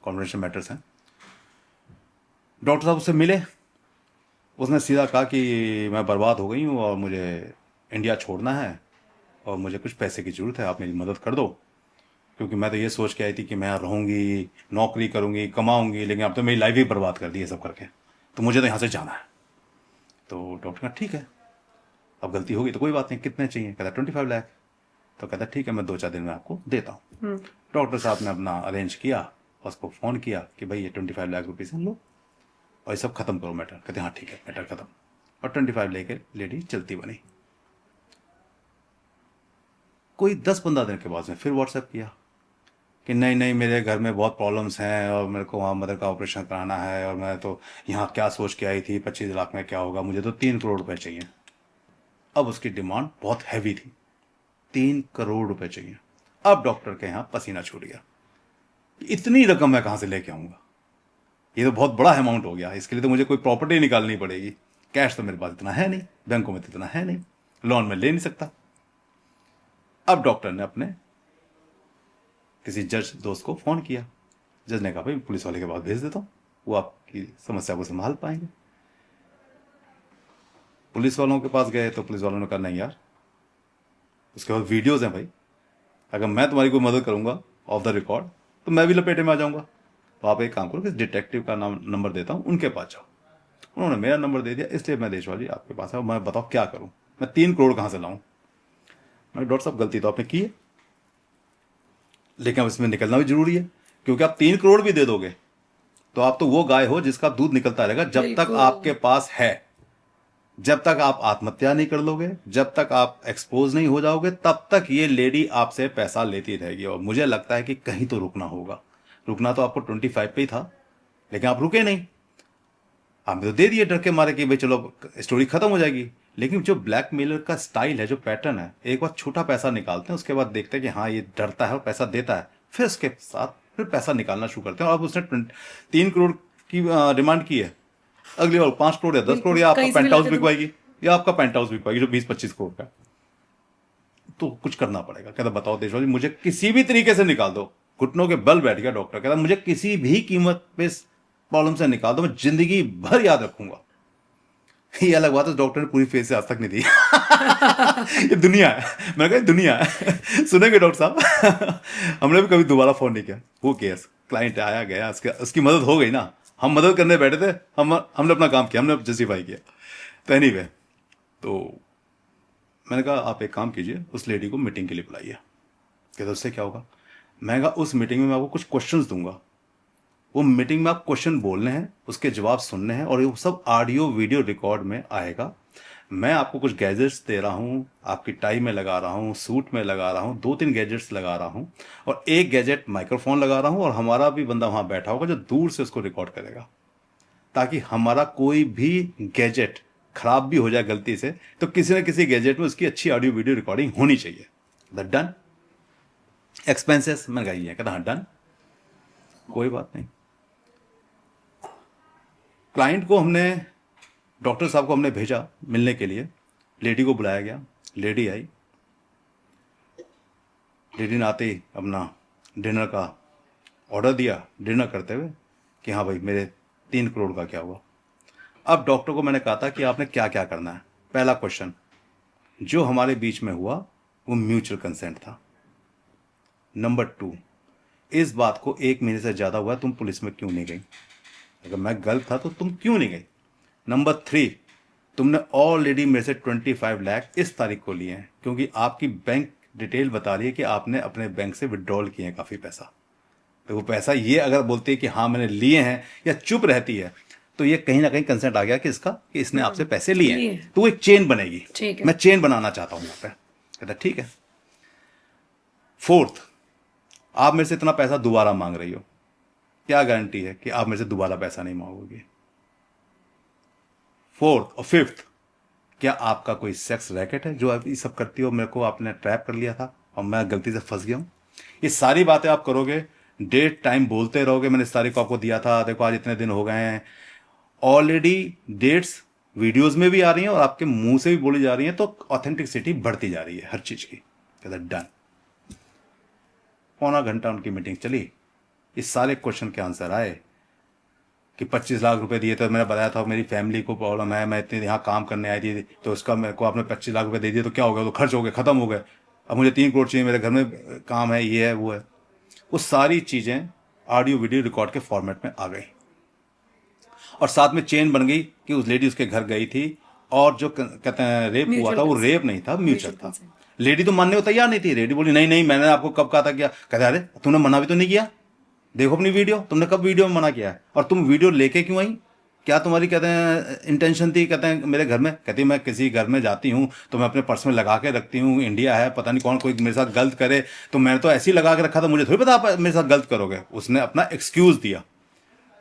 कॉन्फिडेंशियल मैटर्स हैं। डॉक्टर साहब उससे मिले। उसने सीधा कहा कि मैं बर्बाद हो गई हूँ और मुझे इंडिया छोड़ना है और मुझे कुछ पैसे की ज़रूरत है, आप मेरी मदद कर दो, क्योंकि मैं तो ये सोच के आई थी कि मैं यहाँ रहूँगी, नौकरी करूँगी, कमाऊँगी, लेकिन अब तो मेरी लाइफ ही बर्बाद कर दी है सब करके, तो मुझे तो यहाँ से जाना है। तो डॉक्टर कहा ठीक है, अब गलती होगी तो कोई बात नहीं, कितने चाहिए? कहता 25 लाख। तो कहता ठीक है मैं 2-4 दिन में आपको देता हूँ। डॉक्टर साहब ने अपना अरेंज किया, उसको फ़ोन किया कि भाई ये 25 लाख रुपीज़ लो और ये सब खत्म करो मैटर। कहते हाँ ठीक है मैटर खत्म, और 25 लेके लेडी चलती बनी। कोई 10-15 दिन के बाद में फिर व्हाट्सएप किया कि नहीं नहीं मेरे घर में बहुत प्रॉब्लम्स हैं और मेरे को वहाँ मदर का ऑपरेशन कराना है, और मैं तो यहाँ क्या सोच के आई थी 25 लाख में क्या होगा, मुझे तो 3 करोड़ रुपए चाहिए। अब उसकी डिमांड बहुत हैवी थी, 3 करोड़ रुपए चाहिए। अब डॉक्टर के यहाँ पसीना छूट गया, इतनी रकम मैं कहाँ से लेके आऊँगा, ये तो बहुत बड़ा अमाउंट हो गया, इसके लिए तो मुझे कोई प्रॉपर्टी निकालनी पड़ेगी, कैश तो मेरे पास इतना है नहीं, बैंकों में तो इतना है नहीं, लोन में ले नहीं सकता। अब डॉक्टर ने अपने किसी जज दोस्त को फोन किया। जज ने कहा भाई पुलिस वाले के पास भेज देता हूँ, वो आपकी समस्या को संभाल पाएंगे। पुलिस वालों के पास गए तो पुलिस वालों ने कहा नहीं यार, उसके बाद वीडियोज हैं भाई, अगर मैं तुम्हारी कोई मदद करूंगा ऑफ द रिकॉर्ड तो मैं भी लपेटे में आ जाऊंगा, तो आप एक काम करो कि डिटेक्टिव का नाम नंबर देता हूँ, उनके पास जाओ। उन्होंने मेरा नंबर दे दिया, इसलिए मैं देशवाली आपके पास है, मैं बताओ क्या करूँ, मैं 3 करोड़ कहाँ से लाऊं। मैं डॉक्टर साहब गलती तो आपने की है, लेकिन अब इसमें निकलना भी जरूरी है, क्योंकि आप 3 करोड़ भी दे दोगे तो आप तो वो गाय हो जिसका दूध निकलता रहेगा जब तक बिल्कुल। आपके पास है। जब तक आप आत्महत्या नहीं कर लोगे, जब तक आप एक्सपोज नहीं हो जाओगे, तब तक ये लेडी आपसे पैसा लेती रहेगी। और मुझे लगता है कि कहीं तो रुकना होगा। रुकना तो आपको 25 पे ही था, लेकिन आप रुके नहीं, आपने तो दे दिए डर के मारे कि भाई चलो स्टोरी खत्म हो जाएगी। लेकिन जो ब्लैकमेलर का स्टाइल है, जो पैटर्न है, एक बार छोटा पैसा निकालते हैं, उसके बाद देखते हैं कि हाँ ये डरता है और पैसा देता है, फिर उसके साथ फिर पैसा निकालना शुरू करते हैं। और अब उसने 3 करोड़ की डिमांड की है, अगली बार 5 करोड़ या 10 करोड़ या आपका कहीं से भी पेंट हाउस लाते तो- बिकवाएगी, या आपका पेंट हाउस बिकवाएगी जो 20-25 करोड़ का है। तो कुछ करना पड़ेगा। कहता बताओ देशवासी, मुझे किसी भी तरीके से निकाल दो। घुटनों के बल बैठ गया डॉक्टर, कहता मुझे किसी भी कीमत पे इस प्रॉब्लम से निकाल दो, मैं जिंदगी भर याद रखूंगा। ये अलग बात है, डॉक्टर ने पूरी फेस से आज तक नहीं दी। ये दुनिया है, मैं कहा दुनिया है। सुनेंगे डॉक्टर साहब। हमने भी कभी दोबारा फोन नहीं किया। वो केस क्लाइंट आया गया, उसकी मदद हो गई ना, हम मदद करने बैठे थे, हमने अपना काम किया, हमने जस्टिफाई किया। तो एनीवे, तो मैंने कहा आप एक काम कीजिए, उस लेडी को मीटिंग के लिए बुलाइए। कहते उससे क्या होगा? मैं कहा उस मीटिंग में मैं आपको कुछ क्वेश्चंस दूंगा, वो मीटिंग में आप क्वेश्चन बोलने हैं, उसके जवाब सुनने हैं, और ये सब ऑडियो वीडियो रिकॉर्ड में आएगा। मैं आपको कुछ गैजेट्स दे रहा हूँ, आपकी टाई में लगा रहा हूँ, सूट में लगा रहा हूँ, 2-3 गैजेट्स लगा रहा हूँ, और एक गैजेट माइक्रोफोन लगा रहा हूँ, और हमारा भी बंदा वहाँ बैठा होगा जो दूर से उसको रिकॉर्ड करेगा, ताकि हमारा कोई भी गैजेट खराब भी हो जाए गलती से तो किसी न किसी गैजेट में उसकी अच्छी ऑडियो वीडियो रिकॉर्डिंग होनी चाहिए। The done. एक्सपेंसेस मैंने कहा ये, कहता हाँ डन, कोई बात नहीं। क्लाइंट को हमने, डॉक्टर साहब को हमने भेजा मिलने के लिए, लेडी को बुलाया गया, लेडी आई, लेडी ने आते ही अपना डिनर का ऑर्डर दिया, डिनर करते हुए कि हाँ भाई मेरे 3 करोड़ का क्या हुआ। अब डॉक्टर को मैंने कहा था कि आपने क्या क्या करना है। पहला क्वेश्चन, जो हमारे बीच में हुआ वो म्यूचुअल कंसेंट था। नंबर 2, इस बात को 1 महीने से ज़्यादा हुआ, तुम पुलिस में क्यों नहीं गई? अगर मैं गलत था तो तुम क्यों नहीं गई? नंबर 3, तुमने ऑलरेडी मेरे से 25 लाख इस तारीख को लिए हैं, क्योंकि आपकी बैंक डिटेल बता रही है कि आपने अपने बैंक से विड्रॉल किए हैं काफ़ी पैसा। तो वो पैसा ये अगर बोलती है कि हाँ मैंने लिए हैं, या चुप रहती है, तो ये कहीं ना कहीं कंसेंट आ गया कि इसका, कि इसने आपसे पैसे लिए हैं, तो वो एक चेन बनेगी। ठीक है। मैं चेन बनाना चाहता हूं यहाँ पे। कहता ठीक है। 4th, आप मेरे से इतना पैसा दोबारा मांग रही हो, क्या गारंटी है कि आप मेरे से दोबारा पैसा नहीं मांगोगे? 4th और 5th, क्या आपका कोई सेक्स रैकेट है जो आप ये सब करती हो, मेरे को आपने ट्रैप कर लिया था और मैं गलती से फंस गया हूं? ये सारी बातें आप करोगे, डेट टाइम बोलते रहोगे, मैंने इस तारीख को आपको दिया था, देखो आज इतने दिन हो गए हैं। ऑलरेडी डेट्स वीडियोस में भी आ रही हैं और आपके मुंह से भी बोली जा रही हैं, तो ऑथेंटिसिटी बढ़ती जा रही है हर चीज की। कहता डन। पौना घंटा उनकी मीटिंग चली, इस सारे क्वेश्चन के आंसर आए कि 25 लाख रुपए दिए थे, मैंने बताया था मेरी फैमिली को प्रॉब्लम है, मैं इतने यहाँ काम करने आई थी, तो उसका मेरे को आपने 25 लाख रुपए दे दिए, तो क्या हो गया? तो खर्च हो गए, खत्म हो गए, अब मुझे 3 करोड़ चाहिए, मेरे घर में काम है, ये है वो है। वो सारी चीजें ऑडियो वीडियो रिकॉर्ड के फॉर्मेट में आ गई, और साथ में चेन बन गई कि उस लेडी उसके घर गई थी, और जो कहते हैं रेप हुआ था वो रेप नहीं था, म्यूचुअल था। लेडी तो मानने को तैयार नहीं थी। लेडी बोली नहीं नहीं, मैंने आपको कब कहा था? क्या कहते? अरे तुमने मना भी तो नहीं किया, देखो अपनी वीडियो, तुमने कब वीडियो में मना किया है? और तुम वीडियो लेके क्यों आई? क्या तुम्हारी कहते हैं इंटेंशन थी? कहते हैं मेरे घर में, कहती मैं किसी घर में जाती हूँ तो मैं अपने पर्स में लगा के रखती हूँ, इंडिया है, पता नहीं कौन कोई मेरे साथ गलत करे, तो मैंने तो ऐसे ही लगा के रखा था, मुझे थोड़ी पता आप मेरे साथ गलत करोगे। उसने अपना एक्सक्यूज दिया।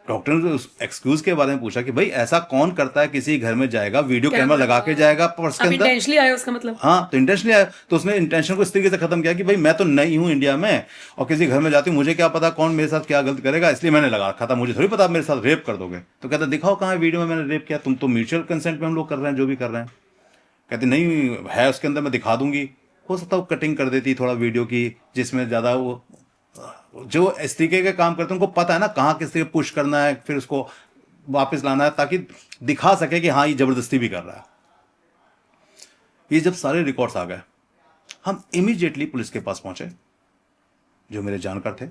डॉक्टर ने उस एक्सक्यूज के बारे में पूछा कि भाई ऐसा कौन करता है, किसी घर में जाएगा, वीडियो कैमरा लगा के जाएगा पर्स के अंदर? इंटेंशनली आया उसका मतलब? हाँ, तो इंटेंशनली आया। तो उसने इंटेंशन को इस तरीके से खत्म किया कि भाई मैं तो नई हूँ इंडिया में और किसी घर में जाती हूँ, मुझे क्या पता कौन मेरे साथ क्या गलत करेगा, इसलिए मैंने लगा रखा था, मुझे थोड़ी पता मेरे साथ रेप कर दोगे। तो कहता दिखाओ कहाँ वीडियो में मैंने रेप किया? तुम तो म्यूचुअल कंसेंट में हम लोग कर रहे हैं जो भी कर रहे हैं। कहते नहीं है उसके अंदर, मैं दिखा दूंगी। हो सकता है वो कटिंग कर देती थोड़ा वीडियो की, जिसमें ज्यादा वो जो इस तरीके के काम करते हैं उनको पता है ना कहाँ किस तरीके पुश करना है, फिर उसको वापस लाना है, ताकि दिखा सके कि हाँ ये जबरदस्ती भी कर रहा है। ये जब सारे रिकॉर्ड्स आ गए, हम इमीडिएटली पुलिस के पास पहुंचे, जो मेरे जानकार थे।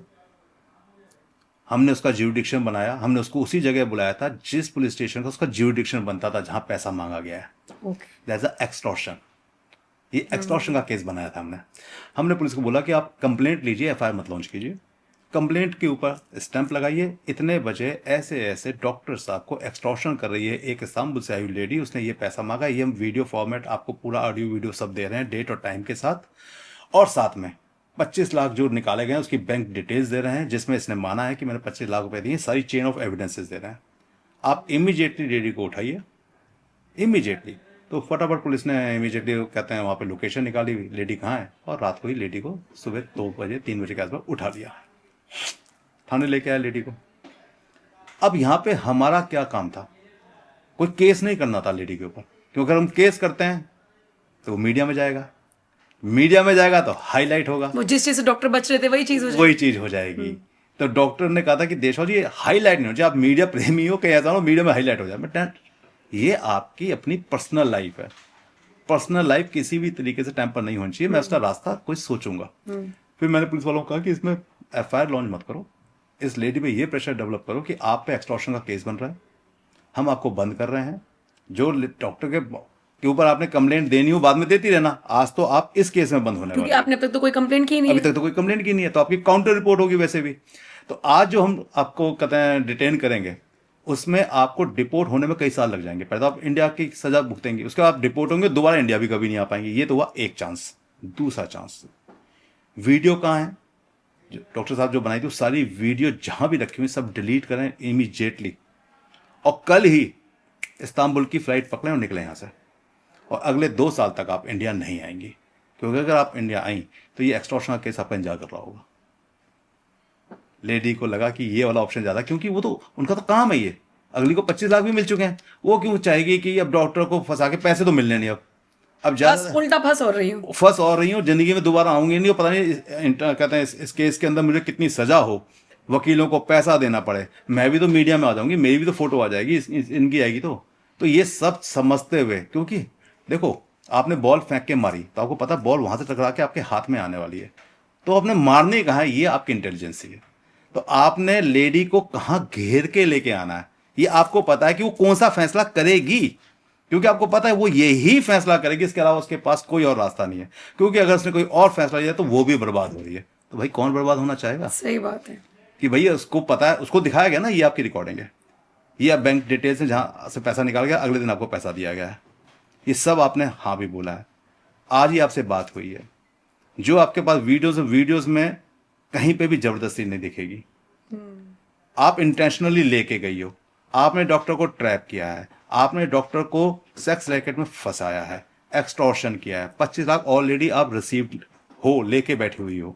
हमने उसका ज्यूरिडिक्शन बनाया, हमने उसको उसी जगह बुलाया था जिस पुलिस स्टेशन का उसका ज्यूरिडिक्शन बनता था, जहां पैसा मांगा गया है। That's a extortion. ये एक्सटॉर्शन का केस बनाया था हमने पुलिस को बोला कि आप कंप्लेंट लीजिए, एफआईआर मत लॉन्च कीजिए, कंप्लेंट के ऊपर स्टैंप लगाइए, इतने बजे ऐसे ऐसे डॉक्टर साहब को एक्सटॉर्शन कर रही है एक इस्तांबुल से आई हुई लेडी, उसने ये पैसा मांगा, ये हम वीडियो फॉर्मेट आपको पूरा ऑडियो वीडियो सब दे रहे हैं डेट और टाइम के साथ, और साथ में 25 लाख जो निकाले गए उसकी बैंक डिटेल्स दे रहे हैं, जिसमें इसने माना है कि मैंने 25 लाख रुपए दिए, सारी चेन ऑफ एविडेंसेस दे रहे हैं। आप इमीडिएटली लेडी को उठाइए, इमीडिएटली। तो फटाफट पुलिस ने इमीडिएटली कहते हैं वहां पे लोकेशन निकाली, लेडी कहाँ है, और रात को ही लेडी को सुबह 2 बजे 3 बजे के आसपास उठा लिया, थाने लेके आया लेडी को। अब यहां पे हमारा क्या काम था? कोई केस नहीं करना था लेडी के ऊपर, क्योंकि अगर हम केस करते हैं तो वो मीडिया में जाएगा, मीडिया में जाएगा तो हाईलाइट होगा, वो जिस चीज से डॉक्टर बच रहे थे वही चीज हो जाएगी। वही चीज हो जाएगी। तो डॉक्टर ने कहा था कि देशवा जी ये हाईलाइट नहीं हो जाए, आप मीडिया प्रेमी हो, कहीं ऐसा हो मीडिया में हाईलाइट हो जाए। बट ये आपकी अपनी पर्सनल लाइफ है, पर्सनल लाइफ किसी भी तरीके से टैंपर नहीं होनी चाहिए। मैं उसका रास्ता कोई सोचूंगा। फिर मैंने पुलिस वालों को कहा कि इसमें एफआईआर लॉन्च मत करो, इस लेडी पे ये प्रेशर डेवलप करो कि आप पे एक्सटॉर्शन का केस बन रहा है, हम आपको बंद कर रहे हैं, जो डॉक्टर के ऊपर आपने कंप्लेंट देनी हो बाद में देती रहना, आज तो आप इस केस में बंद होने क्योंकि वाले हैं। आपने अब तक तो कोई कंप्लेंट की नहीं अभी है। तक तो कोई कंप्लेंट की नहीं है, तो आपकी काउंटर रिपोर्ट होगी वैसे भी। तो आज जो हम आपको कहते हैं डिटेन करेंगे, उसमें आपको डिपोर्ट होने में कई साल लग जाएंगे। पहले तो आप इंडिया की सजा भुगतेंगे, उसके बाद आप डिपोर्ट होंगे, दोबारा इंडिया भी कभी नहीं आ पाएंगे। ये तो हुआ एक चांस। दूसरा चांस, वीडियो कहाँ है जो डॉक्टर साहब जो बनाई थी, वो सारी वीडियो जहां भी रखी हुई सब डिलीट करें इमीडिएटली, और कल ही इस्तांबुल की फ्लाइट पकड़ें और निकलें यहाँ से, और अगले 2 साल तक आप इंडिया नहीं आएंगी। क्योंकि अगर आप इंडिया आई तो ये एक्सटॉर्शन का केस आपका इंतजार कर रहा होगा। लेडी को लगा कि ये वाला ऑप्शन ज्यादा, क्योंकि वो तो उनका तो काम है ये, अगली को 25 लाख भी मिल चुके हैं, वो क्यों चाहेगी कि अब डॉक्टर को फंसा के पैसे तो मिलने नहीं। अब बस ज्यादा उल्टा फंस हो रही हूँ। फंस और रही हूँ, जिंदगी में दोबारा आऊंगी नहीं, पता नहीं कहते हैं इस केस के अंदर मुझे कितनी सजा हो, वकीलों को पैसा देना पड़े, मैं भी तो मीडिया में आ जाऊंगी, मेरी भी तो फोटो आ जाएगी, इनकी आएगी। तो ये सब समझते हुए, क्योंकि देखो आपने बॉल फेंक के मारी तो आपको पता बॉल वहां से टकरा के आपके हाथ में आने वाली है, तो आपने मारने कहा है, ये आपकी इंटेलिजेंसी है। तो आपने लेडी को कहां घेर के लेके आना है, ये आपको पता है कि वो कौन सा फैसला करेगी, क्योंकि आपको पता है वो यही फैसला करेगी, इसके अलावा उसके पास कोई और रास्ता नहीं है। क्योंकि अगर उसने कोई और फैसला लिया तो वो भी बर्बाद हो रही है। तो भाई कौन बर्बाद होना चाहेगा? सही बात है। कि भैया उसको पता है, उसको दिखाया गया ना ये आपकी रिकॉर्डिंग है, ये आप बैंक डिटेल से जहां से पैसा निकाल गया, अगले दिन आपको पैसा दिया गया है, ये सब आपने हाँ भी बोला है। आज ही आपसे बात हुई है, जो आपके पास वीडियोस में कहीं पे भी जबरदस्ती नहीं दिखेगी। आप इंटेंशनली लेके गई हो, आपने डॉक्टर को ट्रैप किया है, आपने डॉक्टर को सेक्स रैकेट में फंसाया है, एक्सटॉर्शन किया है, 25 लाख ऑलरेडी आप रिसीव्ड हो, लेके बैठी हुई हो,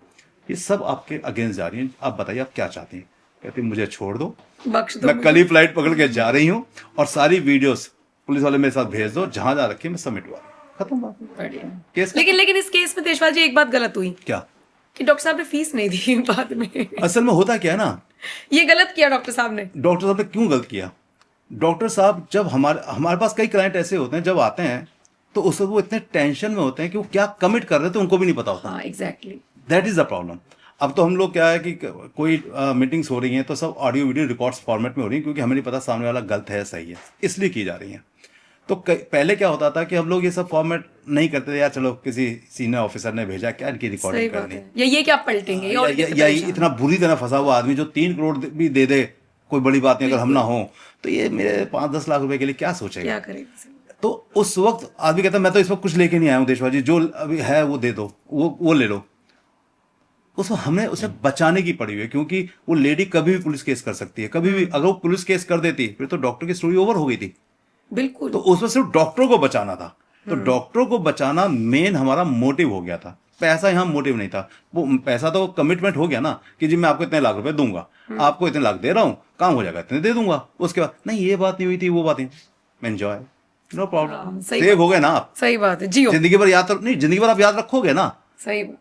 ये सब आपके अगेंस्ट जा रही है। आप बताइए आप क्या चाहती हैं? कहती मुझे छोड़ दो, बख्श दो मैं कल ही फ्लाइट पकड़ के जा रही हूँ, और सारी वीडियोस पुलिस वाले मेरे साथ भेज दो, जहां जा रखी मैं सबमिट हुआ, खत्म बात। बढ़िया। केस लेकिन इस केस में तेजपाल जी एक बात गलत हुई क्या? कि डॉक्टर साहब ने फीस नहीं दी बाद में। असल में होता क्या है ना, ये गलत किया डॉक्टर साहब ने। डॉक्टर साहब ने क्यों गलत किया? डॉक्टर साहब जब हमारे पास कई क्लाइंट ऐसे होते हैं, जब आते हैं तो उस वक्त वो इतने टेंशन में होते हैं कि वो क्या कमिट कर रहे थे उनको भी नहीं पता होता। हाँ exactly. That is the problem. अब तो हम लोग क्या है कि कोई मीटिंग्स हो रही हैं तो सब ऑडियो वीडियो रिकॉर्ड्स फॉर्मेट में हो रही हैं, क्योंकि हमें नहीं पता सामने वाला गलत है सही है, इसलिए की जा रही हैं। तो पहले क्या होता था कि हम लोग ये सब फॉर्मेट नहीं करते थे, यार चलो किसी सीनियर ऑफिसर ने भेजा, क्या इनकी सही रिकॉर्डिंग बात करनी, है। ये क्या पलटेंगे ये और कितने या परेशान। इतना बुरी तरह फंसा हुआ आदमी जो 3 करोड़ भी दे दे, कोई बड़ी बात नहीं, अगर हम ना हो तो ये मेरे 5-10 लाख रुपए के लिए क्या सोचेगा? क्या करेगा? तो उस वक्त आदमी कहता है मैं तो इस वक्त कुछ लेके नहीं आया हूँ देशवा जी, जो अभी है वो दे दो, वो ले लो। उस वक्त हमें उसे बचाने की पड़ी हुई है, क्योंकि वो लेडी कभी भी पुलिस केस कर सकती है, कभी भी। अगर वो पुलिस केस कर देती फिर तो डॉक्टर की स्टोरी ओवर हो गई थी। बिल्कुल। तो उस वक्त सिर्फ डॉक्टरों को बचाना था, तो डॉक्टरों को बचाना मेन हमारा मोटिव हो गया था। पैसा यहाँ मोटिव नहीं था। वो पैसा तो कमिटमेंट हो गया ना कि जी मैं आपको इतने लाख रुपए दूंगा, आपको इतने लाख दे रहा हूँ, काम हो जाएगा, इतने दे दूंगा। उसके बाद नहीं ये बात नहीं हुई थी, वो बात नहीं, एंजॉय, नो प्रॉब्लम, सही सेव हो गए ना आप। सही बात है। जियो जिंदगी भर याद नहीं, जिंदगी भर आप याद रखोगे ना। सही बात।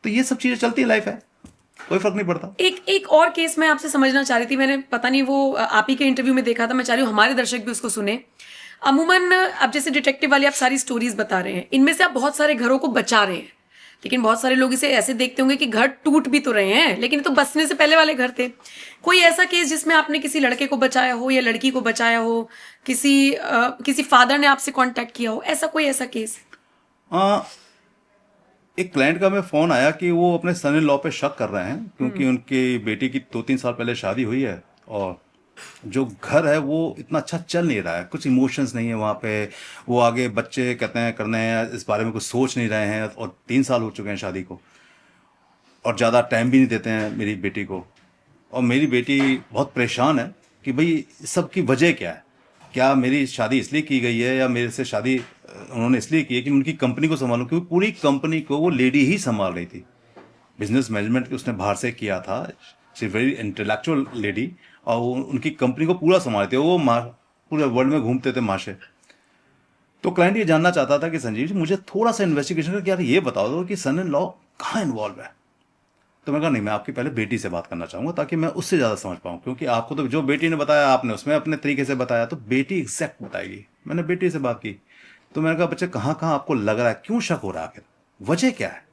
तो ये सब चीजें चलती है, लाइफ है, कोई फर्क नहीं पड़ता। एक और केस मैं आपसे समझना चाह रही थी, मैंने पता नहीं वो आप ही के इंटरव्यू में देखा था, मैं चाह रही हूँ हमारे दर्शक भी उसको सुने। अमूमन आप जैसे डिटेक्टिव वाली आप सारी स्टोरीज बता रहे हैं, इनमें से आप बहुत सारे घरों को बचा रहे हैं, लेकिन बहुत सारे लोग इसे ऐसे देखते होंगे कि घर टूट भी तो रहे हैं, लेकिन ये तो बसने से पहले वाले घर थे। कोई ऐसा केस जिसमें आपने किसी लड़के को बचाया हो या लड़की को बचाया हो, किसी फादर ने आपसे कांटेक्ट किया हो, ऐसा केस? एक क्लाइंट का मैं फोन आया कि वो अपने सन इन लॉ पे शक कर रहे हैं, क्योंकि उनकी बेटी की 2-3 साल पहले शादी हुई है, और जो घर है वो इतना अच्छा चल नहीं रहा है, कुछ इमोशंस नहीं है वहाँ पे। वो आगे बच्चे कहते हैं करने हैं, इस बारे में कुछ सोच नहीं रहे हैं, और 3 साल हो चुके हैं शादी को, और ज़्यादा टाइम भी नहीं देते हैं मेरी बेटी को। और मेरी बेटी बहुत परेशान है कि भाई सबकी वजह क्या है, क्या मेरी शादी इसलिए की गई है, या मेरे से शादी उन्होंने इसलिए की है कि उनकी कंपनी को संभालूं, क्योंकि पूरी कंपनी को वो लेडी ही संभाल रही थी। बिजनेस मैनेजमेंट उसने बाहर से किया था, शी वेरी इंटेलेक्चुअल लेडी, और वो उनकी कंपनी को पूरा संभालती है। वो पूरे वर्ल्ड में घूमते थे माशे। तो क्लाइंट ये जानना चाहता था कि संजीव जी मुझे थोड़ा सा इन्वेस्टिगेशन करके यार ये बताओ दो कि सन इन लॉ कहाँ इन्वॉल्व है। तो मैं कहा नहीं, मैं आपकी पहले बेटी से बात करना चाहूँगा ताकि मैं उससे ज़्यादा समझ पाऊँ, क्योंकि आपको तो जो बेटी ने बताया आपने उसमें अपने तरीके से बताया, तो बेटी एग्जैक्ट बताएगी। मैंने बेटी से बात की, तो मैंने कहा बच्चे कहाँ कहाँ आपको लग रहा है, क्यों शक हो रहा है, आखिर वजह क्या है।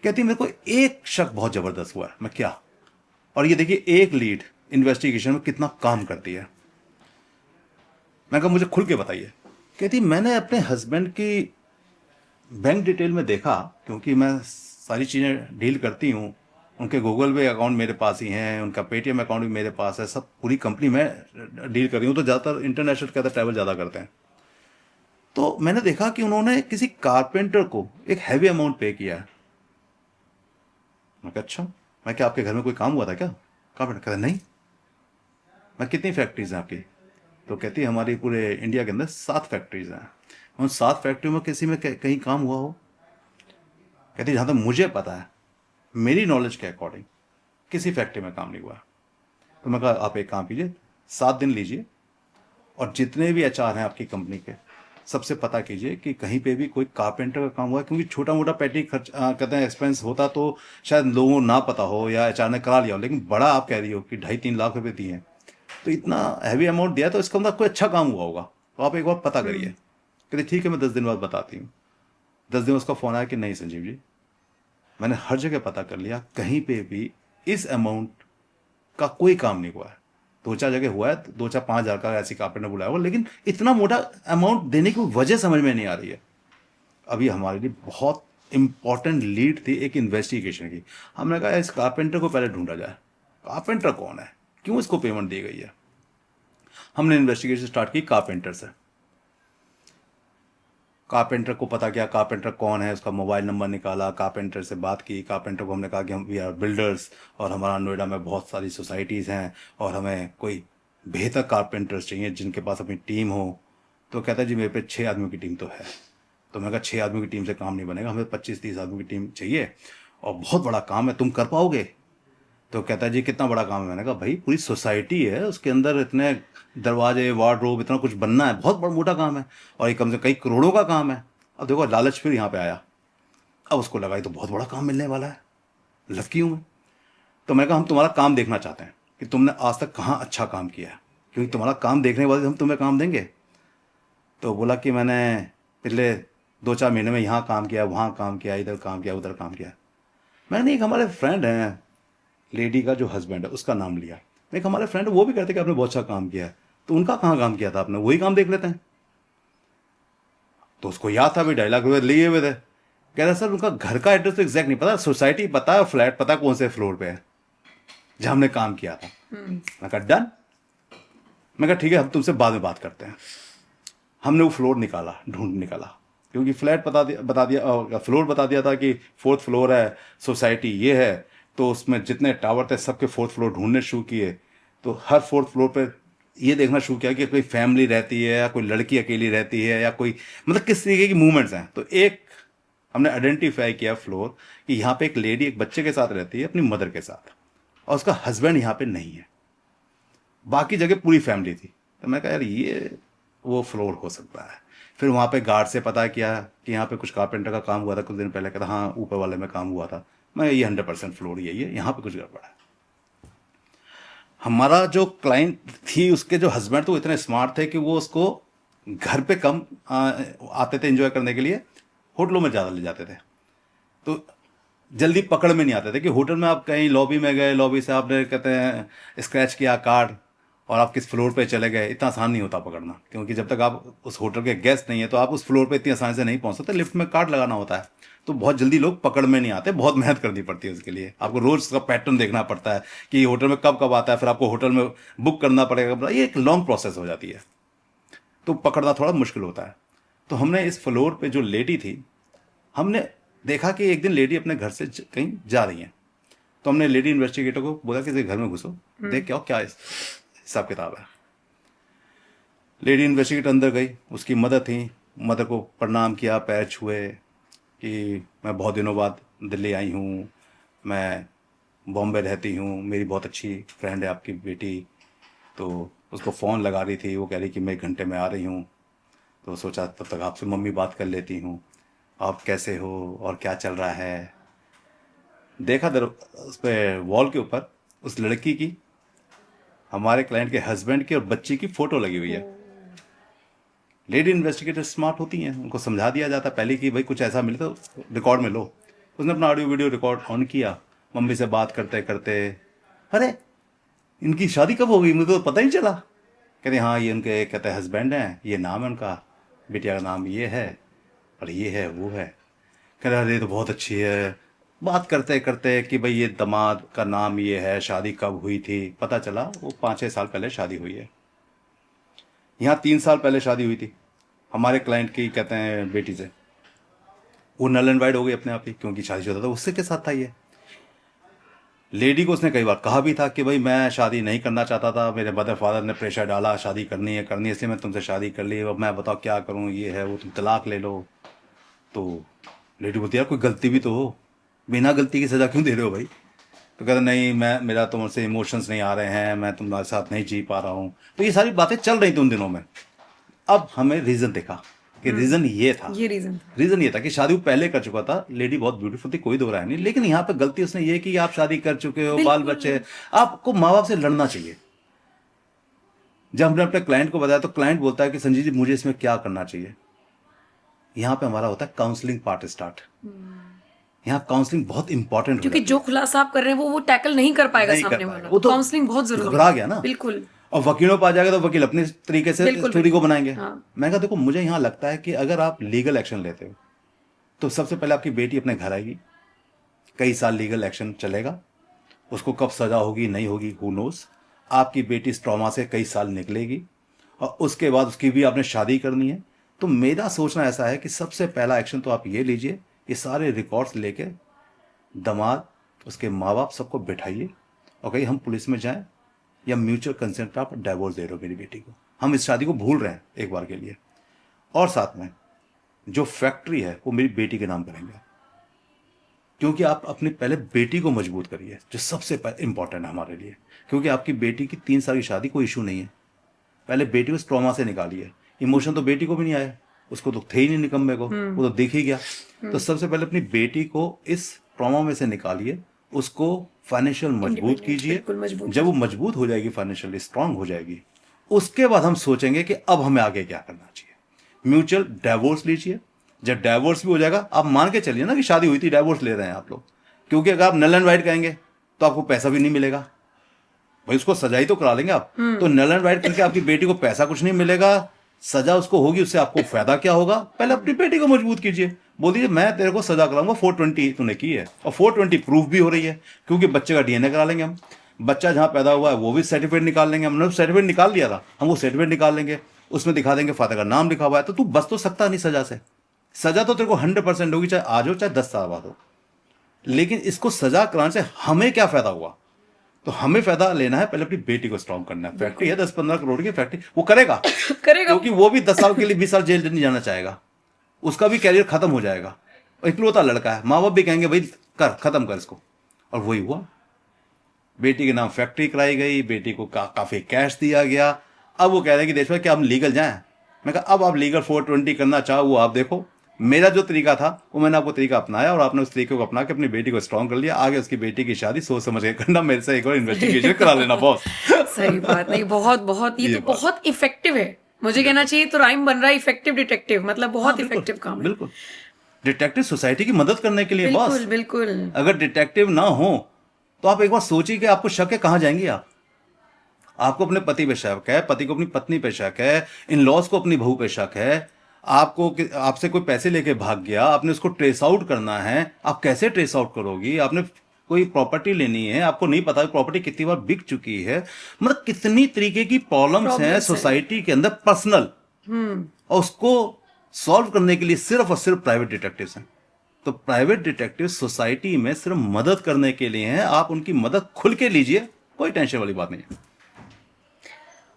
कहती मेरे को एक शक बहुत ज़बरदस्त हुआ है। मैं क्या? और ये देखिए एक लीड इन्वेस्टिगेशन में कितना काम करती है। मैं कहा मुझे खुल के बताइए। कहती मैंने अपने हस्बैंड की बैंक डिटेल में देखा, क्योंकि मैं सारी चीज़ें डील करती हूँ, उनके गूगल पे अकाउंट मेरे पास ही हैं, उनका पेटीएम अकाउंट भी मेरे पास है, सब पूरी कंपनी में डील कर रही हूँ, तो ज़्यादातर इंटरनेशनल के अंदर ट्रैवल ज़्यादा करते हैं। तो मैंने देखा कि उन्होंने किसी कारपेंटर को एक हैवी अमाउंट पे किया है। मैं कहा अच्छा, मैं क्या आपके घर में कोई काम हुआ था क्या? कारपेंटर कहता नहीं। मैं कितनी फैक्ट्रीज हैं आपकी? तो कहती हमारी पूरे इंडिया के अंदर 7 फैक्ट्रीज हैं। उन 7 फैक्ट्रियों में किसी में कहीं काम हुआ हो? कहती जहाँ तक मुझे पता है, मेरी नॉलेज के अकॉर्डिंग किसी फैक्ट्री में काम नहीं हुआ। तो मैं कहा आप एक काम कीजिए, 7 दिन लीजिए और जितने भी एचआर हैं आपकी कंपनी के, सबसे पता कीजिए कि कहीं पे भी कोई कारपेंटर का काम हुआ है, क्योंकि छोटा मोटा पैटी खर्च कहते हैं एक्सपेंस होता तो शायद लोगों को ना पता हो या एचआर ने करा लिया हो, लेकिन बड़ा आप कह रही हो कि 2.5-3 लाख रुपए दिए हैं, तो इतना हैवी अमाउंट दिया तो इसका मतलब कोई अच्छा काम हुआ होगा, तो आप एक बार पता करिए। कहते ठीक है मैं 10 दिन बाद बताती हूँ। 10 दिन उसका फ़ोन आया कि नहीं संजीव जी, मैंने हर जगह पता कर लिया, कहीं पे भी इस अमाउंट का कोई काम नहीं हुआ है। 2-4 जगह हुआ है, 2-4-5 हज़ार का ऐसी कारपेंटर बुलाया हुआ, लेकिन इतना मोटा अमाउंट देने की वजह समझ में नहीं आ रही है। अभी हमारे लिए बहुत इंपॉर्टेंट लीड थी एक इन्वेस्टिगेशन की। हमने कहा इस कारपेंटर को पहले ढूंढा जाए, कारपेंटर कौन है, क्यों इसको पेमेंट दी गई है। हमने इन्वेस्टिगेशन स्टार्ट की कारपेंटर से। कारपेंटर को पता किया कारपेंटर कौन है, उसका मोबाइल नंबर निकाला, कारपेंटर से बात की। कारपेंटर को हमने कहा कि हम वी आर बिल्डर्स और हमारा नोएडा में बहुत सारी सोसाइटीज़ हैं और हमें कोई बेहतर कारपेंटर्स चाहिए जिनके पास अपनी टीम हो। तो कहता है जी मेरे पे 6 आदमियों की टीम तो है। तो मैं कहा 6 आदमियों की टीम से काम नहीं बनेगा, हमें 25-30 आदमियों की टीम चाहिए और बहुत बड़ा काम है, तुम कर पाओगे? तो कहता है जी कितना बड़ा काम है। मैंने कहा भाई पूरी सोसाइटी है, उसके अंदर इतने दरवाजे वार्डरोब इतना कुछ बनना है, बहुत बड़ा मोटा काम है और ये कम से कई करोड़ों का काम है। अब देखो लालच फिर यहाँ पे आया, अब उसको लगा ये तो बहुत बड़ा काम मिलने वाला है, लकी हूँ मैं। तो मैंने कहा हम तुम्हारा काम देखना चाहते हैं कि तुमने आज तक कहाँ अच्छा काम किया है, क्योंकि तुम्हारा काम देखने के बाद हम तुम्हें काम देंगे। तो बोला कि मैंने पिछले 2-4 महीने में यहाँ काम किया, वहाँ काम किया, इधर काम किया, उधर काम किया। मैंने एक हमारे फ्रेंड हैं, लेडी का जो हस्बैंड है उसका नाम लिया। एक हमारे फ्रेंड वो भी कहते कि आपने बहुत अच्छा काम किया है, तो उनका कहाँ काम किया था आपने, वही काम देख लेते हैं। तो उसको याद था, भी डायलॉग लिए हुए थे। कह रहा सर उनका घर का एड्रेस तो एग्जैक्ट नहीं पता, सोसाइटी पता है, फ्लैट पता है कौन से फ्लोर पे है जहां हमने काम किया था। मैं कहा डन। मैं कहा ठीक है हम तुमसे बाद में बात करते हैं। हमने वो फ्लोर निकाला, ढूंढ निकाला, क्योंकि फ्लैट बता दिया फ्लोर बता दिया था कि 4th फ्लोर है, सोसाइटी ये है। तो उसमें जितने टावर थे सबके 4th फ्लोर ढूंढने शुरू किए। तो हर 4th फ्लोर पर ये देखना शुरू किया कि कोई फैमिली रहती है या कोई लड़की अकेली रहती है या कोई मतलब किस तरीके की मूवमेंट्स हैं। तो एक हमने आइडेंटिफाई किया फ्लोर कि यहाँ पे एक लेडी एक बच्चे के साथ रहती है, अपनी मदर के साथ, और उसका हस्बैंड यहाँ पे नहीं है, बाकी जगह पूरी फैमिली थी। तो मैं कहा यार ये वो फ्लोर हो सकता है। फिर वहाँ पे गार्ड से पता किया कि यहाँ पे कुछ कारपेंटर का काम हुआ था कुछ दिन पहले। कहता हाँ ऊपर वाले में काम हुआ था। मैं ये 100% फ्लोर यही है, यहाँ पे कुछ गड़बड़ है। हमारा जो क्लाइंट थी उसके जो हस्बैंड थे वो इतने स्मार्ट थे कि वो उसको घर पे कम आते थे एंजॉय करने के लिए, होटलों में ज़्यादा ले जाते थे। तो जल्दी पकड़ में नहीं आते थे कि होटल में आप कहीं लॉबी में गए, लॉबी से आपने कहते हैं स्क्रैच किया कार्ड और आप किस फ्लोर पे चले गए, इतना आसान नहीं होता पकड़ना, क्योंकि जब तक आप उस होटल के गेस्ट नहीं है तो आप उस फ्लोर पे इतनी आसानी से नहीं पहुंच सकते, लिफ्ट में कार्ड लगाना होता है। तो बहुत जल्दी लोग पकड़ में नहीं आते, बहुत मेहनत करनी पड़ती है उसके लिए, आपको रोज का पैटर्न देखना पड़ता है कि होटल में कब कब आता है, फिर आपको होटल में बुक करना पड़ेगा, ये एक लॉन्ग प्रोसेस हो जाती है, तो पकड़ना थोड़ा मुश्किल होता है। तो हमने इस फ्लोर पे जो लेडी थी, हमने देखा कि एक दिन लेडी अपने घर से कहीं जा रही है। तो हमने लेडी इन्वेस्टिगेटर को बोला कि घर में घुसो, देख के आओ क्या हिसाब किताब है। लेडी इन्वेस्टिगेटर अंदर गई, उसकी मदर थी, मदर को प्रणाम किया, पैर छुए कि मैं बहुत दिनों बाद दिल्ली आई हूँ, मैं बॉम्बे रहती हूँ, मेरी बहुत अच्छी फ्रेंड है आपकी बेटी, तो उसको फ़ोन लगा रही थी, वो कह रही कि मैं 1 घंटे में आ रही हूँ। तो सोचा तब तक आपसे मम्मी बात कर लेती हूँ, आप कैसे हो और क्या चल रहा है। देखा उस पर वॉल के ऊपर उस लड़की की, हमारे क्लाइंट के हस्बैंड की और बच्ची की फ़ोटो लगी हुई है। लेडी इन्वेस्टिगेटर स्मार्ट होती हैं, उनको समझा दिया जाता पहले कि भाई कुछ ऐसा मिले तो रिकॉर्ड में लो। उसने अपना ऑडियो वीडियो रिकॉर्ड ऑन किया, मम्मी से बात करते करते, अरे इनकी शादी कब हो गई, मुझे तो पता ही नहीं चला। कहते हाँ ये उनके कहते हैं हस्बैंड हैं, ये नाम है उनका, बिटिया का नाम ये है और ये है वो है। कह रहे अरे तो बहुत अच्छी है। बात करते करते कि भाई ये दामाद का नाम ये है, शादी कब हुई थी, पता चला वो 5-6 साल पहले शादी हुई है। यहाँ 3 साल पहले शादी हुई थी हमारे क्लाइंट की कहते हैं बेटी से। वो नल एंड वाइड हो गई अपने आप ही, क्योंकि शादीशुदा था, उससे के साथ था ये। लेडी को उसने कई बार कहा भी था कि भाई मैं शादी नहीं करना चाहता था, मेरे मदर फादर ने प्रेशर डाला, शादी करनी है इसलिए मैं तुमसे शादी कर ली, अब मैं बताओ क्या करूँ, ये है वो, तुम तलाक ले लो। तो लेडी बोलती यार कोई गलती भी तो हो, बिना गलती की सज़ा क्यों दे रहे हो भाई। तो कहते नहीं मेरा तुमसे इमोशंस नहीं आ रहे हैं, मैं तुम्हारे साथ नहीं जी पा रहा हूँ। तो ये सारी बातें चल रही थी उन दिनों में। अब हमें रीज़न देखा कि रीज़न ये था, रीज़न ये था कि शादी वो पहले कर चुका था, लेडी बहुत ब्यूटीफुल थी, कोई दो राय नहीं, लेकिन यहाँ पे गलती उसने ये की आप शादी कर चुके हो, बाल बच्चे, आपको माँ बाप से लड़ना चाहिए। जब हमने अपने क्लाइंट को बताया तो क्लाइंट बोलता है कि संजीव जी मुझे इसमें क्या करना चाहिए। यहाँ पे हमारा होता है काउंसलिंग पार्ट स्टार्ट। यहाँ काउंसलिंग बहुत इंपॉर्टेंट, क्योंकि जो खुलासा आप कर रहे हैं वो टैकल नहीं कर पाएगा सामने वाला, वो तो काउंसलिंग बहुत जरूरी है। घबरा गया ना, बिल्कुल। और वकीलों पर आ जाएगा तो वकील अपने तरीके से स्टोरी को बनाएंगे। हाँ। मैं कहा देखो मुझे यहाँ लगता है कि अगर आप लीगल एक्शन लेते हो तो सबसे पहले आपकी बेटी अपने घर आएगी, कई साल लीगल एक्शन चलेगा, उसको कब सजा होगी नहीं होगी हु नोस। आपकी बेटी इस ट्रॉमा से कई साल निकलेगी और उसके बाद उसकी भी आपने शादी करनी है। तो मेरा सोचना ऐसा है कि सबसे पहला एक्शन तो आप ये लीजिए, ये सारे रिकॉर्ड्स लेके दामाद उसके माँ बाप सबको बिठाइए और कहीं हम पुलिस में जाएं या म्यूचुअल कंसेंट पर आप डाइवोर्स दे रहे हो मेरी बेटी को, हम इस शादी को भूल रहे हैं एक बार के लिए, और साथ में जो फैक्ट्री है वो मेरी बेटी के नाम करेंगे। क्योंकि आप अपनी पहले बेटी को मजबूत करिए, जो सबसे इंपॉर्टेंट है हमारे लिए, क्योंकि आपकी बेटी की 3 साल की शादी कोई इशू नहीं है। पहले बेटी को इस ट्रॉमा से निकालिए। इमोशन तो बेटी को भी नहीं आया, उसको तो थे ही नहीं निकम्मे को, वो तो दिख ही गया। तो सबसे पहले अपनी बेटी को इस ट्रॉमा में से निकालिए, उसको फाइनेंशियल मजबूत कीजिए। जब वो मजबूत हो जाएगी, फाइनेंशियली स्ट्रांग हो जाएगी, उसके बाद हम सोचेंगे कि अब हमें आगे क्या करना चाहिए। म्यूचुअल डाइवोर्स लीजिए। जब डाइवोर्स भी हो जाएगा, आप मान के चलिए ना कि शादी हुई थी, डाइवोर्स ले रहे हैं आप लोग, क्योंकि अगर आप नल एंड वाइड कहेंगे तो आपको पैसा भी नहीं मिलेगा। भाई उसको सजा ही तो करा लेंगे आप, तो नल एंड वाइड करके आपकी बेटी को पैसा कुछ नहीं मिलेगा, सजा उसको होगी, उससे आपको फायदा क्या होगा। पहले अपनी बेटी को मजबूत कीजिए, बोल दीजिए मैं तेरे को सजा कराऊंगा, 420 तूने की है, और 420 प्रूफ भी हो रही है, क्योंकि बच्चे का डीएनए करा लेंगे हम, बच्चा जहां पैदा हुआ है वो भी सर्टिफिकेट निकाल लेंगे, हमने सर्टिफिकेट निकाल लिया था, हम वो सर्टिफिकेट निकाल लेंगे, उसमें दिखा देंगे फादर का नाम लिखा हुआ है। तो तू बच तो सकता नहीं सजा से, सजा तो तेरे को 100% होगी, चाहे आज हो चाहे 10 साल बाद हो। लेकिन इसको सजा कराने से हमें क्या फायदा हुआ। तो हमें फायदा लेना है, पहले अपनी बेटी को स्ट्रॉन्ग करना है। फैक्ट्री है 10-15 करोड़ की फैक्ट्री, वो करेगा क्योंकि वो भी 10 साल के लिए 20 साल जेल नहीं जाना चाहेगा, उसका भी कैरियर खत्म हो जाएगा। इकलौता लड़का है, माँ बाप भी कहेंगे भाई कर, खत्म कर इसको, और वही हुआ। बेटी के नाम फैक्ट्री कराई गई, बेटी को काफी कैश दिया गया। अब वो कह रहे हैं कि देश में क्या हम लीगल जाएं। मैं कहा अब आप लीगल 420 करना चाहो वो आप देखो, मेरा जो तरीका था वो मैंने आपको तरीका अपनाया, और आपने उस तरीके को अपना के अपनी बेटी को स्ट्रॉन्ग कर लिया। आगे उसकी बेटी की शादी सोच समझ के करना, मेरे से एक और इन्वेस्टिगेशन करा लेना बॉस। सही बात। नहीं, बहुत ये तो बहुत इफेक्टिव है, मुझे कहना चाहिए तो राइम बन रहा है, इफेक्टिव डिटेक्टिव, मतलब बहुत इफेक्टिव काम है। बिल्कुल, डिटेक्टिव सोसाइटी की मदद करने के लिए बॉस। बिल्कुल। अगर डिटेक्टिव ना हो तो आप एक बार सोचिए कि आपको शक है, कहाँ जाएंगे आप। आपको अपने पति पे शक है, पति को अपनी पत्नी पे शक है, इन लॉज को अपनी बहू पे शक है, आपको आपसे कोई पैसे लेके भाग गया, आपने उसको ट्रेस आउट करना है। आप कैसे ट्रेस आउट करोगी। आपने कोई प्रॉपर्टी लेनी है, आपको नहीं पता प्रॉपर्टी कितनी बार बिक चुकी है। मतलब कितनी तरीके की प्रॉब्लम्स हैं सोसाइटी के अंदर पर्सनल, और उसको सॉल्व करने के लिए सिर्फ और सिर्फ प्राइवेट डिटेक्टिव्स हैं। तो प्राइवेट डिटेक्टिव सोसाइटी में सिर्फ मदद करने के लिए हैं, आप उनकी मदद खुल के लीजिए, कोई टेंशन वाली बात नहीं है।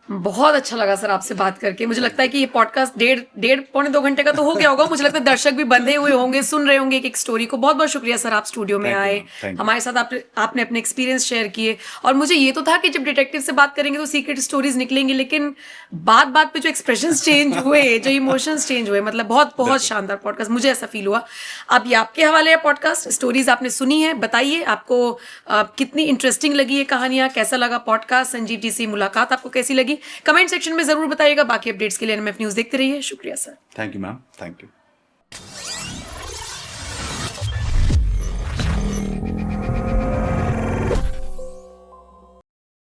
बहुत अच्छा लगा सर आपसे बात करके। मुझे लगता है कि ये पॉडकास्ट डेढ़ पौने 2 घंटे का तो हो गया होगा। मुझे लगता है दर्शक भी बंधे हुए होंगे, सुन रहे होंगे एक स्टोरी को। बहुत बहुत शुक्रिया सर, आप स्टूडियो में Thank you, आए, ma'am. Thank you. हमारे साथ आपने अपने एक्सपीरियंस शेयर किए। और मुझे ये तो था कि जब डिटेक्टिव से बात करेंगे तो सीक्रेट स्टोरीज निकलेंगी, लेकिन बात बात पे जो एक्सप्रेशंस चेंज हुए, जो इमोशंस चेंज हुए, मतलब बहुत बहुत शानदार पॉडकास्ट, मुझे ऐसा फील हुआ। अब ये आपके हवाले है पॉडकास्ट, स्टोरीज आपने सुनी है, बताइए आपको कितनी इंटरेस्टिंग लगी ये कहानियां, कैसा लगा पॉडकास्ट, संजीव जी से मुलाकात आपको कैसी लगी, कमेंट सेक्शन में जरूर बताइएगा। बाकी अपडेट्स के लिए एनएमएफ न्यूज देखते रहिए। शुक्रिया sir. Thank you ma'am, thank you.